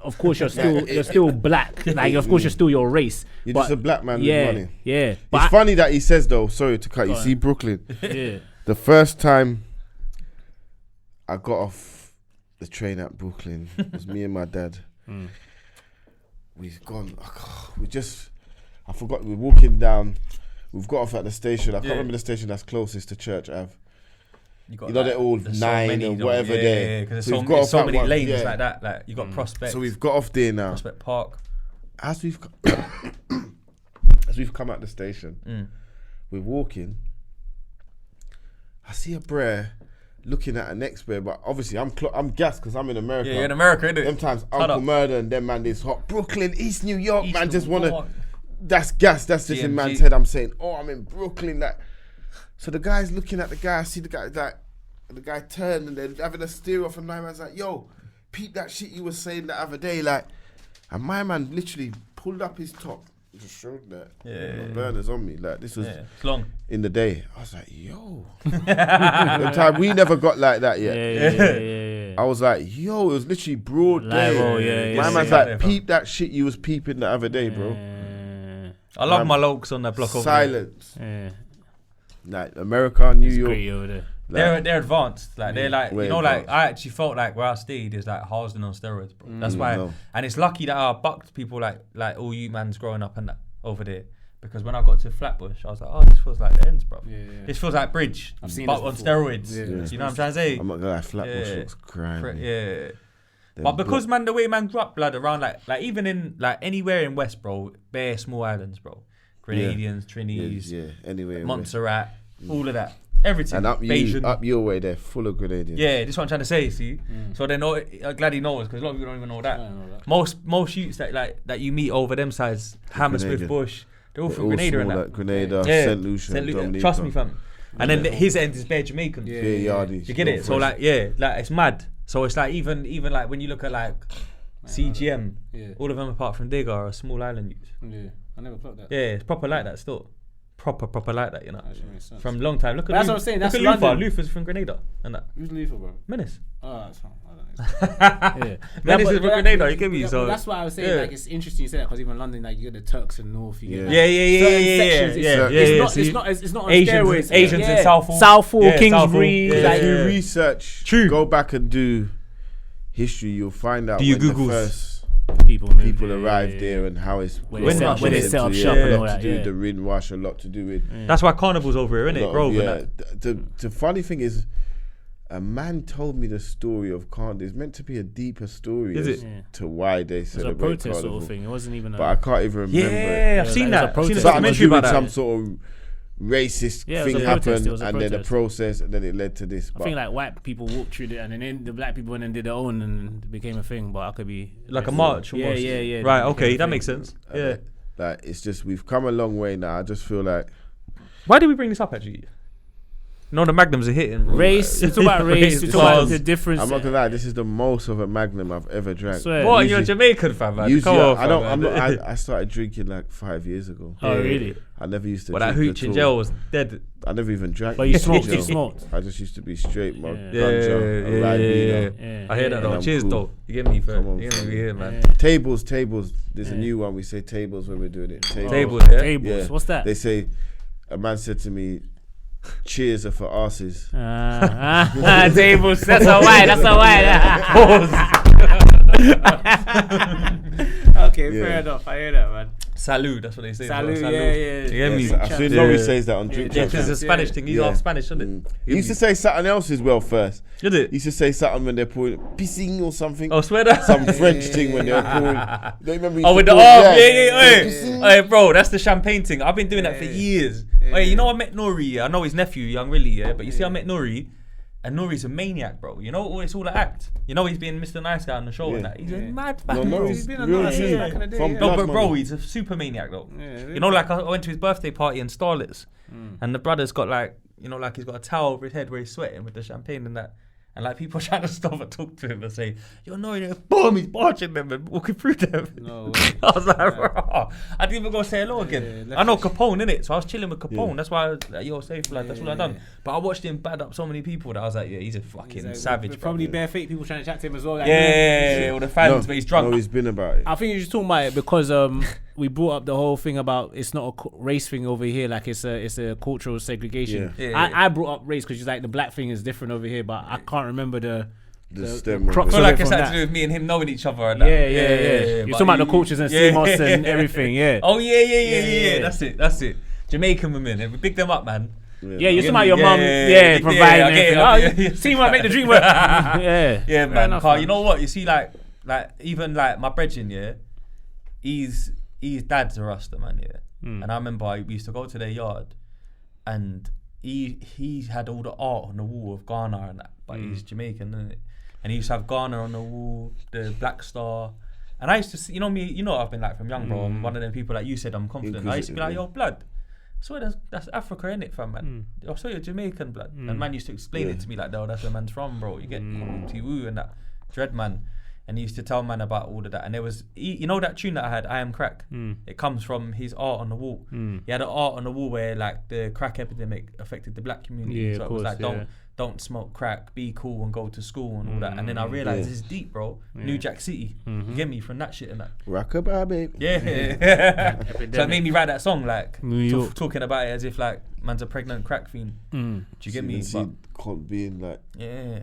of course you're still black. Like of course you're still your race. You're just a black man with money. Yeah. But it's funny that he says though. Sorry to cut you. See Brooklyn. The first time I got off the train at Brooklyn was me and my dad. We've gone. I forgot. We're walking down. We've got off at the station. I can't remember the station that's closest to Church Ave. You know, they're all 9 or whatever there. Yeah, because there's so many lanes like that. Like you got Prospect. So we've got off there now. Prospect Park. As we've come out the station, we're walking. I see a brer looking at a next brer, but obviously I'm gassed because I'm in America. Yeah, in America, innit? Sometimes Uncle Murder and them man, this hot Brooklyn, East New York, man, just wanna. That's gas. That's just in man's head. I'm saying, "Oh, I'm in Brooklyn." Like. So the guy's looking at the guy. I see the guy like, the guy turned and they're having a steer off, and my man's like, "Yo, peep that shit you was saying the other day." Like, and my man literally pulled up his top, just showed that burners on me. Like this was long in the day. I was like, "Yo," the time we never got like that yet. I was like, "Yo," it was literally broad day. My man's like, "Peep that shit you was peeping the other day, bro." I love my lokes on that block. Silence. Like America, New York, like, they're advanced. Like they're like, you know, like I actually felt like where I stayed is like Harsden on steroids, bro. That's why, and it's lucky that I bucked people like all you mans growing up and that over there. Because when I got to Flatbush, I was like, "Oh, this feels like the ends, bro. This feels like Bridge, I've seen but on steroids." You know what I'm trying to say? I'm not gonna lie, Flatbush looks grimy. But because man, the way man grew up, blood around like even in like anywhere in West, bro, bare small islands, bro. Grenadians, Trinis, anyway, Montserrat, all of that, everything. And up your way, they're full of Grenadians. Yeah, this is what I'm trying to say. See, so they know. I'm glad he knows because a lot of people don't even know that. Most youths that you meet over them sides, Hammersmith, Bush, they're all from Grenada and that. Like Grenada, St. Lucia, trust me, fam. And then his end is bare Jamaican. Yardies. You get it? So like it's mad. So it's like even like when you look at like CGM, all of them apart from Digger are small island youths. I never clocked that. Yeah, it's proper like that still. proper like that, you know. Actually makes sense. From long time. Look at That's what I'm saying, that's look at Luther. London. Luther's from Grenada and that. Who's Luther, bro? Menace. Oh, that's fine. I don't know. Yeah. Menace but is from Grenada, you get me? But So that's why I was saying, like, it's interesting you say that, because even London, like, you get the Turks and North, you get like, it's not on steroids. Asians in Southall. Southall, Kingsbury. If you research, go back and do history, you'll find out when the first people arrived there and how it's where they set up shop and all that. The Windrush, a lot to do with. That's why Carnival's over here, isn't it, bro? The funny thing is, a man told me the story of Carnival. There's meant to be a deeper story to why they celebrate Carnival. It was a protest sort of thing. It wasn't even. But I can't even remember. Yeah, I've seen that. I've seen a documentary about that. Some sort of racist thing happened, and then the process, and then it led to this. I think like white people walked through it, and then the black people went and did their own, and it became a thing. But I could be like a march. Almost. Yeah. Right. Okay, that makes sense. Yeah. Like it's just we've come a long way now. I just feel like. Why did we bring this up actually? No, the magnums are hitting. Bro. Race. We talk about race. We talk about the difference. I'm not gonna lie. This is the most of a magnum I've ever drank. What? You're Jamaican, fam, man. Usually, I started drinking like 5 years ago. Oh, really? I never used to. But that hooch in jail was dead. I never even drank. But you smoked. I just used to be straight, man. Yeah. I hear that though. Cheers, though. You get me, fam. You get me here, man. Tables. There's a new one. We say tables when we're doing it. Tables. Tables. What's that? They say. A man said to me, cheers are for asses. Tables. That's all right. Okay, fair enough. I hear that, man. Salud, that's what they say. Salud, yeah. You get me? I think Laurie says that on drink. Yeah, because it's a Spanish thing. He's half Spanish, isn't it? He used to say something else as well first. Did it? He used to say something when they're pouring pissing or something. Oh, swear that? Some French thing when they're pouring. Don't remember with the arm. Hey, bro, that's the champagne thing. I've been doing that for years. Hey, you know I met Nori. I know his nephew, Young Willie. But you see, I met Nori. And Nori's a maniac, bro. You know, it's all an act. You know, he's being Mr. Nice Guy on the show and that. He's a mad fan. No, he's been a nice guy back in the day. No, but bro, he's a super maniac though. You know, like I went to his birthday party in Starlets, and the brother's got like, you know, like he's got a towel over his head where he's sweating with the champagne and that. And like people trying to stop and talk to him and say, "Yo, no, boom!" He's barging them and walking through them. No, I was like, bro, I didn't even go say hello again. I know Capone, innit? So I was chilling with Capone. That's why I was like, "Yo, safe, like that's all I done." But I watched him bad up so many people that I was like, "Yeah, he's a fucking savage." Probably bare fake people trying to chat to him as well. Like, all the fans, but he's drunk. No, he's been about it. I think you're just talking about it because we brought up the whole thing about it's not a race thing over here, like it's a cultural segregation. I brought up race because like the black thing is different over here, but I can't remember the stem. I feel like it's had to do with me and him knowing each other. And that. Yeah. You're talking about the cultures and CMOS and everything. Yeah. Oh yeah. That's it. Jamaican women, we big them up, man. Yeah, you're talking about your mum, providing everything. See what make the dream work. Yeah, man. Enough, you know what? You see, like even like my brethren, his dad's a Rasta man, and I remember we used to go to their yard, and he had all the art on the wall of Ghana and that, but he's Jamaican, isn't it? And he used to have Ghana on the wall, the Black Star. And I used to see, you know me, you know what I've been like from young, bro. I'm one of them people like you said, I'm confident. I used to be like, yo, blood. I swear that's Africa, innit, fam, man? I saw you're Jamaican, blood. And man used to explain it to me like, no, that's where man's from, bro. You get T-Woo and that Dread man. And he used to tell man about all of that. And there was, you know that tune that I had, I Am Crack? It comes from his art on the wall. He had an art on the wall where like the crack epidemic affected the black community. So it was like, don't smoke crack, be cool and go to school and all that. And then I realised this is deep, bro. New Jack City. You get me from that shit and that. Rockabye, babe. Yeah. So it made me write that song, like talking about it as if like man's a pregnant crack fiend. Do you get me? Being like,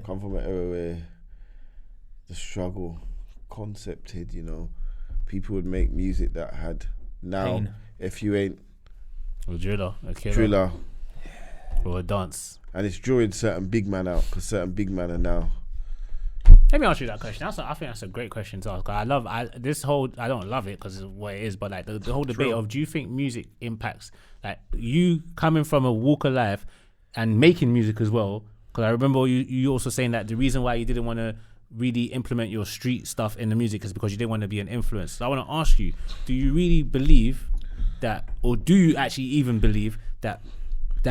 come from an era where the struggle concepted, you know, people would make music that had now if you ain't a driller, or a dance, and it's drawing certain big man out because certain big men are now. Let me ask you that question. I think that's a great question to ask. I don't love it because it's what it is, but like the whole debate of, do you think music impacts, like you coming from a walk of life and making music as well? Because I remember you also saying that the reason why you didn't want to really implement your street stuff in the music is because you didn't want to be an influence. So I want to ask you, do you really believe that, or do you actually even believe that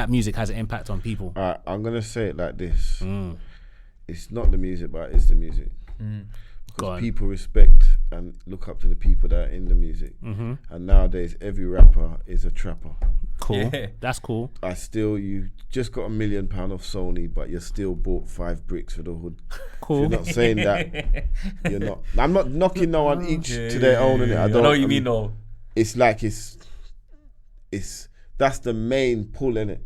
music has an impact on people? I'm going to say it like this. It's not the music, but it's the music. Because people respect and look up to the people that are in the music. And nowadays, every rapper is a trapper. cool. Yeah. That's cool. You just got £1 million off Sony, but you still bought 5 bricks for the hood. Cool. You're not saying that. You're not. I'm not knocking no one each to their own, innit? I know what you mean, though. It's like it's that's the main pull, innit?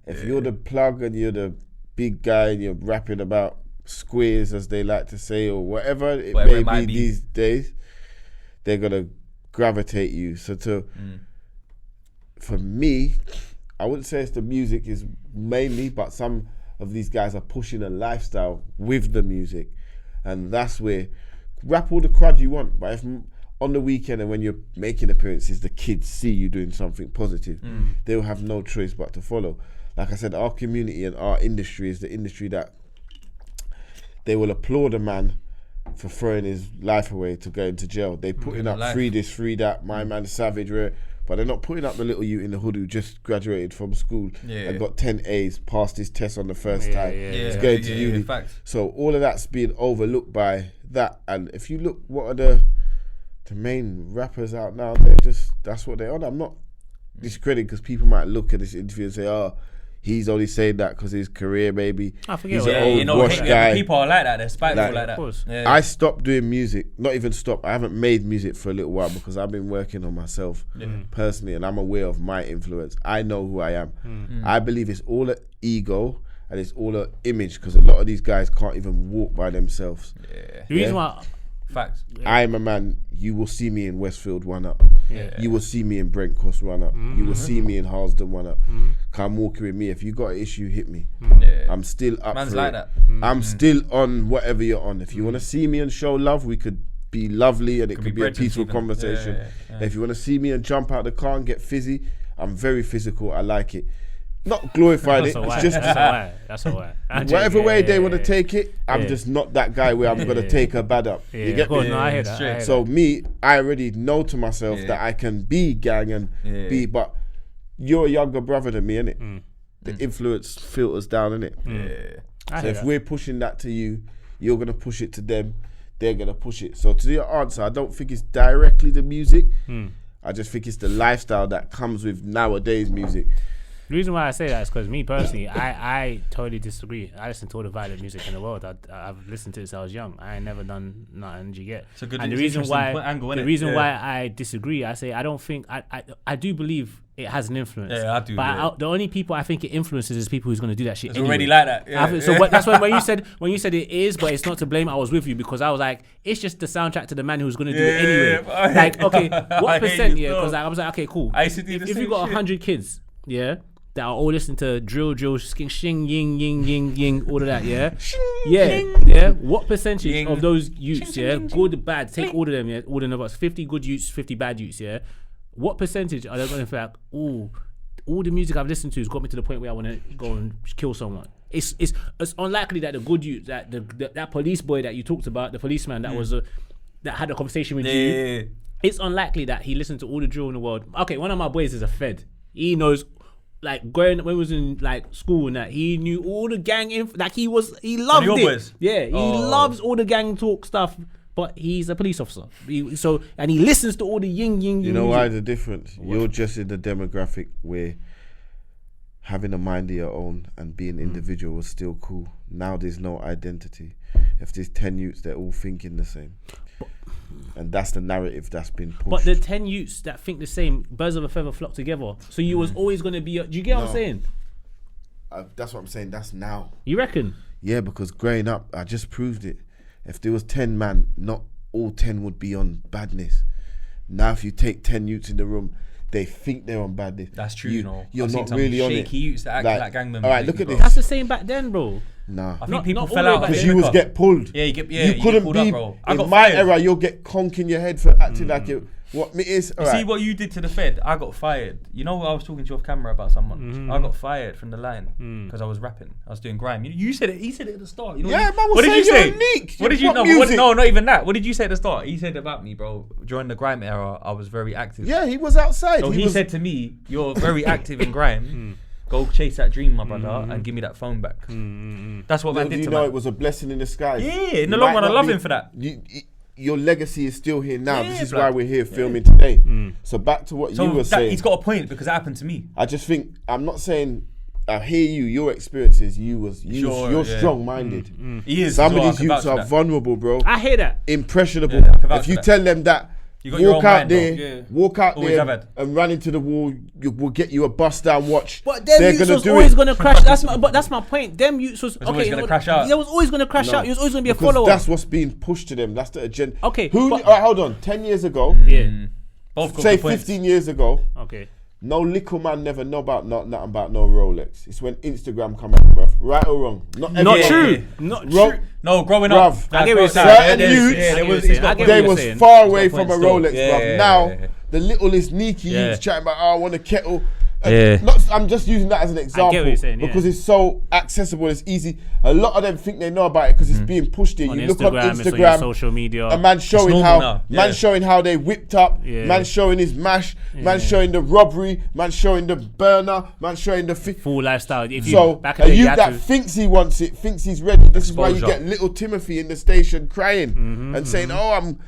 If you're the plug and you're the big guy and you're rapping about squares, as they like to say, or whatever it may be these days, they're gonna gravitate you. So for me, I wouldn't say it's the music is mainly, but some of these guys are pushing a lifestyle with the music, and that's where rap all the crud you want, but if on the weekend and when you're making appearances, the kids see you doing something positive, they'll have no choice but to follow. Like I said, our community and our industry is the industry that they will applaud a man for throwing his life away to go into jail. They putting up free this, free that, my man savage, but they're not putting up the little youth in the hood who just graduated from school and got 10 A's, passed his test on the first time, is going to uni. So all of that's being overlooked by that. And if you look, what are the main rappers out now, that's what they're on. I'm not discrediting, because people might look at this interview and say, oh, he's only saying that because his career, maybe. I forget. He's an old wash guy. People are like that. They're spiteful like that. Yeah. I stopped doing music. Not even stopped. I haven't made music for a little while because I've been working on myself personally, and I'm aware of my influence. I know who I am. I believe it's all an ego and it's all an image, because a lot of these guys can't even walk by themselves. The reason why... Facts. I am a man. You will see me in Westfield 1UP. You will see me in Brent Cross 1UP. You will see me in Harlesden 1UP. Come walking with me. If you got an issue, hit me. I'm still up Man's for like it. that. I'm still on whatever you're on. If you want to see me and show love, we could be lovely and it could be a peaceful conversation. If you want to see me and jump out the car and get fizzy, I'm very physical. I like it. Not glorified it. It's just that's alright. Whatever way they want to take it, I'm just not that guy where I'm gonna take her bad up. You get me? No, I hear that. So me, I already know to myself that I can be gang and be, but you're a younger brother than me, innit? The influence filters down, innit? So if we're pushing that to you, you're gonna push it to them. They're gonna push it. So to your answer, I don't think it's directly the music. I just think it's the lifestyle that comes with nowadays music. The reason why I say that is because me personally, I totally disagree. I listen to all the violent music in the world. I've listened to it since I was young. I ain't never done nothing. You get? It's a good, and the reason why I disagree, I say I don't think I do believe it has an influence. Yeah, I do. But the only people I think it influences is people who's going to do that shit. It's anyway. already like that. So that's when you said it is, but it's not to blame. I was with you because I was like, it's just the soundtrack to the man who's going to do it anyway. Like, okay, what percent? Yeah, because I was like, okay, cool. If you got 100 kids, that are all listening to drill, shing, ying, ying, all of that, what percentage of those youths, good, bad, take all of them, all the numbers, 50 good youths, 50 bad youths, what percentage are they going to feel like, ooh, all the music I've listened to has got me to the point where I want to go and kill someone? It's unlikely that the good youth, that police boy that you talked about, the policeman that was that had a conversation with you, it's unlikely that he listened to all the drill in the world. Okay, one of my boys is a Fed. He knows. Like when he was in like school and that, he knew all the gang he loved it. Boys? Yeah, he loves all the gang talk stuff, but he's a police officer. And he listens to all the ying. You know why the difference? What? You're just in the demographic where having a mind of your own and being individual was still cool. Now there's no identity. If there's 10 youths, they're all thinking the same. And that's the narrative that's been pushed. But the 10 youths that think the same, birds of a feather flock together. So you was always going to be... do you get what I'm saying? That's what I'm saying. That's now. You reckon? Yeah, because growing up, I just proved it. If there was 10 man, not all 10 would be on badness. Now if you take 10 youths in the room, they think they're on badness. That's true, You're not really on it. Shaky youths that act like gang members. All right, look at this. That's the same back then, bro. Nah, I think people fell out because you was get pulled. Yeah, you couldn't get be. up, bro. In my era, you'll get conk in your head for acting like it. What it is? You see what you did to the Fed? I got fired. You know, I was talking to you off camera about someone. I got fired from the line because I was rapping. I was doing grime. You said it. He said it at the start. You know man. What did you say? Unique. What did you know? No, not even that. What did you say at the start? He said about me, bro. During the grime era, I was very active. Yeah, he was outside. So he said to me, "You're very active in grime. Go chase that dream, my brother, and give me that phone back." That's what man did to me. You know, it was a blessing in disguise. Yeah, in the long run, I love him for that. your legacy is still here now. Yeah, This is blood. why we're here filming today. So back to what you were saying. He's got a point because it happened to me. I just think I'm not saying I hear you. Your experiences, you're strong-minded. He is. Some as well, of these youths are vulnerable, bro. I hear that. Impressionable. Yeah, I can vouch if you for that. tell them that, You got your walk own out mind, bro. there, Yeah. walk out Always have there had. and run into the wall, will get you a bust down watch. But them They're youths gonna was do always it. gonna crash. That's my point. Them youths was always gonna crash out. There was always gonna crash out. He was always gonna be a Because follower. that's what's being pushed to them. That's the agenda. Okay, Who? but- All right, hold on. 10 years ago, Yeah. Both got say good points. 15 years ago, Okay. no little man never know about nothing about no Rolex. It's when Instagram come out, bruv. Right or wrong? Not Not everyone. true. Not Wrong. true. No, growing up. Bruv. I get what you're saying. Certain there's- youths- there I get was- what he's you're got saying. They you're was saying. far He's away got from a points still. Rolex, Yeah, bruv. yeah, Now, yeah. the littlest sneaky Yeah. youths chatting about, I want a kettle. And Yeah. I'm just using that as an example you're saying, yeah. because it's so accessible, it's easy. A lot of them think they know about it because it's being pushed in. On You look on Instagram, it's on your Instagram, social media. a man showing normal how now, yeah. showing how they whipped up, Yeah. man showing his mash, man showing the robbery, man showing the burner, man showing the Full lifestyle. If you so back a in the day, you youth had that to- thinks he wants it, thinks he's ready. This is why you Exposure. get little Timothy in the station crying and saying, "Oh, I'm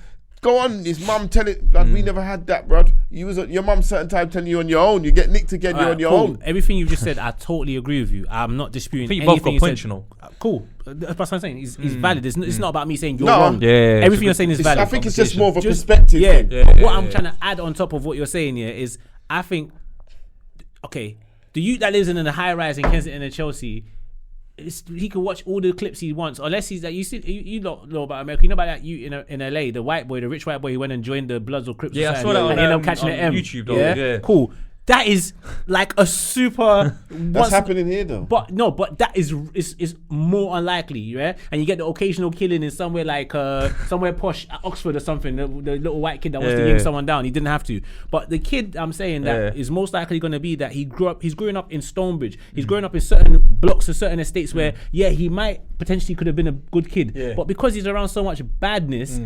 go on." His mum telling, "Blood, we never had that, bruv. You was your mum certain time telling you on your own. You get nicked again, you're Alright, on your cool. own." Everything you've just said, I totally agree with you. I'm not disputing I think you anything both got you points, said. you know. Cool. That's what I'm saying. It's valid. It's not about me saying you're No. wrong. Yeah, it's Everything a you're saying is It's- valid. I think it's just more of a Just- perspective Yeah. thing. Yeah, But yeah, what I'm yeah. trying to add on top of what you're saying here is, I think, okay, the youth that lives in a high rise in Kensington and Chelsea, he can watch all the clips he wants, unless he's like, you don't know about America. You know about that you in LA, the white boy, the rich white boy, who went and joined the Bloods or Crips. Yeah, I Society saw that on, and ended up catching on an M. YouTube though, yeah. Cool. That is like a super. That's happening here though. But no, but that is more unlikely, yeah. And you get the occasional killing in somewhere like somewhere posh at Oxford or something. The little white kid that wants to Yeah. yank someone down, he didn't have to. But the kid, I'm saying that Yeah. is most likely going to be that he's growing up in Stonebridge. He's growing up in certain blocks of certain estates where he might potentially could have been a good kid, Yeah. but because he's around so much badness.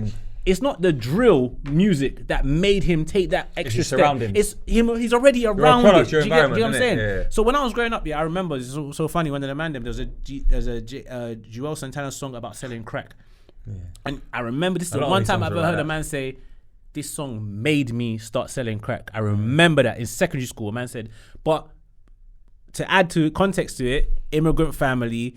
It's not the drill music that made him take that extra his step. surroundings. It's him. He's already around product, it. your Do you get environment, what I'm saying? innit? Yeah. So when I was growing up, I remember it's so funny when the man them there's a Joel Santana song about selling crack, and I remember this is A the lot of one these time I songs ever are like heard a that. man say, "This song made me start selling crack." I remember that in secondary school, a man said, but to add to context to it, immigrant family.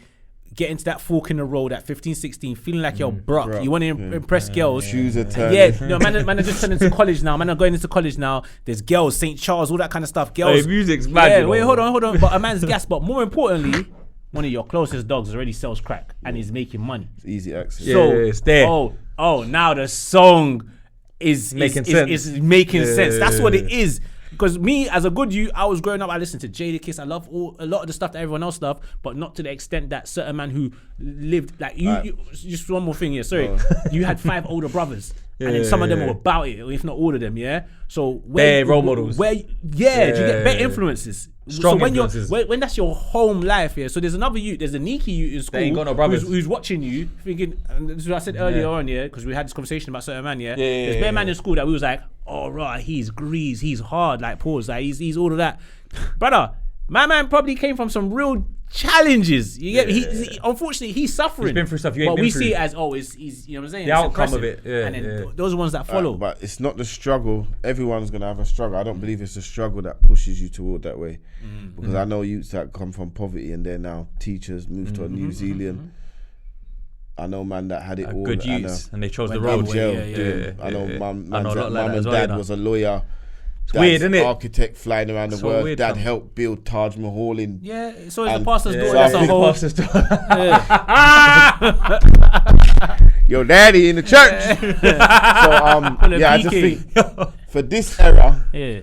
Get into that fork in the road at 15, 16, feeling like you're broke. You want to impress girls. Shoes are turning. Yeah, no, man are just turning to college now. Man are going into college now. There's girls, St. Charles, all that kind of stuff. Girls. Hey, music's mad, Yeah, you know. wait, hold on. But a man's gas. But more importantly, one of your closest dogs already sells crack and is making money. It's easy access. Yeah, it's there. Oh, now the song is Making sense. Is making sense. That's what it Yeah. is. Because me, as a good you, I was growing up, I listened to Jadakiss. I love a lot of the stuff that everyone else loved, but not to the extent that certain man who lived like you just one more thing here. Sorry, you had 5 older brothers, and then some of them were about it, or if not all of them. Yeah. So They're role models. do you get better influences? Strong so when influences. when that's your home life, yeah. So there's another youth, there's a Niki youth in school ain't got no brothers. who's watching you, thinking. And this is what I said earlier on, yeah, because we had this conversation about certain man, yeah. There's bare man in school that we was like, oh right, he's greased, he's hard, like pause, like he's all of that, brother. My man probably came from some real challenges. You get he unfortunately he's suffering. He's been through stuff you ain't but been we through. see it as he's you know what I'm saying. The It's outcome of impressive. it, yeah, and then yeah. those are the ones that follow. But it's not the struggle. Everyone's gonna have a struggle. I don't believe it's the struggle that pushes you toward that way. Because I know youths that come from poverty and they're now teachers, moved to New Zealand. I know man that had it all. Good and, youths, and they chose the went road. that jail. way, yeah, doing- yeah. I know Yeah. mum I know a lot like that and as well, dad you know. was a lawyer. It's weird, isn't it? Architect flying around the So world. weird, Dad fam. helped build Taj Mahal in. Yeah, so it's the And- pastor's Yeah. daughter. So That's I a think whole. Your daddy in the church. So a yeah, I just PK. think for this era, Yeah,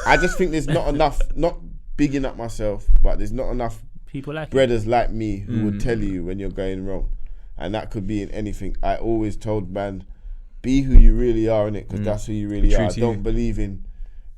I just think there's not enough. Not bigging up myself, but there's not enough people like it. brothers like me who would tell you when you're going wrong, and that could be in anything. I always told man, be who you really are in it, because that's who you really True are. to Don't you. believe in.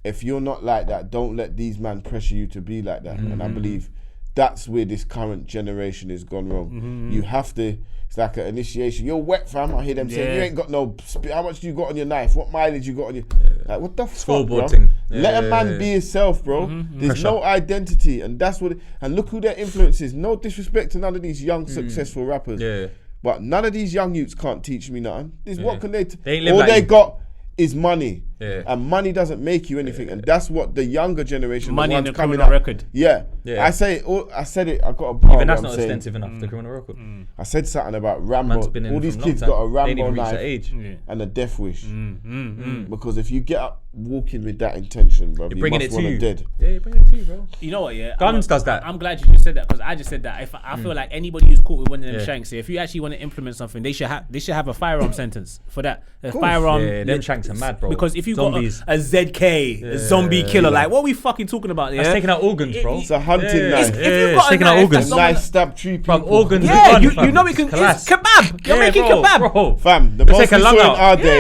If you're not like that, don't let these men pressure you to be like that. And I believe that's where this current generation has gone wrong. You have to. It's like an initiation. You're wet, fam. I hear them saying, Yeah. you ain't got no. How much do you got on your knife? What mileage you got on your? Like, what the fuck, Scoreboard bro? thing. Let a man Yeah. be himself, bro. There's no identity, and that's what. And look who their influence is. No disrespect to none of these young, successful rappers. Yeah. But none of these young youths can't teach me nothing. This what can they? They ain't live All like they you. got is money. Yeah. And money doesn't make you anything, and that's what the younger generation, Money the in ones the coming criminal up. record. Yeah. Yeah. I said it. I got a part. Even that's I'm not saying, extensive enough, the criminal record. I said something about Man's Rambo. been in All these from long kids time. got a They ain't Rambo even reached knife that age. and a death wish. Mm. Because if you get up walking with that intention, bro, You're you bringing must it want to you. them dead. Yeah, you're bringing it to you, bro. You know what? Yeah, Guns does that. I'm glad you just said that because I just said that. If I feel like anybody who's caught with one of them shanks, if you actually want to implement something, they should have a firearm sentence for that. A firearm. Yeah, them shanks are mad, bro. Because if you Zombies. got a ZK, a zombie killer, like what are we fucking talking about? Yeah, That's taking out organs, bro. It's a hunting knife. If you've got a taking out knife, organs. that's A not- knife stab 3 people. From organs. Yeah, and you gun, know fam. it can. Class. It's kebab. You're making bro, kebab. bro. Fam, the Let's boss take a we saw lung in out. our day,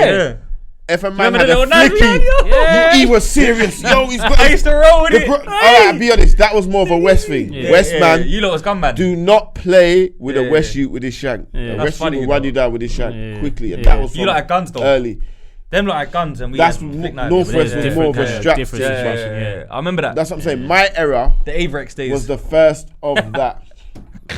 Yeah. if a man Remember had the a little knife we flicky, had, yo? Yeah. he was serious. Yo, he's got I used to roll with it. Alright, be honest, that was more of a West thing. West man, You lot was gunman. do not play with a Yeah. West youth with his shank. A That's West youth funny, will run though. you down with his shank Yeah. quickly, and Yeah. that was You lot had guns, though. early. Them lot had guns and we That's had flick knives. Northwest Yeah, was more of a yeah, strap different situation. situation. I remember that. That's what I'm saying. My era The Avrex days. was the first of that.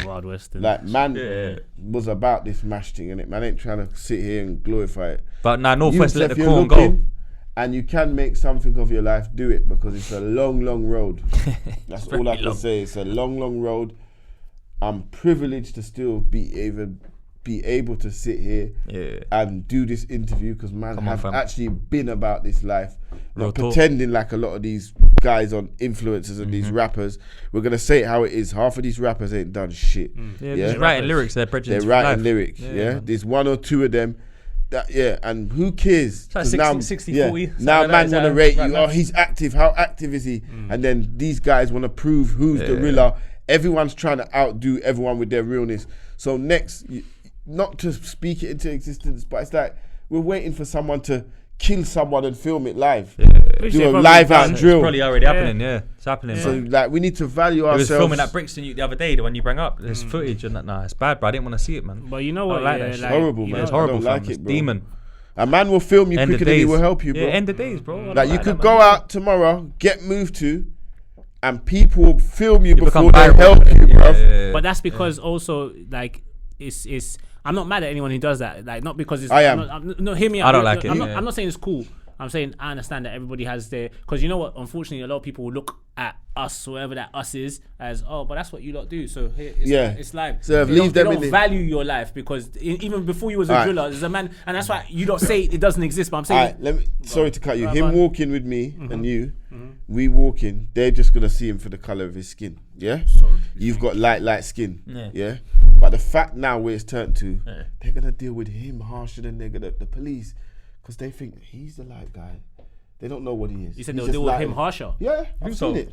Wild Western. Like, man Yeah. was about this mash thing, innit? Man ain't trying to sit here and glorify it. But nah, Northwest Youths, let if the you're corn go. looking and you can make something of your life, do it, because it's a long, long road. That's all I can say. It's a long, long road. I'm privileged to still be able to sit here and do this interview, because man Come on, have fam. actually been about this life, Real not talk. pretending like a lot of these guys on influencers and these rappers. We're gonna say it how it is. Half of these rappers ain't done shit. Yeah, just writing lyrics. They're They're writing lyrics. Yeah, there's 1 or 2 of them. That, and who cares? like 'Cause now, 60, 40, something now like man that. want to Is rate that you. right, Oh, man? he's active. How active is he? And then these guys want to prove who's the realer. Everyone's trying to outdo everyone with their realness. So next, not to speak it into existence, but it's like we're waiting for someone to kill someone and film it live. Which Do they a probably live done. out drill. It's probably already happening. Yeah, it's happening. So bro. like we need to value It was ourselves. filming at Brixton the other day, the one you bring up. There's footage and that. Nah, it's bad, bro. I didn't want to see it, man. But you know I what? don't like yeah, that shit. like, horrible, you man. know- It's horrible, I don't fam. like It's it, bro. demon. A man will film you End of quicker than he days. will help you, bro. Yeah, end of days, bro. I don't Like you that, could man. go out tomorrow, get moved to, and people will film you become before they viral. help you, bro. Yeah. But that's because also like it's. I'm not mad at anyone who does that. Like not because it's. I am. No, hear me out. I don't like it, I'm yeah. not saying it's cool. I'm saying I understand that everybody has their, because you know what, unfortunately a lot of people will look at us, whoever that us is, as but that's what you lot do, so here, it's live. So they leave them don't in the- value your life, because even before you was a Alright. driller, there's a man, and that's why you don't say it doesn't exist, but I'm saying Alright, let me. Sorry to cut you. Right, Him man. walking with me and you, we walking. They're just gonna see him for the color of his skin. Yeah. You've got light skin. Yeah. But the fact now where it's turned to, they're gonna deal with him harsher than they're gonna the police, because they think he's the light guy. They don't know what he is. you said He's they'll just deal with lighting. him harsher. Yeah, I've so? seen it.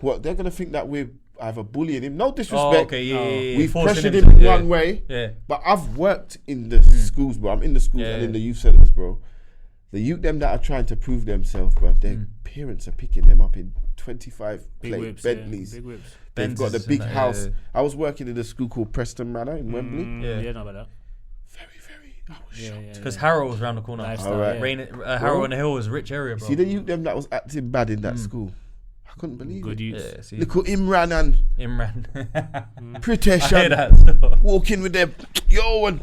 What? They're gonna think that we're either bullying him. No disrespect. Oh, okay, yeah. We've Forcing pressured him him to- one way. Yeah. But I've worked in the schools, bro. I'm in the schools and in the youth centers, bro. The youth them that are trying to prove themselves, bro, their parents are picking them up in 25 Big plate whips, Bentleys. big whips. They've got the Benzes big and that, house. yeah. I was working in a school called Preston Manor in Wembley. Yeah, know about that. Very. I was shocked. Because Harrow was around the corner. Lifestyle, Alright. yeah. Harrow on the Hill was a rich area, bro. See the youth them that was acting bad in that school. I couldn't believe Good it. youths. Yeah, see. Look at Imran and Imran. Pritesh I hear and that still. walking with their and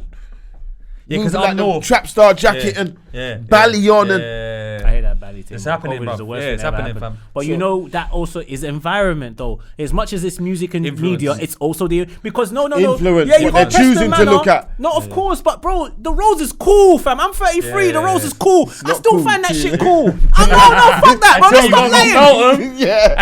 Yeah, because moving I'm like the north. trap star jacket Yeah. and Yeah. bally on and I hate that badly thing. It's but happening, COVID is bruv. the worst Yeah, thing it's that ever happening, happened. fam. But you know that also is environment though. As much as it's music and Influence. media, it's also the because no. Influence, Yeah, you what got they're choosing Preston to look Manor. at. No, of course, but bro, the Rose is cool, fam. I'm 33. The Rose is cool. I not still cool find that to you. shit cool. No, fuck that, bro. Until Let's you stop go to lying. Bolton yeah.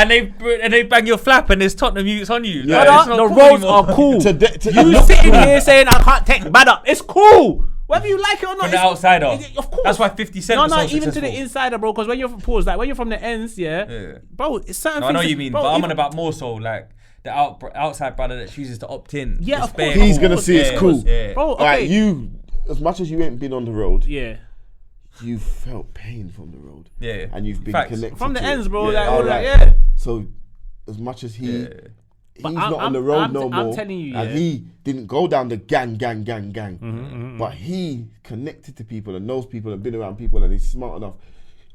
and they bang your flap and there's Tottenham youths on you. Yeah. Like, Brother, it's not the cool Rose anymore. are cool. To You sitting here saying I can't take bad up. It's cool. Whether you like it or not. From the it's- outsider. Of course. That's why 50 Cent No, was so even to the successful. insider, bro. Because when you're when you're from the ends, Yeah. bro, it's certain No, I things. know what you that- mean, bro, but I'm even- on about more so like the outside brother that chooses to opt in. Yeah, It's of course. bare He's cool. gonna see it's cool. Yeah. Bro, okay. Alright, you, as much as you ain't been on the road, Yeah. you felt pain from the road. Yeah. And you've been Facts. connected From the to ends, it. bro. Yeah. Like, all that, Alright. yeah. So, as much as he's But not on the I'm- road I'm no t- I'm more, telling you, and yeah. he didn't go down the gang, Mm-hmm, but he connected to people and knows people and been around people and he's smart enough.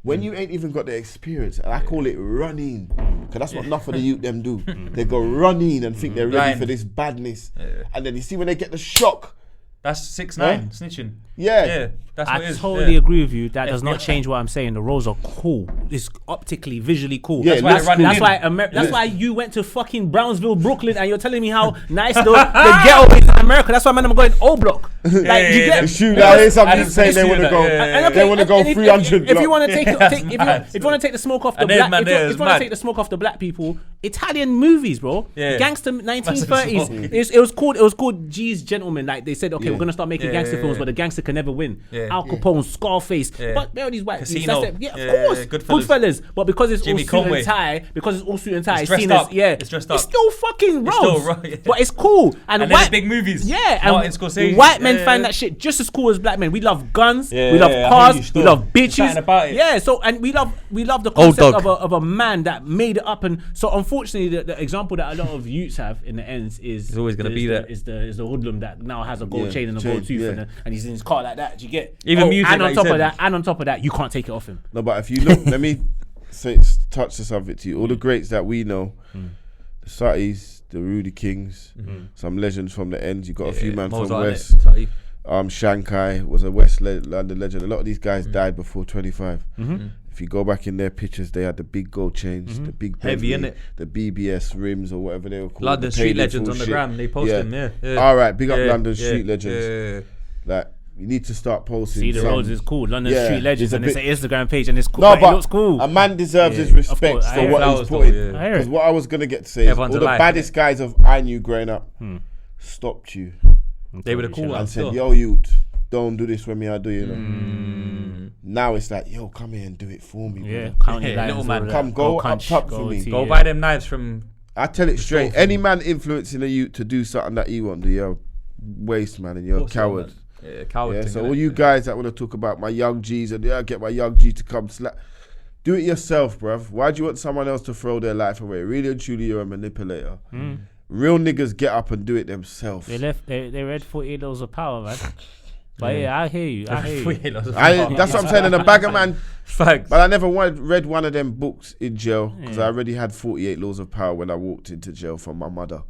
When you ain't even got the experience, and I call it running, because that's what enough of the youth them do. They go running and think they're ready for this badness, and then you see when they get the shock. That's 6ix9ine snitching. Yeah. That's what it I is. totally agree with you. That does not change what I'm saying. The roles are cool. It's optically, visually cool. Yeah, that's why you went to fucking Brownsville, Brooklyn, and you're telling me how nice the ghetto is in America. That's why man, I'm going O Block. You get shoot. I hear something saying they want to go. They want to go 300. If you want to take, if you want to take the smoke off the black, if you want to take the smoke off the black people, Italian movies, bro. Gangster 1930s. It was called G's Gentlemen. Like they said, okay, we're gonna start making gangster films, but the gangster can never win. Al Capone, Scarface, but there are these white Casino. of course, Goodfellas. But because it's Jimmy all Conway. suit and tie, It's dressed up. it's dressed up. It's still fucking It's still roles, right, but it's cool. And then white the big movies. and Scorsese. white men find that shit just as cool as black men. We love guns, we love I cars, hear you we still. love There's something bitches. about it. Yeah, so and we love the concept dog. of a man that made it up. And so unfortunately, the example that a lot of youths have in the ends is It's always gonna be that. is the hoodlum that now has a gold chain and a chain, gold tooth yeah. and he's in his car like that. Do you get Even music, and like on you top said. of that, you can't take it off him. No, but if you look, let me touch the subject to you. All the greats that we know, the Suttys, the Rudy Kings, some legends from the ends. You got a few man from West. Shankai was a West London legend. A lot of these guys died before 25. If you go back in their pictures, they had the big gold chains, the big Heavy, Bentley, innit? the BBS rims or whatever they were called. London the Street paid in Legends full on the shit. gram. They post them, yeah. All right, big up Yeah, London yeah, Street Legends. yeah. Like, you need to start posting. See, the some- roads is cool. London Yeah, Street Legends, it's a and it's bit- an Instagram page, and it's cool. No, but but it looks cool. a man deserves his Of respect course, I for hear what it. he's Flowers putting. though, yeah. I hear Because it. what I was gonna get to say is Everyone's all the alive, baddest guys of I knew growing up stopped you They were the cool and ones. said, still. "Yo, youth, don't do this when me I do you know." Now it's like, "Yo, come here and do it for me, Yeah, bro. county Yeah, lines, little all man. that. Come, go up Cunch, top go for me. T, Go yeah. buy them knives from. I tell it straight. for Any me. man influencing a youth to do something that he won't do, you're a waste, man, and you're a coward." Yeah, coward. Yeah, thing, so innit? all you guys that want to talk about my young G's and get my young G to come slap, do it yourself, bruv. Why do you want someone else to throw their life away? Really and truly, you're a manipulator. Real niggas get up and do it themselves. They read 48 Laws of Power, man. But yeah, I hear you. That's what I'm saying. And a bag of man. Facts. But I never read one of them books in jail because I already had 48 Laws of Power when I walked into jail from my mother.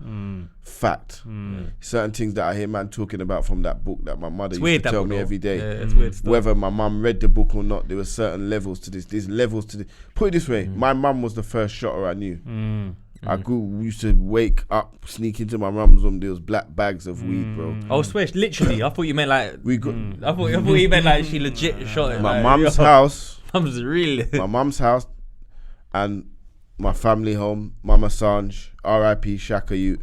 Fact. Certain things that I hear man talking about from that book that my mother used to tell me every day. Yeah, it's weird stuff. Whether my mum read the book or not, there were certain levels to this. There's levels to this. Put it this way, my mum was the first shotter I knew. We used to wake up, sneak into my mum's room. There was black bags of weed, bro. Oh, swear, literally. I thought you meant like. We got I thought you meant like she legit shot it. my like, mum's yo, house. Mum's real. My mum's house and my family home, Mama Sanj, R.I.P. Shaka Ute,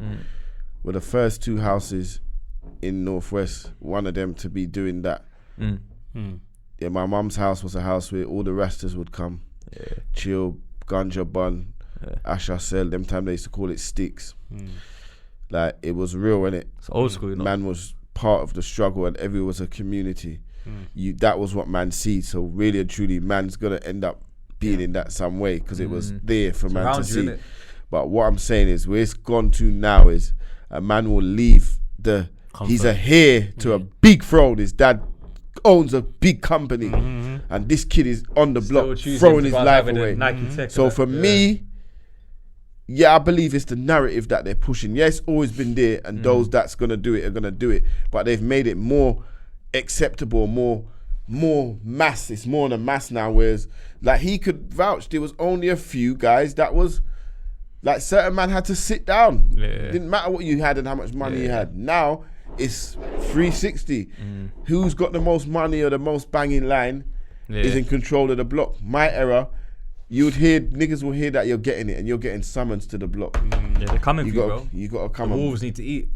were the first two houses in Northwest. One of them to be doing that. Yeah, my mum's house was a house where all the Rastas would come, chill, ganja bun, Asha sell. Them time they used to call it sticks. Like it was real, innit? It's old school, you know? Man was part of the struggle, and everyone was a community. That was what man sees. So really and truly, man's gonna end up being in that some way because it was there for man to around you, see. innit? But what I'm saying is, where it's gone to now is a man will leave the. He's a heir to a big throne. His dad owns a big company, and this kid is on the Still block choosing throwing to his go life have the away. Nike Tech So and for that, me, I believe it's the narrative that they're pushing. Yeah, it's always been there, and those that's gonna do it are gonna do it. But they've made it more acceptable, more mass. It's more than mass now. Whereas, like he could vouch, there was only a few guys that was like certain man had to sit down. Didn't matter what you had and how much money you had. Now it's 360. Who's got the most money or the most banging line is in control of the block. My era. You'd hear niggas will hear that you're getting it and you're getting summons to the block. Yeah, they're coming You for you, got bro. you got to come. The and- wolves need to eat.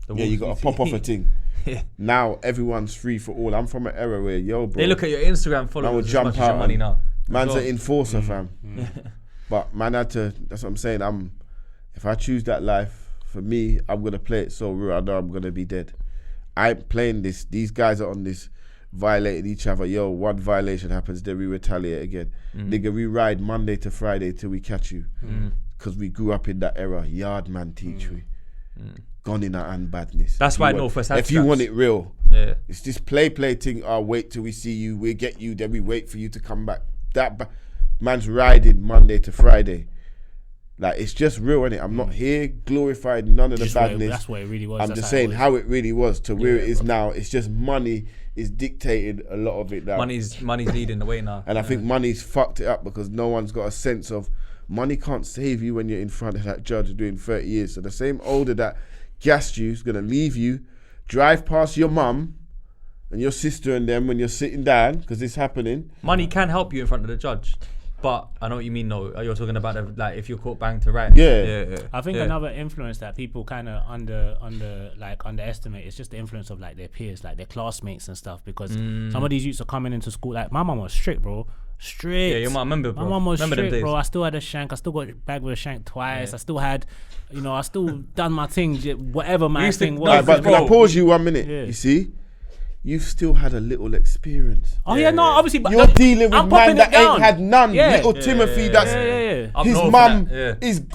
you got to pop off a thing. Now everyone's free for all. I'm from an era where bro. They look at your Instagram Man followers will as jump much as your out money and- now. Man's Well, an enforcer, fam. But man had to. That's what I'm saying. If I choose that life, for me, I'm gonna play it so real. I know I'm gonna be dead. I ain't playing this. These guys are on this, violating each other. Yo, one violation happens, then we retaliate again. Nigga, we ride Monday to Friday till we catch you. Because we grew up in that era. Yard man teach we. Gone in our and badness. That's If you why want- Northwest had If you want straps. it real, Yeah. it's this play thing. Wait till we see you. We get you. Then we wait for you to come back. man's riding Monday to Friday. Like, it's just real, innit? I'm not here glorifying none of the badness. That's what it really was. I'm just saying how it really was to where it is now. It's just money is dictated a lot of it now. Money's leading the way now. And I think money's fucked it up because no one's got a sense of money can't save you when you're in front of that judge doing 30 years. So the same older that gassed you is going to leave you, drive past your mum and your sister and them when you're sitting down, because it's happening. Money can help you in front of the judge. But I know what you mean, though. You're talking about like if you're caught bang to right. Yeah. I think another influence that people kind of underestimate is just the influence of like their peers, like their classmates and stuff. Because some of these youths are coming into school. Like my mum was strict, bro. Strict. Yeah, your mum, remember, bro. My mum was remember strict, bro. I still had a shank. I still got bagged with a shank twice. I still had, I still done my thing. Whatever my thing was. But can I pause you 1 minute? You see? You've still had a little experience. Oh no, obviously, but you're dealing with man that ain't had none. Little Timothy, that's his mum is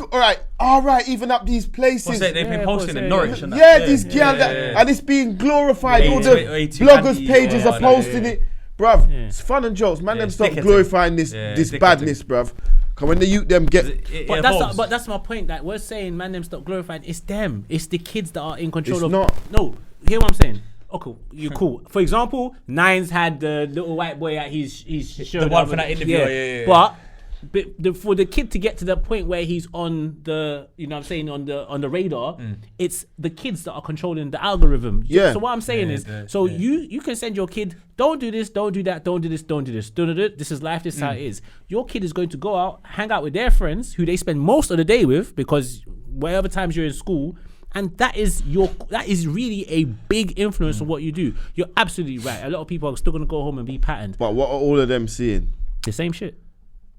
all right. Even up these places, what's that? They've been posting in Norwich and that. These girls and it's being glorified. All the bloggers' pages are posting it, bruv. It's fun and jokes. Man, them stop glorifying this badness, bruv. Cause when the youth them get, but that's my point. That we're saying, man, them stop glorifying. It's them. It's the kids that are in control of. No, hear what I'm saying. Okay, you're cool. For example, Nines had the little white boy at his show. The one for that interview. Yeah. But for the kid to get to the point where he's on the, on the radar, it's the kids that are controlling the algorithm. Yeah. So what I'm saying is, you can send your kid, don't do this, don't do that, don't do this, don't do this. This is life. This is how it is. Your kid is going to go out, hang out with their friends who they spend most of the day with, because whatever times you're in school. And that is really a big influence on what you do. You're absolutely right. A lot of people are still gonna go home and be patterned. But what are all of them seeing? The same shit.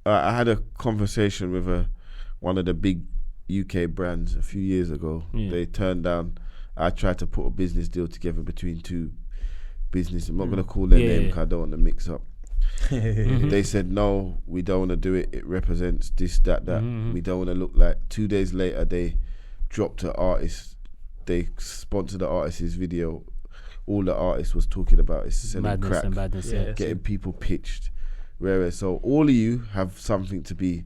I had a conversation with one of the big UK brands a few years ago. They turned down. I tried to put a business deal together between two businesses. I'm not gonna call their name because I don't want to mix up. They said no, we don't want to do it. It represents this, that. We don't want to look like. 2 days later, they dropped an artist. They sponsored the artist's video. All the artist was talking about is selling crack, getting people pitched. Whereas, so all of you have something to be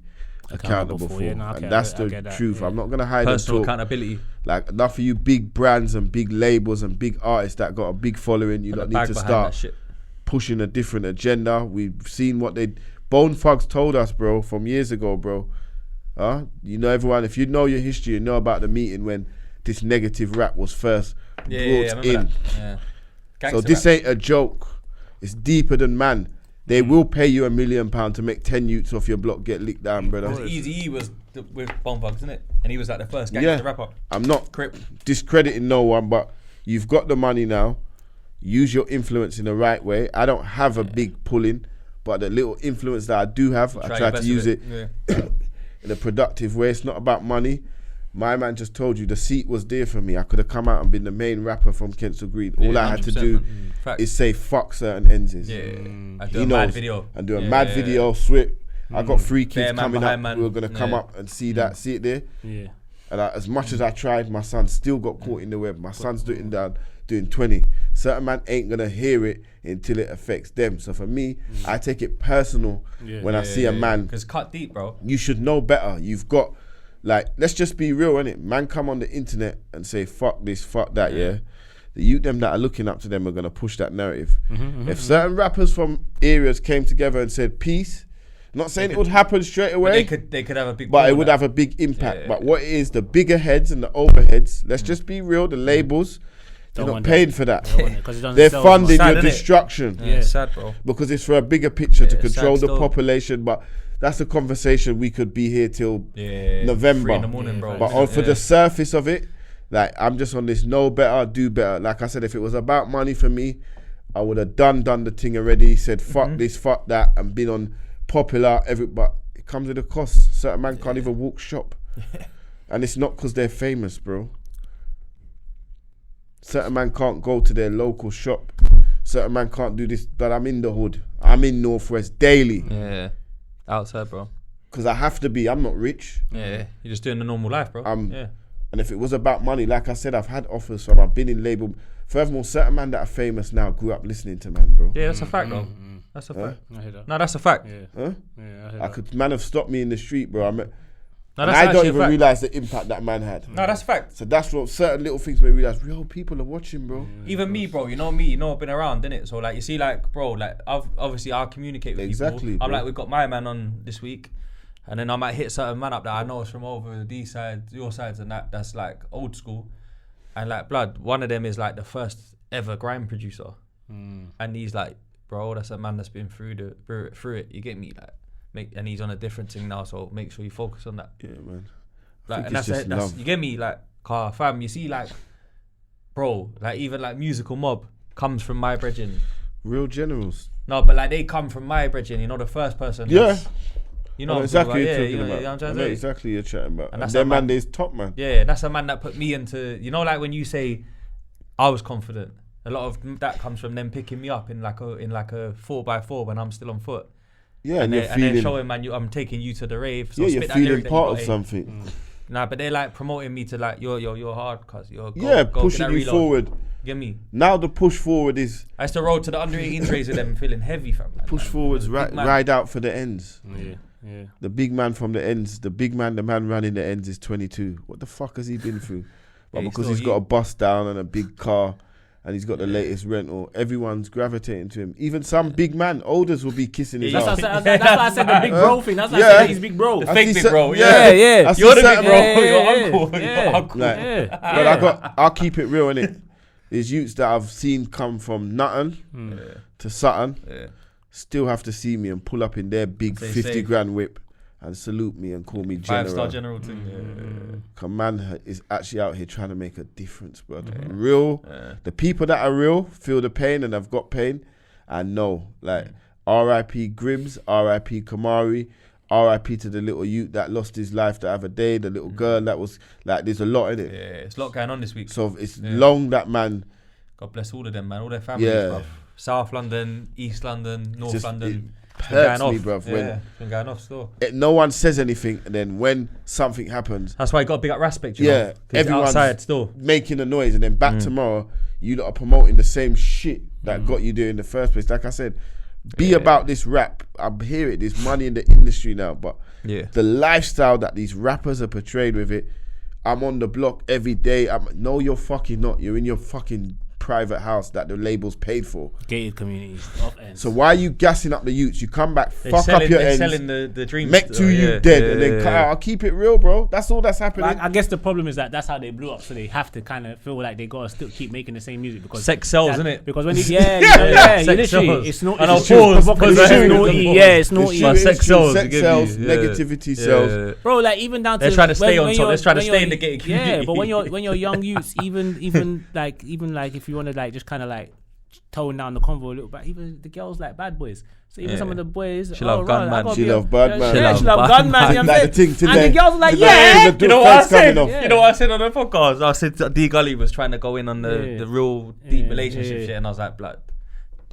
accountable for. And that's the truth. I'm not gonna hide personal accountability. Like, enough of you big brands and big labels and big artists that got a big following. You don't need to start pushing a different agenda. We've seen what Bone Thugs told us, bro, from years ago, bro. Everyone, if you know your history, you know about the meeting when this negative rap was first brought in. So this ain't a joke. It's deeper than man. They will pay you £1 million to make 10 youths off your block get licked down, brother. Eazy was with Bone Thugs, isn't it? And he was like the first gangster rapper. I'm not discrediting no one, but you've got the money now. Use your influence in the right way. I don't have a big pull-in, but the little influence that I do have, I try to use it. In a productive way. It's not about money. My man just told you the seat was there for me. I could have come out and been the main rapper from Kensal Green. All I had to do is say fuck certain ends. I do a mad video. And do a mad video, swip. I got 3 kids coming up. We were going to come up and see it there. Yeah. And as much as I tried, my son still got caught in the web. My son's doing 20. Certain man ain't going to hear it until it affects them. So for me, I take it personal when I see a man. Because cut deep, bro. You should know better. You've got, let's just be real, innit? Man come on the internet and say, fuck this, fuck that, The youth them that are looking up to them are going to push that narrative. If certain rappers from areas came together and said peace, not saying it would happen straight away. They could have a big. But it would have a big impact. But what it is, the bigger heads and the overheads, let's just be real, the labels, they're not paying for that. They're funding your destruction. Yeah, sad, bro. Because it's for a bigger picture to control the population. But that's a conversation we could be here till November. 3 in the morning, bro. But for the surface of it, I'm just on this know better, do better. Like I said, if it was about money for me, I would have done the thing already, said fuck this, fuck that, and been on popular, but it comes with a cost. Certain man can't even walk shop. And it's not because they're famous, bro. Certain man can't go to their local shop. Certain man can't do this, but I'm in the hood. I'm in Northwest daily. Yeah, outside, bro. Because I have to be. I'm not rich. Yeah, you're just doing the normal life, bro. And if it was about money, like I said, I've had offers I've been in label. Furthermore, certain man that are famous now grew up listening to man, bro. Yeah, that's a fact, though. That's a fact. I hear that. No, that's a fact. Yeah. Huh? Yeah, I hear I that. could man have stopped me in the street, bro. No, and that's I don't actually a even fact. realize the impact that man had. No, that's a fact. So that's what certain little things made me realize, real people are watching, bro. Even me, bro. You know me. You know I've been around, innit? So like, you see, like, bro, like, obviously I'll communicate with Exactly, people. I'm bro. like, we've got my man on this week, and then I might hit certain man up that I know is from over these sides, your sides, and that's like old school. And like, blood, one of them is like the first ever grime producer, and he's like, bro, that's a man that's been through it. You get me, like, and he's on a different thing now. So make sure you focus on that. Yeah, man. Like, think and it's that's just it. That's, love. you get me, like, car fam. You see, like, bro, like even like musical mob comes from my brethren. Real generals. No, but like they come from my brethren. You know, the first person. Yeah. that's- You I know know what exactly I'm what talking you're about. talking You know about. what I'm I trying know to say? exactly what you're chatting about. And And that's their a man- man is top, man. Yeah, that's a man that put me into. You know, like when you say, I was confident. A lot of that comes from them picking me up in like a 4x4 when I'm still on foot. Yeah, and they, you're and they're feeling. showing, man, I'm taking you to the rave. So Yeah, spit you're that feeling lyric that you part got, of eh? something. Nah, but they're like promoting me to like you're hard, cause you're Yeah, go pushing get that you reload. forward. Get me? Now the push forward is I used to roll to the under 18s race with them feeling heavy, fam. Man. push Like, forwards, big man. ride out for the ends. Yeah. The big man from the ends, the man running the ends is 22. What the fuck has he been through? But Yeah, because he's he's got a bus down and a big car and he's got the latest rental, everyone's gravitating to him. Even some big man, olders will be kissing his Yeah, ass. That's why I said the big bro thing. That's why I Yeah. said he's big bro. I Fake see big cer- bro, Yeah, yeah. I see You're the big certain- bro. Yeah, Your yeah, uncle. yeah. Your uncle. Like, Yeah. But I'll keep it real, innit? There's youths that I've seen come from nothing to Sutton, Yeah. still have to see me and pull up in their big Say 50 safe. grand whip and salute me and call me general. 5-star general thing. Cause man is actually out here trying to make a difference, bro. Real, the people that are real feel the pain and have got pain, and know, like, R.I.P. Grims, R.I.P. Kamari, R.I.P. to the little youth that lost his life the other day, the little girl that was like, there's a lot in it. Yeah, it's a lot going on this week. So it's long that man. God bless all of them, man. All their families, Yeah. bruv. South London, East London, North Just- London. it It's been hurts going me, off. bruv, Yeah, when- it's been going off still. No one says anything, and then when something happens, That's why you got to big up respect, you yeah, know. 'Cause everyone's outside still. making a noise, and then back tomorrow, you lot are promoting the same shit that got you there in the first place. Like I said, be about this rap. I hear it. There's money in the industry now, but Yeah. the lifestyle that these rappers are portrayed with it. I'm on the block every day. No, you're fucking not. You're in your fucking private house that the label's paid for. Gated communities, off ends. So why are you gassing up the youths? You come back, They're fuck selling, up your they're ends, selling the dreams. make two you dead, and then cut out. I'll keep it real, bro. That's all that's happening. I guess the problem is that that's how they blew up, so they have to kind of feel like they gotta still keep making the same music because Sex sells, that- innit? Because when you, you Sex literally, sells. it's not. And I'll It's true. pause, Provocative, because it's I- naughty. pause. Yeah, it's naughty. It's true, Sex it's true. sells, Sex you get sells, me? negativity Yeah. sells. Bro, like even down to They're trying to stay on top. you're- They're trying to when stay you're- in the gated Yeah, community. but when you're young youths, even like if you want to like just kind of like tone down the convo a little bit, even the girls like bad boys. So even some of the boys, She love gunman. She love bad man. Yeah, She she love love bad gunman. man. You know what I'm Like saying? the thing today. And the girls are like, Today, yeah. the You know what I face coming said? off. Yeah. You know what I said on the podcast? I said D Gully was trying to go in on the real deep Yeah, relationship yeah. shit, and I was like, blood.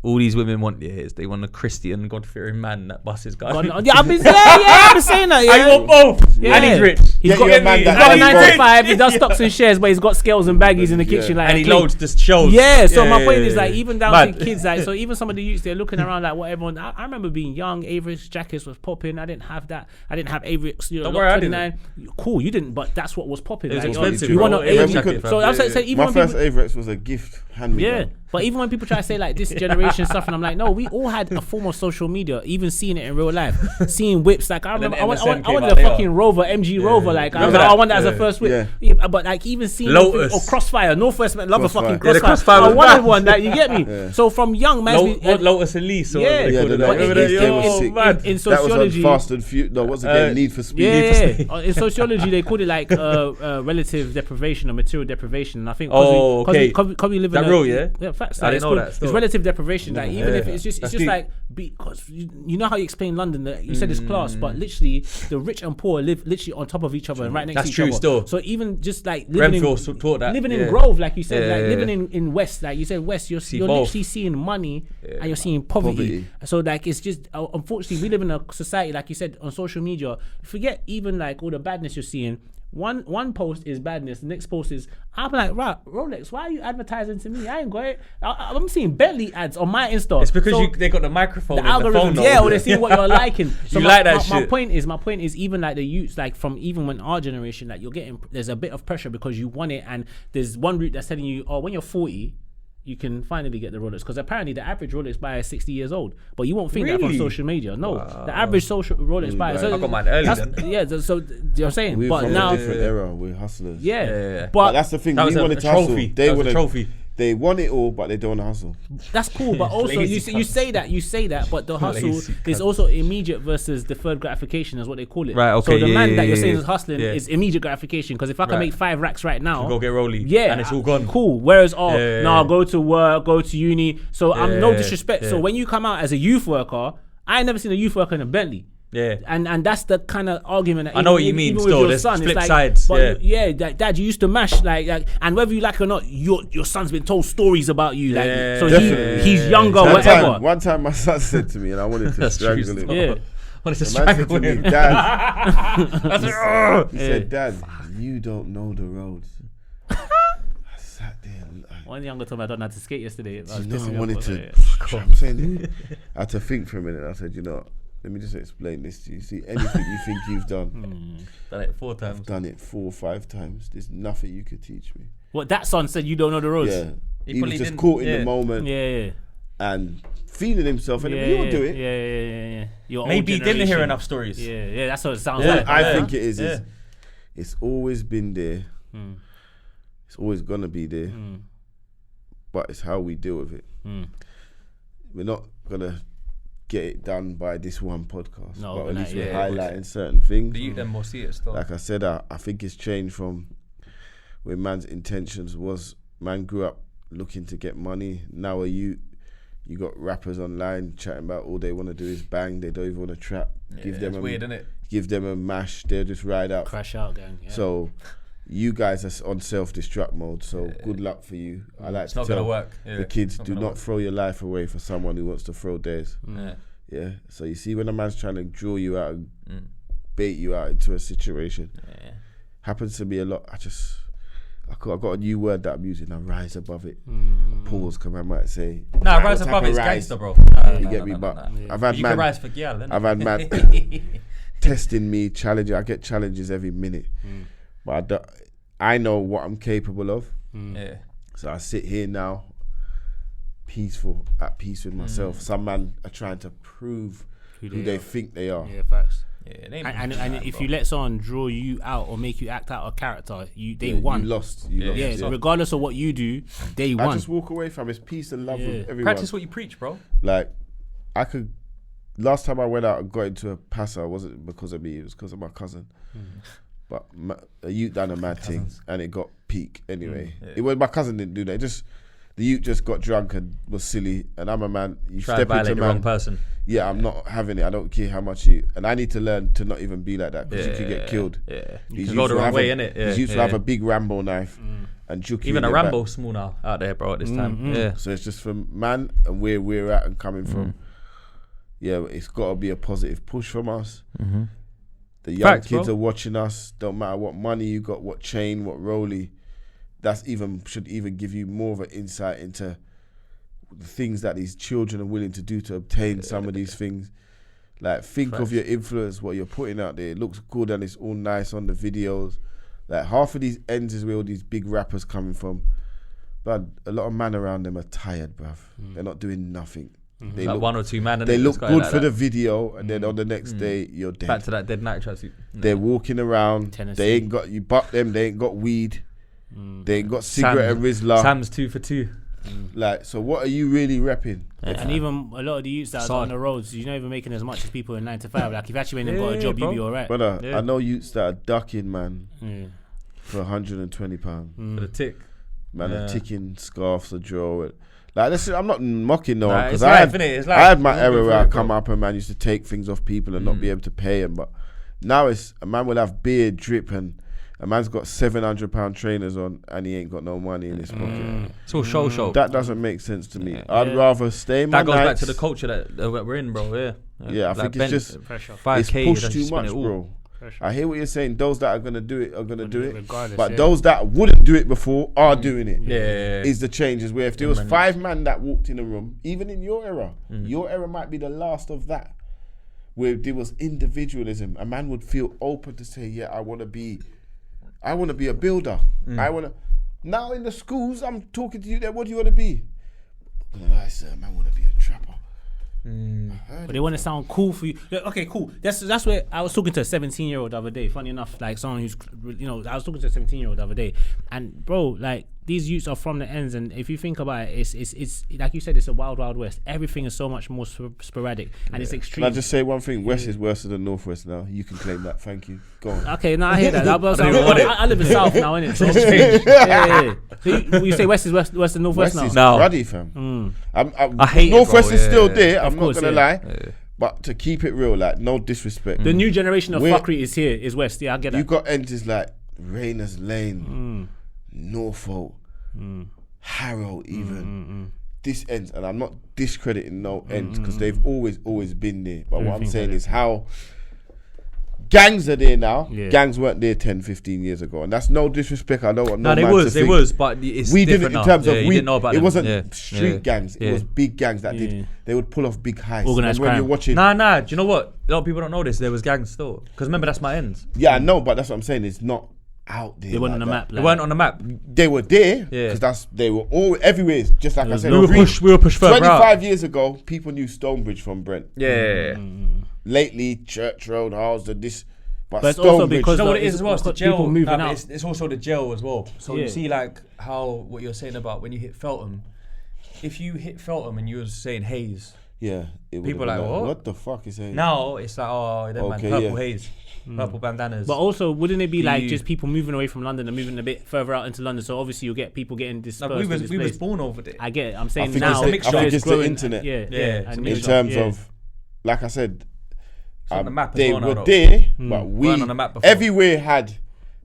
All these women want is they want a Christian, God-fearing man that busts his gun. Yeah, I've been saying that. I Yeah. want both, Yeah. and he's rich. He's Get got, you a man he's that got a has 9 to both. 5. He does stocks and shares, but he's got scales and baggies in the kitchen. Like And he clean. loads the shows. Yeah, so my Yeah, point yeah, is like yeah. even down Mad. to kids, like so even some of the youths they're looking around like what everyone. I remember being young, Avery's jackets was popping. I didn't have that. I didn't have Avery's. Don't worry, I didn't. 29. Cool, you didn't, but that's what was popping. It was like, expensive, You bro. want to Avery Avery jacket, So fam. I'm saying, even My when first people, Averex was a gift hand me yeah. down. But even when people try to say like this generation stuff, and I'm like, no, we all had a form of social media, even seeing it in real life, seeing whips. Like I then remember, I MSN wanted came a out later. fucking Rover, MG Rover. Like I Remember was like, that? I want that as a Yeah. first whip. Yeah. Yeah, but like even seeing Lotus. or Crossfire, Northwest, love a fucking Crossfire. Yeah, the Crossfire. Crossfire I was wanted bad. one. That you get me. So from young man, What Lotus and Lease? Or Yeah. what they Yeah, called the it. But Remember it's- that? they were Yo, sick. mad. in That was sociology. on Fast and Furious. No, what's again? Need for Speed. Yeah, in sociology they call it like relative deprivation or material deprivation. And I think because we live That in real, yeah? facts. I Like, didn't it's know called- that still. It's relative deprivation. Like even Yeah. if it's That's just deep. like because you know how you explain London. That you said it's class, but literally the rich and poor live literally on top of each other and right next That's to each true other. still. So even just like living Renfield taught that. living in Yeah. Grove, like you said, Yeah, like yeah, living yeah. in West, like you said, West, you're See you're both. literally seeing money and you're seeing poverty. So like it's just unfortunately we live in a society like you said on social media. Forget even like all the badness you're seeing. One post is badness, the next post is, I'm like, right, Rolex, why are you advertising to me? I ain't got it. I'm seeing Bentley ads on my Insta. It's because they got the microphone, the algorithm, or they see what you're liking. So you like that shit. My point is even like the youths, like from even when our generation, like there's a bit of pressure because you want it, and there's one route that's telling you, oh, when you're 40, you can finally get the Rolex, because apparently the average Rolex buyer is 60 years old, but you won't think that from social media. No, the average social Rolex buyer. So I got mine early then. Yeah, so you're saying, We're but from now a different era. We're hustlers. Yeah. But that's the thing. That was we a wanted to trophy. hustle. That was a trophy. They want it all, but they don't hustle. That's cool, but also you say that, but the hustle is also immediate versus deferred gratification, is what they call it. Right. Okay. So the man that you're saying is hustling is immediate gratification, because if I can make 5 racks right now, go get rolly. Yeah, and it's all gone. Cool. Whereas I'll go to work, go to uni. So I'm no disrespect. Yeah. So when you come out as a youth worker, I ain't never seen a youth worker in a Bentley. Yeah, and that's the kind of argument that I know what you mean. Still, there's flip sides. But like, Dad, you used to mash like, and whether you like it or not, your son's been told stories about you. Like, so he's younger, whatever. One time, my son said to me, and I wanted to strangle him. Yeah, wanted to strangle him. Dad, he said, Dad, you don't know the roads. I sat there. One younger told me I don't know how to skate yesterday. I'm saying, I had to think for a minute. I said, you know, let me just explain this to you. See, anything you think you've done, done it 4 times. I've done it 4 or 5 times. There's nothing you could teach me. What, that son said you don't know the roads? Yeah. He was just caught in the moment. Yeah. And feeling himself, and he will do it. Yeah. Maybe he didn't hear enough stories. Yeah. That's what it sounds like. I think it is. It's always been there. It's always gonna be there. But it's how we deal with it. We're not gonna get it done by this one podcast. No, but at least we're highlighting certain things. The youth then will see it still. Like I said, I think it's changed from when man's intentions was, man grew up looking to get money. Now you got rappers online chatting about all they want to do is bang. They don't even want to trap. It's weird, isn't it? Give them a mash. They'll just ride out. Crash out, gang. Yeah. So you guys are on self-destruct mode. So good luck for you. I like to tell the kids, do not throw your life away for someone who wants to throw theirs. Yeah. So you see, when a man's trying to draw you out and bait you out into a situation, happens to me a lot. I got a new word that I'm using. I rise above it. Pause, because I might say, nah, rise above it's gangster, bro. You get me, but I've had man. Can rise for girl, I've had man testing me, challenging. I get challenges every minute, but I know what I'm capable of. So I sit here now, at peace with myself. Some man are trying to prove who they think they are. Yeah, facts. Yeah, and if you let someone draw you out or make you act out a character, they won. You lost. Yeah, regardless of what you do, they won. I just walk away from it's peace and love with everyone. Practice what you preach, bro. Like, last time I went out and got into a passer, it wasn't because of me, it was because of my cousin. But a youth done a mad thing and it got peak anyway. It was, my cousin didn't do that. The youth just got drunk and was silly, and I'm a man. You try step to violate into the man. wrong person. Yeah, I'm not having it. I don't care how much and I need to learn to not even be like that, because you can get killed. Yeah, you can go the wrong way, innit? These youths will have a big Rambo knife and juke you. Even a Rambo small now out there, bro, at this time. Yeah. So it's just from man and where we're at and coming from. Yeah, it's got to be a positive push from us. The young kids are watching us. Don't matter what money you got, what chain, what rollie. Should even give you more of an insight into the things that these children are willing to do to obtain some of these things. Like, think of your influence, what you're putting out there. It looks good and it's all nice on the videos. Like, half of these ends is where all these big rappers coming from. But a lot of man around them are tired, bruv. They're not doing nothing. They like look, 1 or 2 man. They look good for the video, and then on the next day you're dead. Back to that dead night tracksuit. They're walking around. Tennessee. They ain't got, you buck them. They ain't got weed. They ain't got cigarette and Rizla. Sam's 2 for 2. Like, so what are you really repping? And even a lot of the youths that are on the roads, you're not even making as much as people in 9 to 5. Like, if you actually went and got a job, you'd be alright. Brother, I know youths that are ducking, man, for £120. For the tick. Man, are ticking scarves or draw. Like, listen, I'm not mocking no one, because I had my era where I come up and man used to take things off people and not be able to pay them. But now it's, a man will have beard drip and a man's got £700 trainers on and he ain't got no money in his pocket. It's all show. That doesn't make sense to me. I'd rather stay my That goes nights. Back to the culture that we're in, bro. Yeah, I think it's just, 5K, it's pushed too much, bro. I hear what you're saying. Those that are gonna do it are gonna do it. Regardless, But those that wouldn't do it before are doing it. Yeah. Is the changes where if there was 5 men that walked in a room, even in your era might be the last of that, where there was individualism. A man would feel open to say, yeah, I want to be a builder. Now in the schools, I'm talking to you there, what do you want to be? I said, man, I want to be a trapper. But they want to sound cool for you. Yeah, okay, cool. That's where I was talking to a 17-year-old the other day. Funny enough, like someone who's, I was talking to a 17-year-old the other day, and bro, like these youths are from the ends, and if you think about it, it's like you said, it's a wild, wild west. Everything is so much more sporadic, and it's extreme. Can I just say one thing? West is worse than Northwest now. You can claim that. Thank you. Go on. Okay, no, I hear that. I live in South now, innit? So yeah. So you say West is worse than Northwest West now? is ruddy, fam. I hate Northwest it, bro. is still there. I'm course, not gonna yeah. lie, but to keep it real, like no disrespect. The new generation of fuckery is here, is West. Yeah, I get that. You got entities like Rayners Lane, Norfolk, Harrow, even. This ends, and I'm not discrediting no ends because they've always been there. But what I'm saying is how gangs are there now. Yeah. Gangs weren't there 10, 15 years ago, and that's no disrespect. I don't want no man to think. They was, but it's we different didn't in terms of we didn't know about it them. wasn't street gangs. It was big gangs that did. They would pull off big heists. Organised when crime. you're watching, Nah. Do you know what? A lot of people don't know this. There was gangs still. Because remember, that's my ends. yeah, I know, but that's what I'm saying. It's not out there. They weren't on the that. map. They weren't on the map. They were there Yeah. because they were all everywhere. Just like I said, We were pushed further 25 out. years ago, people knew Stonebridge from Brent. Yeah. Lately, Church Road, Halsden, this. But it's also Stonebridge. because You know what it is as well? It's the jail. People moving Nah, out. it's also the jail as well. So Yeah. you see, like how what you're saying about when you hit Feltham. If you hit Feltham and you was saying Hayes, yeah, people like, what the fuck is Hayes? now it's like, oh, that man, purple Hayes, purple bandanas. But also, wouldn't it be like just people moving away from London and moving a bit further out into London? So obviously you'll get people getting dispersed. No, we was born over there. I get it. I'm saying think now. it's the- I think it's the growing, internet. Yeah. It's and a in mixture. terms of, like I said, on the map as they well now, were though. there, but we Weren't on the map before. everywhere had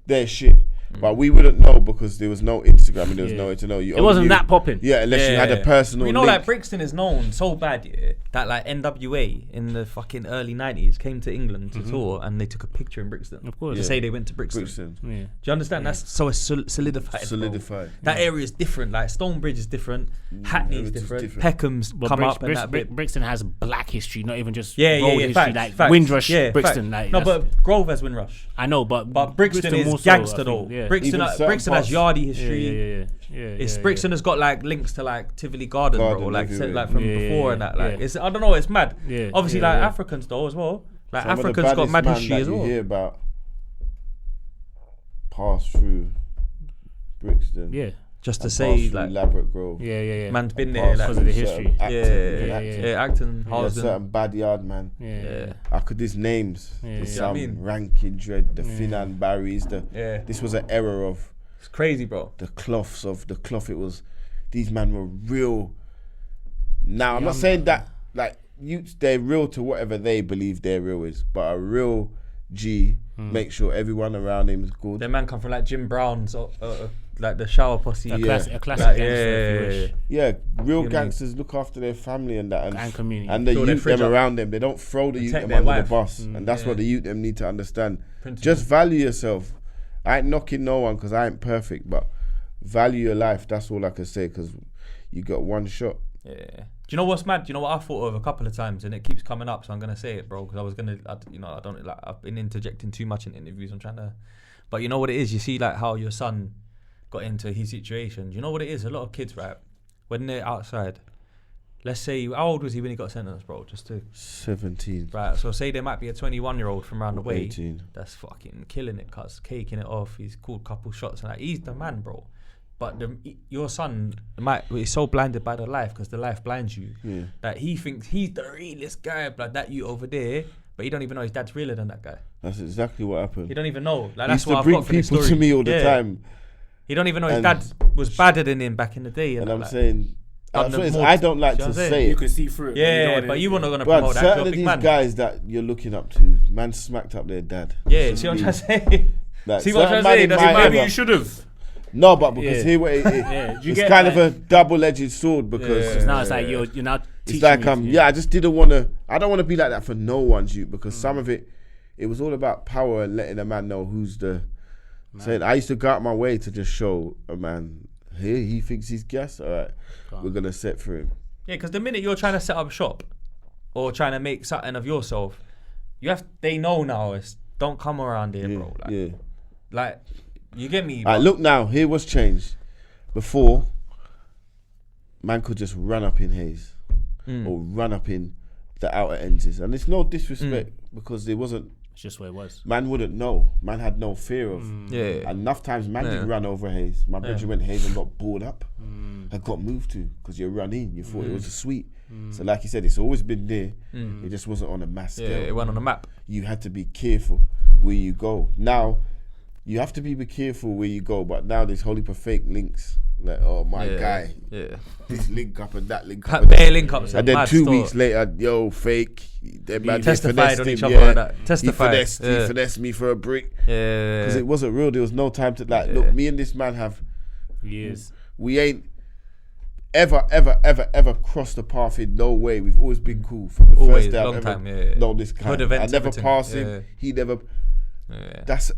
their shit. But we wouldn't know because there was no Instagram and there was nowhere to know. You It wasn't only that popping. Yeah, unless you had a personal You know, link. like Brixton is known so bad, yeah, that like NWA in the fucking early 90s came to England to tour and they took a picture in Brixton. Of course. To say they went to Brixton. Yeah. Do you understand? That's so it's solidified. Solidified. That area is different. Like Stonebridge is different, Hackney's Everything's different, different. Peckham's come up and that bit. Brixton has black history, not even just Yeah, road history, facts, like Windrush, yeah, Brixton. facts. Like, No, that's- but Grove has Windrush. I know, but Brixton more is so, gangster I though. think, yeah. Brixton Even certain has parts. yardie history. Yeah. Brixton has got like links to like Tivoli Garden, bro, Garden like everywhere. like from before and that. Like it's I don't know, it's mad. Yeah, Obviously, yeah, like yeah. Africans though as well. Like Some of the Africans got baddest mad man history that as you well. hear about pass through Brixton. Yeah. Just to and say, pass through like, Labrador Grove. Yeah. man's been and there, pass like, because of the through history. certain Acton. Acton, Yeah, Halsden. certain bad yard man. Yeah. I could these names. There's Yeah, I some mean- Rankin Dread, the Finan Barrys. This was an era of It's crazy, bro. the cloths of the cloth. It was these men were real. Now I'm not saying that like they're real to whatever they believe their real is, but a real G make sure everyone around him is good. Their man come from like Jim Brown's, like the shower posse. A classic Like, gangster, if you wish. Yeah, real Yeah, gangsters look after their family and that, And community. and the Fill their youth fridge them up. around them. They don't throw the youth Protect them their under the wife. bus, and that's what the youth them need to understand. Principle. Just value yourself. I ain't knocking no one because I ain't perfect, but value your life. That's all I can say because you got one shot. Yeah. Do you know what's mad? Do you know what I thought of a couple of times, and it keeps coming up, so I'm gonna say it, bro, because I was gonna, I don't like. I've been interjecting too much in interviews. I'm trying to, but you know what it is. You see, like how your son got into his situation. Do you know what it is? A lot of kids, right, when they're outside. Let's say, how old was he when he got sentenced, bro? Just to 17. right. So say there might be a 21-year-old from around the way 18. that's fucking killing it, cuz caking it off. He's called a couple shots and like he's the man, bro. But your son is so blinded by the life because the life blinds you that he thinks he's the realest guy, like that you over there, but he don't even know his dad's realer than that guy. That's exactly what happened. He don't even know. Like He that's used to what I've bring got from the people story. to me all the Yeah. time, He don't even know his And- dad was badder than him back in the day. and I'm like, saying, that's what it is. more- I don't like do you know to what I'm say saying? it. can see through it. yeah, but you weren't gonna But promote that. certain You're a of big these man. guys that you're looking up to, man smacked up their dad. Yeah, see what I'm trying to say? Like, See what I'm certain trying to say? man in That's my maybe era- you should have. No, but because Yeah. here it, Do you it's get, kind like- of a double-edged sword because Because now it's like you're now it's teaching like me. I just didn't want to. I don't want to be like that for no one's youth because some of it it was all about power and letting a man know who's the. Saying I used to go out my way to just show a man here he thinks he's gas. All right, we're gonna set for him. Yeah, because the minute you're trying to set up shop or trying to make something of yourself, they know now it's don't come around here, bro. Like, you get me? Look now, here what's changed. Before, man could just run up in Hayes or run up in the outer ends, and it's no disrespect because there wasn't. It's just where it was. Man wouldn't know. Man had no fear of. Enough times man did run over Hayes. My brother went Hayes and got bored up and got moved to because you run in. You thought it was a sweet. So like you said, it's always been there. It just wasn't on a mass scale. Yeah, it went on a map. You had to be careful where you go. Now, you have to be careful where you go, but now there's whole heap of fake links. Like, oh, my guy. Yeah. This link up and that link up. Bare link ups. And then 2 weeks later, yo, fake. They testified on each other like that. Testified. He finessed me for a brick. Yeah. Because it wasn't real. There was no time to, like, look, me and this man have years. We ain't ever crossed the path in no way. We've always been cool. From the first day I've ever known this guy. I never passed him. He never... That's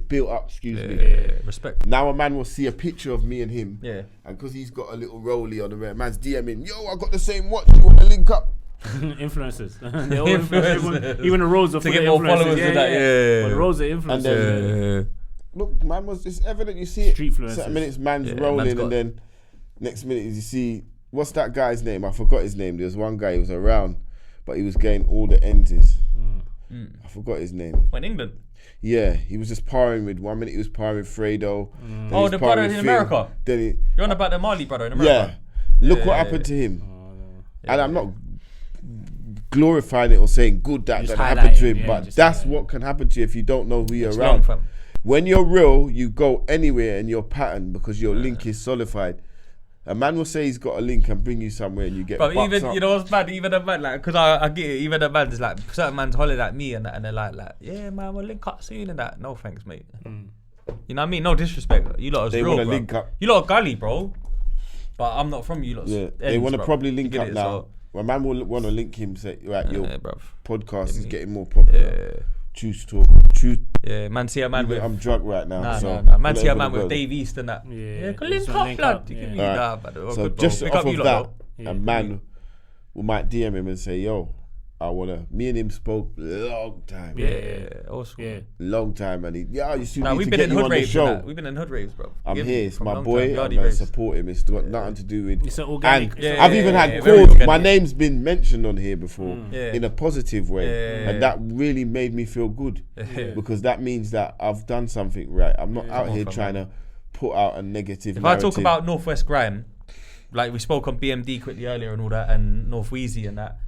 built up, excuse me. Respect. Now a man will see a picture of me and him. And because he's got a little rollie on the rear, man's DMing, yo, I got the same watch, you want to link up? Influencers. They all influencers. Even the roads are to get more followers than that. But the roads are influencers. And then, look, man, it's evident you see it. Street influencers. Certain minutes man's rolling and then next minute you see, what's that guy's name? I forgot his name. There was one guy who was around, but he was getting all the ends. I forgot his name. In England? Yeah, he was just parring with, 1 minute he was parring with Fredo. Oh, the brother in America? Then you're on about the Mali brother in America? Yeah. Look what happened to him. And I'm not glorifying it or saying good that happened to him, but that's what can happen to you if you don't know who you're around. When you're real, you go anywhere in your pattern because your link is solidified. A man will say he's got a link and bring you somewhere and you get. But even you know what's bad? Even a man like, because I get it. Even a man's like, certain man's hollered at me and they're like, yeah, man, we'll link up soon and that. No thanks, mate. You know what I mean? No disrespect. You lot is real, bro. Link up. You lot are gully, bro. But I'm not from you lot. Yeah, they want to probably link up now. A man will want to link him. Say, right, your podcast is getting more popular. Truth talk. Truth. Yeah, man, see a man with... I'm drunk right now. Nah. Man, see a man with Dave East and that. Yeah, link up, blood. So just off of that, a man we might DM him and say, yo, I wanna. Me and him spoke long time. Long time, and he. Yeah, you see. We've been in hood raves. We've been in hood raves, bro. I'm here. It's my boy. I'm gonna support him. It's got nothing to do with. It's an organic. And I've even had calls. My name's been mentioned on here before in a positive way, and that really made me feel good because that means that I've done something right. I'm not out here trying to put out a negative. If I talk about Northwest Grime, like we spoke on BMD quickly earlier and all that, and North Weezy and that.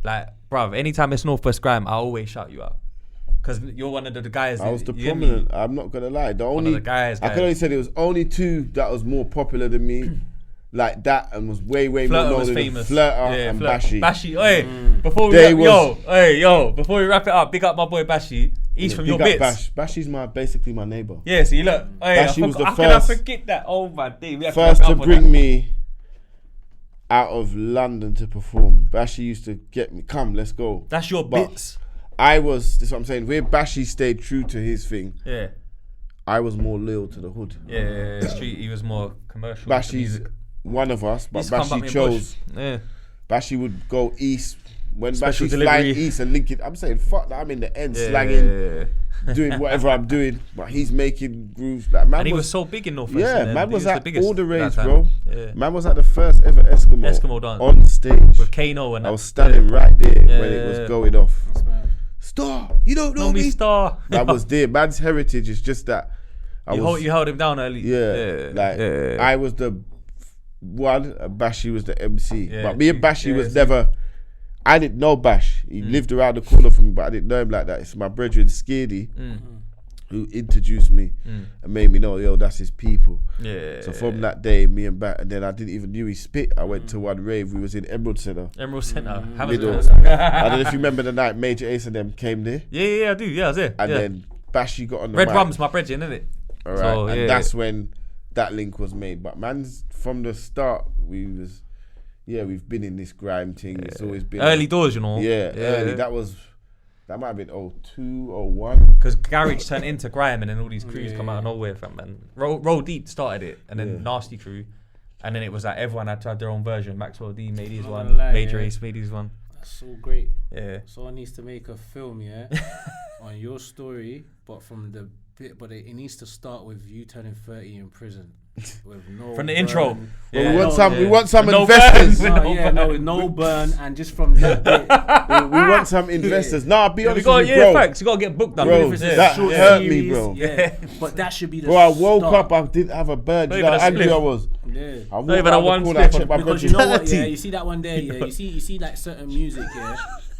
Like, bruv, anytime it's Northwest Grime, I always shout you out. Because you're one of the guys. I was the prominent, I'm not going to lie. One of the guys. I can only say there was only 2 that was more popular than me. Like that, and was way more known than Flirter and Bashy. Bashy, before we wrap it up, big up my boy Bashy. He's from your bits. Bashy's basically my neighbour. Yeah, so you look. Bashy was the first. How can I forget that? Oh my day. First to bring me out of London to perform. Bashy used to get me, come, let's go. That's your bits. This is what I'm saying, where Bashy stayed true to his thing, I was more loyal to the hood. Yeah, street, he was more commercial. Bashy's one of us, but Bashy chose. Bashy would go east. When Bashy's flying east and linking, I'm saying, fuck that, I'm in the end slanging, doing whatever I'm doing, but he's making grooves. Like, man, and he was so big in North West. Yeah, man was at all the raves, bro. Man was at the first ever Eskimo dance on stage with Kano, and I was standing right there when it was going off. Star, you don't know me, Star. That was there. Man's heritage is just that. You held him down early. I was the one, and Bashy was the MC. But me and Bashy was never. I didn't know Bash. He lived around the corner from me, but I didn't know him like that. It's my brethren, Skirdy, who introduced me and made me know, yo, that's his people. So from that day, me and Bash, and then I didn't even knew he spit. I went to one rave. We was in Emerald Centre. I don't know if you remember the night Major Ace and them came there. Yeah, I do. Yeah, I was there. And then Bashy got on the Red mic. Rum's my brethren, isn't it? All right, so, and that's when that link was made. But man's from the start, we've been in this grime thing. It's always been early doors, you know. Yeah, early. That was That might have been 02, 01. Because Garage turned into Grime, and then all these crews come out of nowhere, fam. Man, Roll Deep started it, and then Nasty Crew, and then it was like everyone had to have their own version. Maxwell D made his one, Major Ace made his one. That's so great. Yeah. Someone needs to make a film, on your story, but from the bit, but it needs to start with you turning 30 in prison. With no from the burn. intro. Well, we want some no investors. With no burn, and just from that bit. we want some investors. Nah, I'll be honest with you, bro. Facts. You gotta get booked done. Bro, that hurt me, bro. Yeah, but that should be the Bro, I woke up, I didn't have a bird. You know how angry I was. Yeah. I walked out the corner, I checked my because you know what, you see that one there, you see like certain music,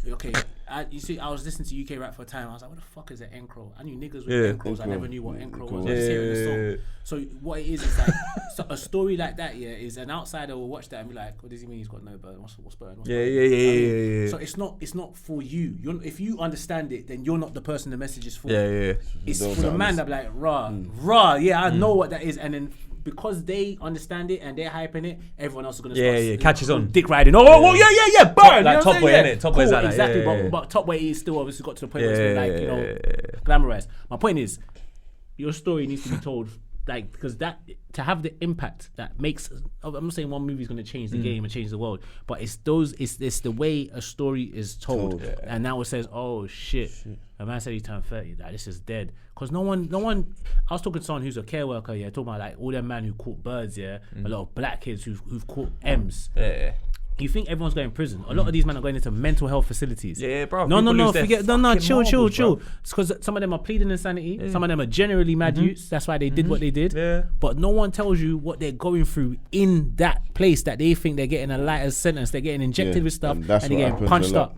okay. I was listening to UK rap for a time. I was like, what the fuck is an encro? I knew niggas with encros. I never knew what encro was. I just hear it in the song. So what it is like so a story like that, is an outsider will watch that and be like, what does he mean he's got no burn? What's burn? Yeah. So it's not for you. If you understand it, then you're not the person the message is for. Yeah. It's for the man that be like, rah, I know what that is, and then because they understand it and they're hyping it, everyone else is gonna start catches on. Dick riding. Burn. Like Top Boy, innit? Top Boy is like that. Exactly, but Top Boy is still obviously got to the point where it's like, glamorized. My point is, your story needs to be told, like, because that to have the impact that makes. I'm not saying one movie is going to change the game and change the world, but it's the way a story is told. And now it says, oh shit, a man said he turned 30. Like, this is dead. Because no one. I was talking to someone who's a care worker. Talking about like all them men who caught birds. A lot of black kids who've caught M's. You think everyone's going to prison? A lot of these men are going into mental health facilities. Yeah, bro. No, forget. No, chill. It's because some of them are pleading insanity. Yeah. Some of them are generally mad youths. That's why they did what they did. Yeah. But no one tells you what they're going through in that place that they think they're getting a lighter sentence. They're getting injected with stuff and they're getting punched up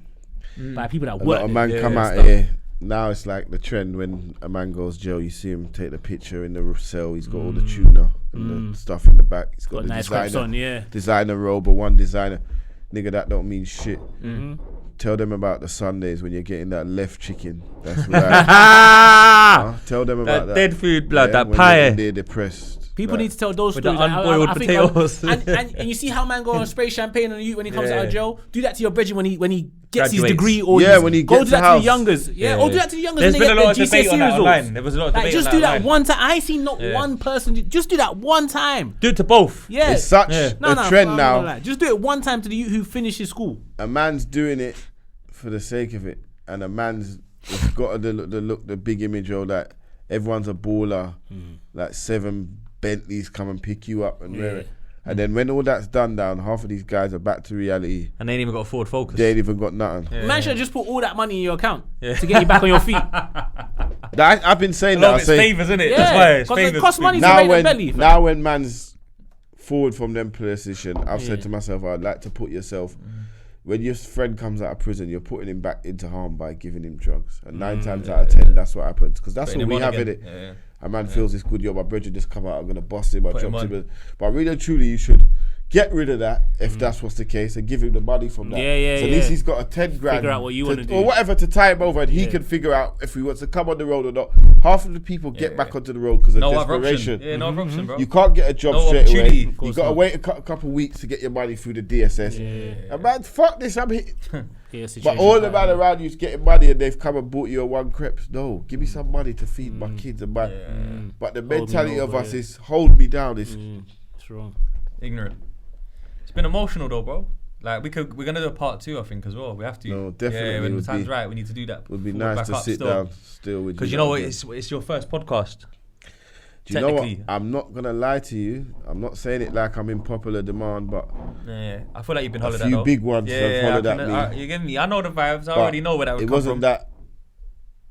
by people that work. A lot of man come out here. Now it's like the trend when a man goes jail, you see him take the picture in the cell. He's got all the tuna and the stuff in the back. He's got the nice designer robe, or one designer. Nigga, that don't mean shit. Tell them about the Sundays when you're getting that left chicken. That's right. Tell them about that. Dead food blood, that pie. When they're depressed. People need to tell those with stories. the unboiled potatoes. And you see how man go and spray champagne on you when he comes out of jail? Do that to your brethren when he gets his degree, or when he go gets do that to the youngers. Or do that to the youngers when they get their GCSE results. There was a lot of debate just do that one time. I ain't seen not one person. Just do that one time. Do it to both. Yeah, it's such a trend now. Just do it one time to the youth who finishes school. A man's doing it for the sake of it, and a man's got the big image of that everyone's a baller, like 7 Bentleys come and pick you up and wear it. And then when all that's done down, half of these guys are back to reality. And they ain't even got a forward focus. They ain't even got nothing. Man should just put all that money in your account to get you back on your feet. I've been saying that. It's favours, isn't it? Yeah, that's why it's because favours. it costs money to make the belly. Now when man's forward from them position, I've said to myself, I'd like to put yourself... When your friend comes out of prison, you're putting him back into harm by giving him drugs. And 9 times out of 10, that's what happens. Because that's what we have in it. A man feels this good, my brother just come out, I'm going to bust him, I drop him. But really and truly, you should get rid of that, if that's what's the case, and give him the money from that. So at least he's got a 10 grand. Figure out what you want to do. Or whatever to tie him over, and he can figure out if he wants to come on the road or not. Half of the people get back onto the road because of desperation. No other option, bro. You can't get a job straight away. You got to wait a couple of weeks to get your money through the DSS. And man, fuck this, I'm hit. But all the man around you's getting money and they've come and bought you a 1 Crepes. No, give me some money to feed my kids and my. But the mentality of us is hold me down. It's wrong. Ignorant. It's been emotional though, bro. Like we're gonna do a part 2, I think, as well. We have to. No, definitely. When the time's right, we need to do that. It would be nice to sit down still with you. Because you know what, it's your first podcast. Do you know what? I'm not gonna lie to you. I'm not saying it like I'm in popular demand, but I feel like you've been hollered at. A few big ones have hollered at me. You get me? I know the vibes. I already know where that would come from. It wasn't that.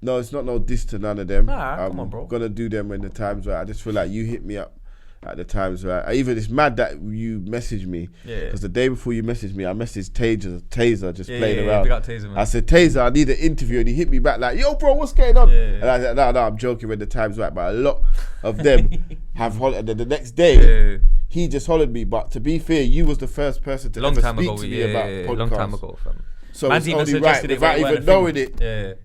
No, it's not no diss to none of them. Come on, bro. I'm gonna do them when the time's right. I just feel like you hit me up at the times right. Even it's mad that you messaged me because the day before you messaged me, I messaged Taser just playing around. Taser, man. I said, Taser, I need an interview, and he hit me back like, yo, bro, what's going on? And I said, no, I'm joking when the time's right. But a lot of them have hollered. And the next day, he just hollered me. But to be fair, you was the first person to ever speak to me about podcasts. Long time ago, fam. So it's only right without even knowing it.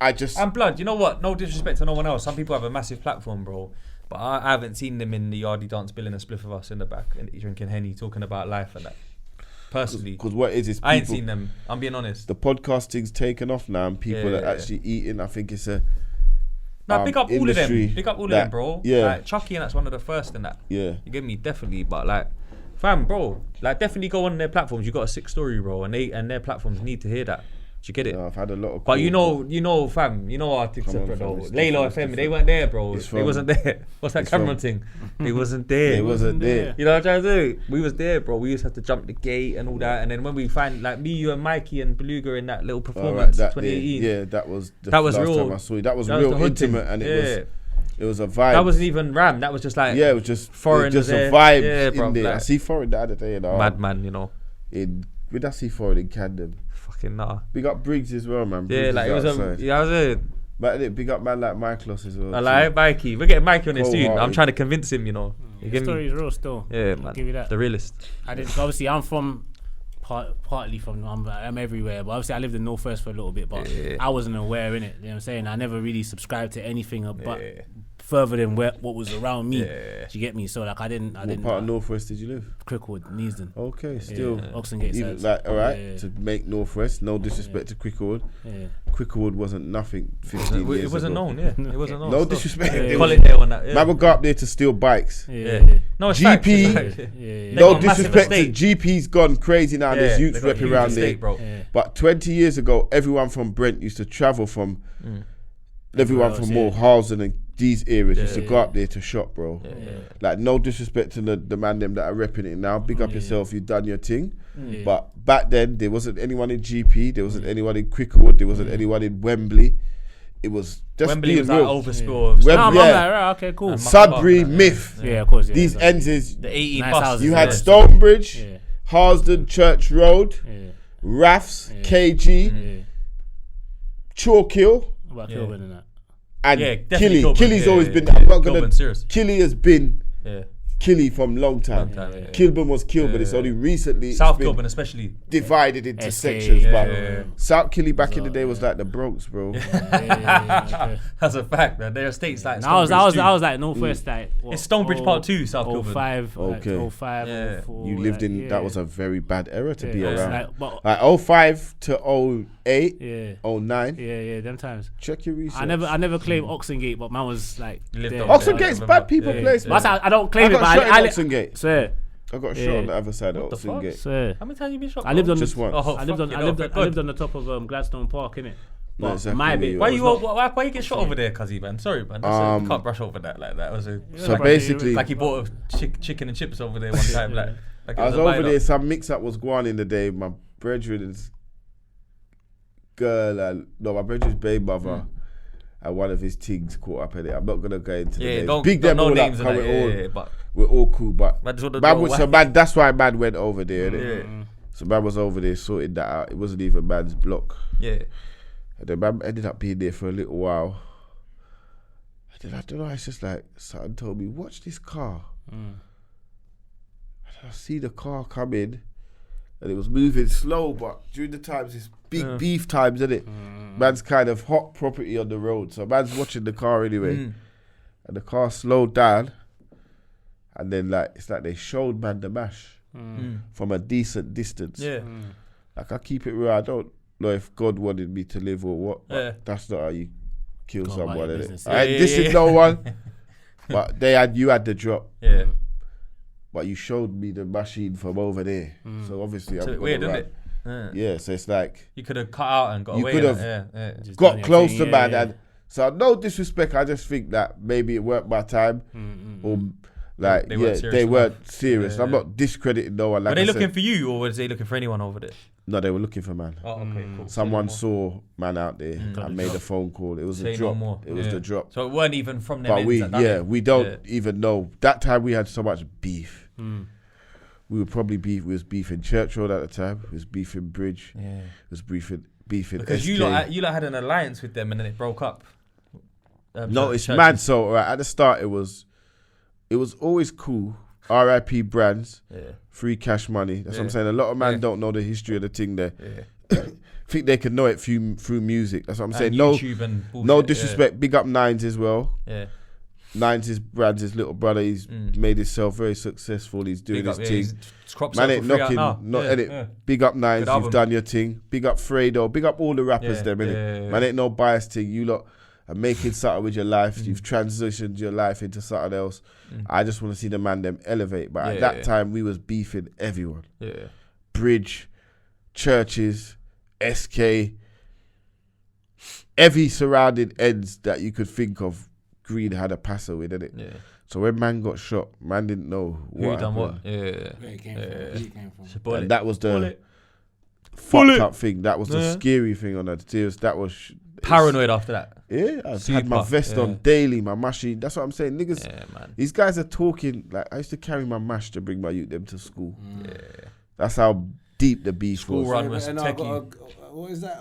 I just and blood. You know what? No disrespect to no one else. Some people have a massive platform, bro. But I haven't seen them in the yardie dance billing a spliff of us in the back and drinking Henny, talking about life and that. personally. Because what is I ain't seen them. I'm being honest. The podcasting's taken off now, and people are actually eating. I think it's a pick up all of them. Pick up all of them, bro. Yeah. Like Chucky, and that's one of the first in that. Yeah. You get me? Definitely. But like, fam, bro, like definitely go on their platforms. You got a sick story, bro, and their platforms need to hear that. Do you get it? No, I've had a lot of. But you know, fam, you know our things separate though. Layla FM, they weren't there, bro. They wasn't there. What's that camera thing? They wasn't there. They wasn't there. You know what I'm trying to do? We was there, bro. We used to have to jump the gate and all that. And then when we find like me, you, and Mikey and Beluga in that little performance, 2018. Yeah, that was last real. time I saw you. That was real intimate, and it was a vibe. That wasn't even Ram. That was just like it was just foreign. Just a vibe in there. I see foreign the other day, you know. Madman, you know. With I see foreign in Camden. Fucking nah. Big up Briggs as well, man. Briggs like it was a. But big up man like Michaelos as well. I like Mikey. We're getting Mikey on it soon. I'm trying to convince him, you know. The story is real still. Yeah, man. I'll give you that. The realist. Obviously, I'm from partly from. I'm everywhere, but obviously I lived in Northwest for a little bit, but I wasn't aware in it. You know what I'm saying? I never really subscribed to anything but further than what was around me. Do you get me? So like I didn't. What part of Northwest did you live? Cricklewood, Neasden. Okay, still Oxengate even sides. like alright to make Northwest. No disrespect to Cricklewood. Cricklewood wasn't nothing 15 years It wasn't ago. known. Yeah, it wasn't known. No disrespect. Colindale on that. Man would go up there to steal bikes. No, it's GP. No disrespect to GP's gone crazy now. There's youth rep around there. But 20 years ago, everyone from Brent used to travel from. Everyone from more Harlesden and these areas used to go up there to shop, bro. Like no disrespect to the man them that are repping it now. Big up yourself, you done your thing. But back then there wasn't anyone in GP, there wasn't anyone in Cricklewood, there wasn't anyone in Wembley. It was just Wembley being was real. like overspill. Right, okay, cool. Sudbury, Myth. Yeah, of course. These ends is the 18 nice bus. houses, you had Stonebridge, Harlesden, Church Road, Raffs, KG, Chalk Hill. What about Kilburn and that? And definitely Killy. Killy's always been. I'm not gonna. Killy has been Killy from long time. Kilburn was Kilburn. It's only recently South Kilburn especially divided into sections. But South Killy back in the day was like the Bronx, bro. That's a fact, man. There are states like I was like Northwest, like it's Stonebridge Part 2, South Kilburn. 05, okay. 05, 04, you lived in. That That was a very bad era to be around. Like 05 to 08, 09. Yeah, them times. Check your research. I never claimed Oxengate, but man was like Oxengate's bad people place, man. I don't claim it, but Oxengate. Swear. I got shot on the other side of Oxengate. Swear. How many times you been shot? I lived on just once. I lived on the top of Gladstone Park, innit? No, exactly my bit. Why you get shot over there, cuzzy man? Sorry, man. You can't brush over that like that. Was so basically, like he bought a chicken and chips over there one time. like I was over there. Some mix up was going on in the day. My brethren's girl, my brethren's baby mother. And one of his things caught up in it. I'm not gonna go into the names. Don't big them no all names up. But we're all cool, but man, that's why man went over there. Innit? So man was over there sorting that out. It wasn't even man's block. Yeah. And then man ended up being there for a little while. And then I don't know. It's just like something told me, watch this car. And I see the car come in, and it was moving slow, but during the times it's big beef times, isn't it? Man's kind of hot property on the road, so man's watching the car anyway, and the car slowed down, and then like it's like they showed man the mash from a decent distance. Like I keep it real. I don't know if God wanted me to live or what. But that's not how you kill someone, innit? I ain't dissing no one, but you had the drop. But you showed me the machine from over there, so obviously I'm weird, isn't it? Yeah, so it's like you could have cut out and got away. You could have got close to man, and so no disrespect. I just think that maybe it weren't my time, or like they weren't serious. I'm not discrediting no one. Like were they looking for you, or was they looking for anyone over there? No, they were looking for man. Oh, okay, cool. Someone saw man out there and made a phone call. It was a drop. It was the drop. So it weren't even from them. But we don't even know. That time we had so much beef. We were probably beef. We was beefing Church Road at the time. We was beefing Bridge. We was beefing because SK. you lot had an alliance with them and then it broke up. No, it's mad. So right at the start, it was always cool. R.I.P. Brands, free cash money. That's what I'm saying. A lot of man don't know the history of the thing there. Think they could know it through music. That's what I'm saying. YouTube and bullshit, no disrespect. Big up Nines as well. Nine's his little brother. He's made himself very successful. He's doing his thing. Man ain't knocking, not edit. Yeah. Big up Nines, you've done your thing. Big up Fredo. Big up all the rappers, them innit. Man ain't no bias thing. You lot are making something with your life. You've transitioned your life into something else. I just want to see the man them elevate. But at that time, we was beefing everyone. Yeah. Bridge, churches, SK, every surrounding ends that you could think of. Green had a passer with, innit? Yeah. So when man got shot, man didn't know what done what. Where it came from. And that was the fucked up thing. That was the scary thing on that. That was paranoid after that. Yeah, I had my vest on daily, my mashy. That's what I'm saying. Niggas, man. These guys are talking like I used to carry my mash to bring my youth them to school. Yeah. That's how deep the beef school was. Run was techie. What is that?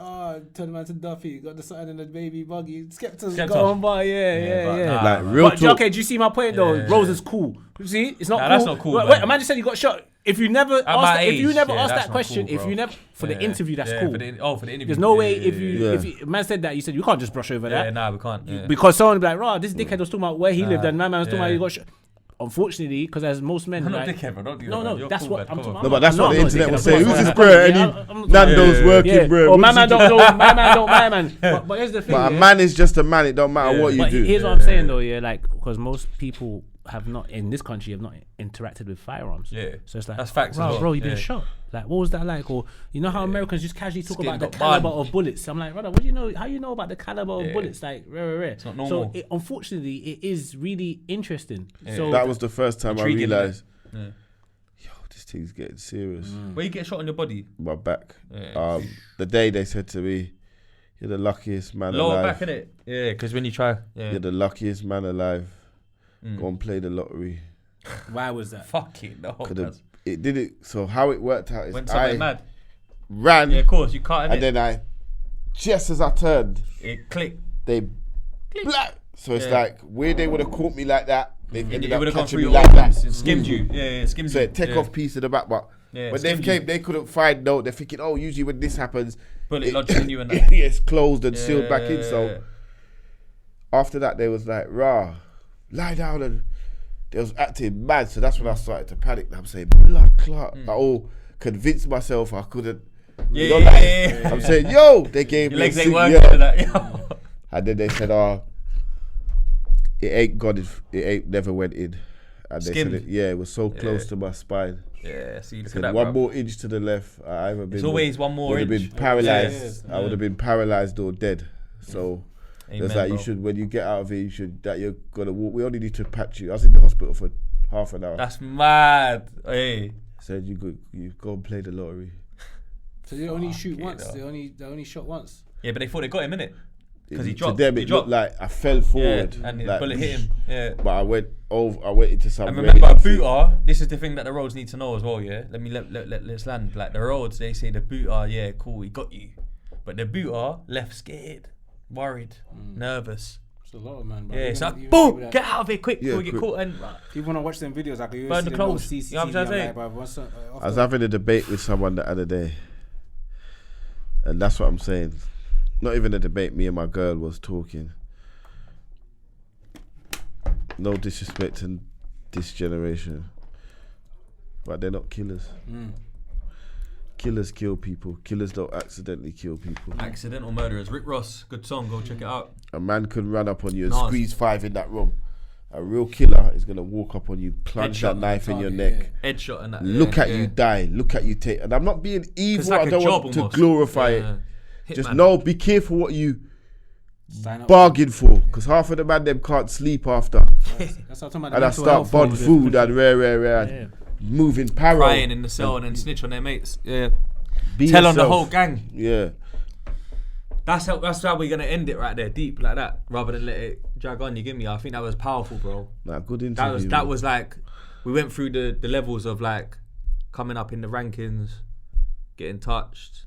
Turn man to Duffy. Got the something in the baby buggy. Skepta's going by. Yeah. Like real talk. Okay, do you see my point though? Rose is cool. You see, it's not cool. That's not cool. Wait, a man just said you got shot. If you never asked that question, cool, if you never for the interview, that's cool. For the interview. There's no way if man said that, you said you can't just brush over that. Yeah, nah, we can't. Because someone would be like, "Raw, this dickhead was talking about where he lived, and my man was talking about he got shot." Unfortunately, because as most men, I'm not dickhead, bro. Don't do that. No, that's what I'm talking about. No, but that's what the internet was saying. Who's his bro? Nando's working, bro. Oh, my man don't know. My man. But here's the thing. But a man is just a man. It don't matter what you do. Here's what I'm saying though, like because most people have not in this country have not interacted with firearms. Yeah. So it's like that's facts. Bro, you've been shot. Like, what was that like? Or you know how Americans just casually talk about the caliber of bullets. I'm like, brother, what do you know? How you know about the caliber of bullets? Like, rare. It's not normal. So unfortunately, it is really interesting. Yeah. So that was the first time I realized. Yo, this thing's getting serious. Where you get shot on your body? My back. The day they said to me, "You're the luckiest man alive." Lower back, innit? Yeah, because when you try, you're the luckiest man alive. Go and play the lottery. Why was that? Fucking no. It did it. So how it worked out is when something mad ran. Yeah, of course you can't. And then just as I turned, it clicked. They black. So it's like where they would have caught me like that. They ended up catching me like that. Skimmed you. Yeah, skimmed you. So it take off piece of the back, but when they came, they couldn't find. No, they're thinking, oh, usually when this happens, bullet lodged in you and that. It's closed and sealed back in. So after that, they was like, "Rah, lie down," and they was acting mad. So that's when I started to panic. I'm saying, blood clot. I all convinced myself I couldn't. I'm saying, yo, they gave your me legs ain't working for that. And then they said, it ain't gone. It ain't never went in. And they said, it was so close to my spine. Yeah, see, look at that, one more inch to the left. It's always one more inch. Would have been paralyzed. I would have been paralyzed or dead. So. It's like you should, when you get out of it, you're gonna walk. We only need to patch you. I was in the hospital for half an hour. That's mad. Hey, said you go and play the lottery. So they only shoot once. They only shot once. Yeah, but they thought they got him, innit? Because he dropped. To them, it looked like I fell forward, and the bullet hit him. Yeah, but I went into some. And remember, a booter. This is the thing that the roads need to know as well. Yeah, let's land. Like the roads, they say the booter. Yeah, cool, he got you, but the booter left scared. Worried, nervous. It's a lot of man, bro. Yeah, it's like, boom, get out of here quick before we get caught. And even when I watch them videos, like you burn the clothes. You know what I'm saying? I was having a debate with someone the other day, and that's what I'm saying. Not even a debate. Me and my girl was talking. No disrespect to this generation, but they're not killers. Killers kill people. Killers don't accidentally kill people. Accidental murderers. Rick Ross, good song. Go check it out. A man can run up on you and squeeze 5 in that room. A real killer is gonna walk up on you, plunge that knife in your neck, headshot and that. Look at you die. Look at you take. And I'm not being evil. Like I don't want to glorify it. Just know, be careful what you bargain for, because half of the man them can't sleep after. That's what I'm talking about. And I start buying food and rare. Moving parallel, crying in the cell and then snitch on their mates. Yeah, tell on the whole gang. Yeah, that's how we're gonna end it right there, deep like that, rather than let it drag on. You give me? I think that was powerful, bro. Nah, good interview. That was like we went through the levels of like coming up in the rankings, getting touched,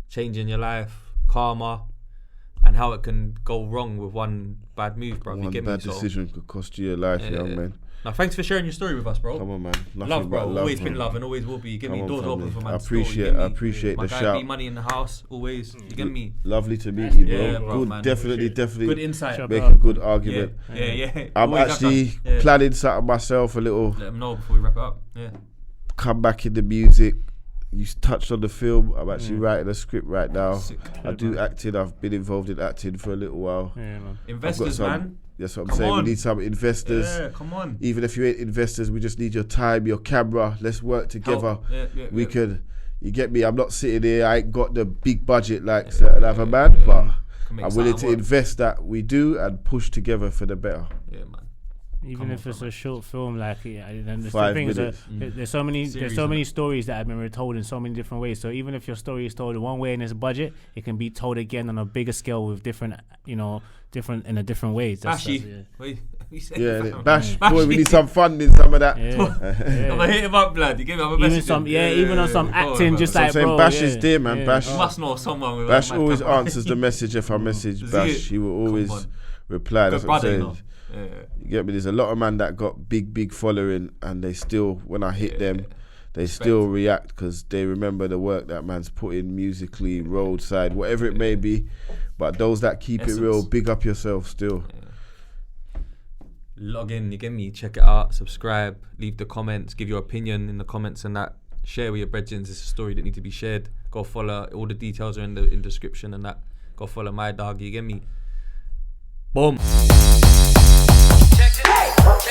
changing your life, karma, and how it can go wrong with one bad move, bro. One you get bad me? decision could cost you your life, young man. Now, thanks for sharing your story with us, bro. Come on, man. Nothing Love, bro. but love, Always man. been love and always will be. You get me? Come on, Doors family. open for I man. appreciate My the guy shout. B Moni in the house, always. You get me? Lovely to meet you, bro. Yeah, bro, Good, man. definitely. Good insight. Make a good argument. Yeah. I'm Always have actually done. Yeah. planning something myself a little. Let them know before we wrap it up. Yeah. Come back in the music. You touched on the film. I'm actually writing a script right now. Sick. I do acting. I've been involved in acting for a little while. Yeah, man. Investors, man. That's what I'm Come saying. on. We need some investors. Yeah, come on. Even if you ain't investors, we just need your time, your camera. Let's work together. We could. You get me? I'm not sitting here. I ain't got the big budget like certain other man, but I'm willing to invest that we do and push together for the better. Yeah, man. Even if it's a short film, like and the 5 thing is minutes. there's so many stories that have been retold in so many different ways. So even if your story is told one way in its budget, it can be told again on a bigger scale with different in a different ways. Bashy. Bash, boy, we need some funding, some of that. Yeah. I'm gonna hit him up, blood. You give me a message. Even on some acting, just like, saying, bro. Bash is there, man. Yeah. Bash You must know someone with Bash a mad always camera. answers the message if I message Bash. He will always on. reply. That's Good what I'm brother, you saying. know. Yeah. You get me? There's a lot of man that got big following, and they still, when I hit them, they still react because they remember the work that man's put in musically, roadside, whatever it may be. But those that keep it real, big up yourself still. Log in, you get me? Check it out, subscribe, leave the comments, give your opinion in the comments and that. Share with your brethren. It's a story that needs to be shared. Go follow. All the details are in the description and that. Go follow my dog. You get me? Boom. Check it.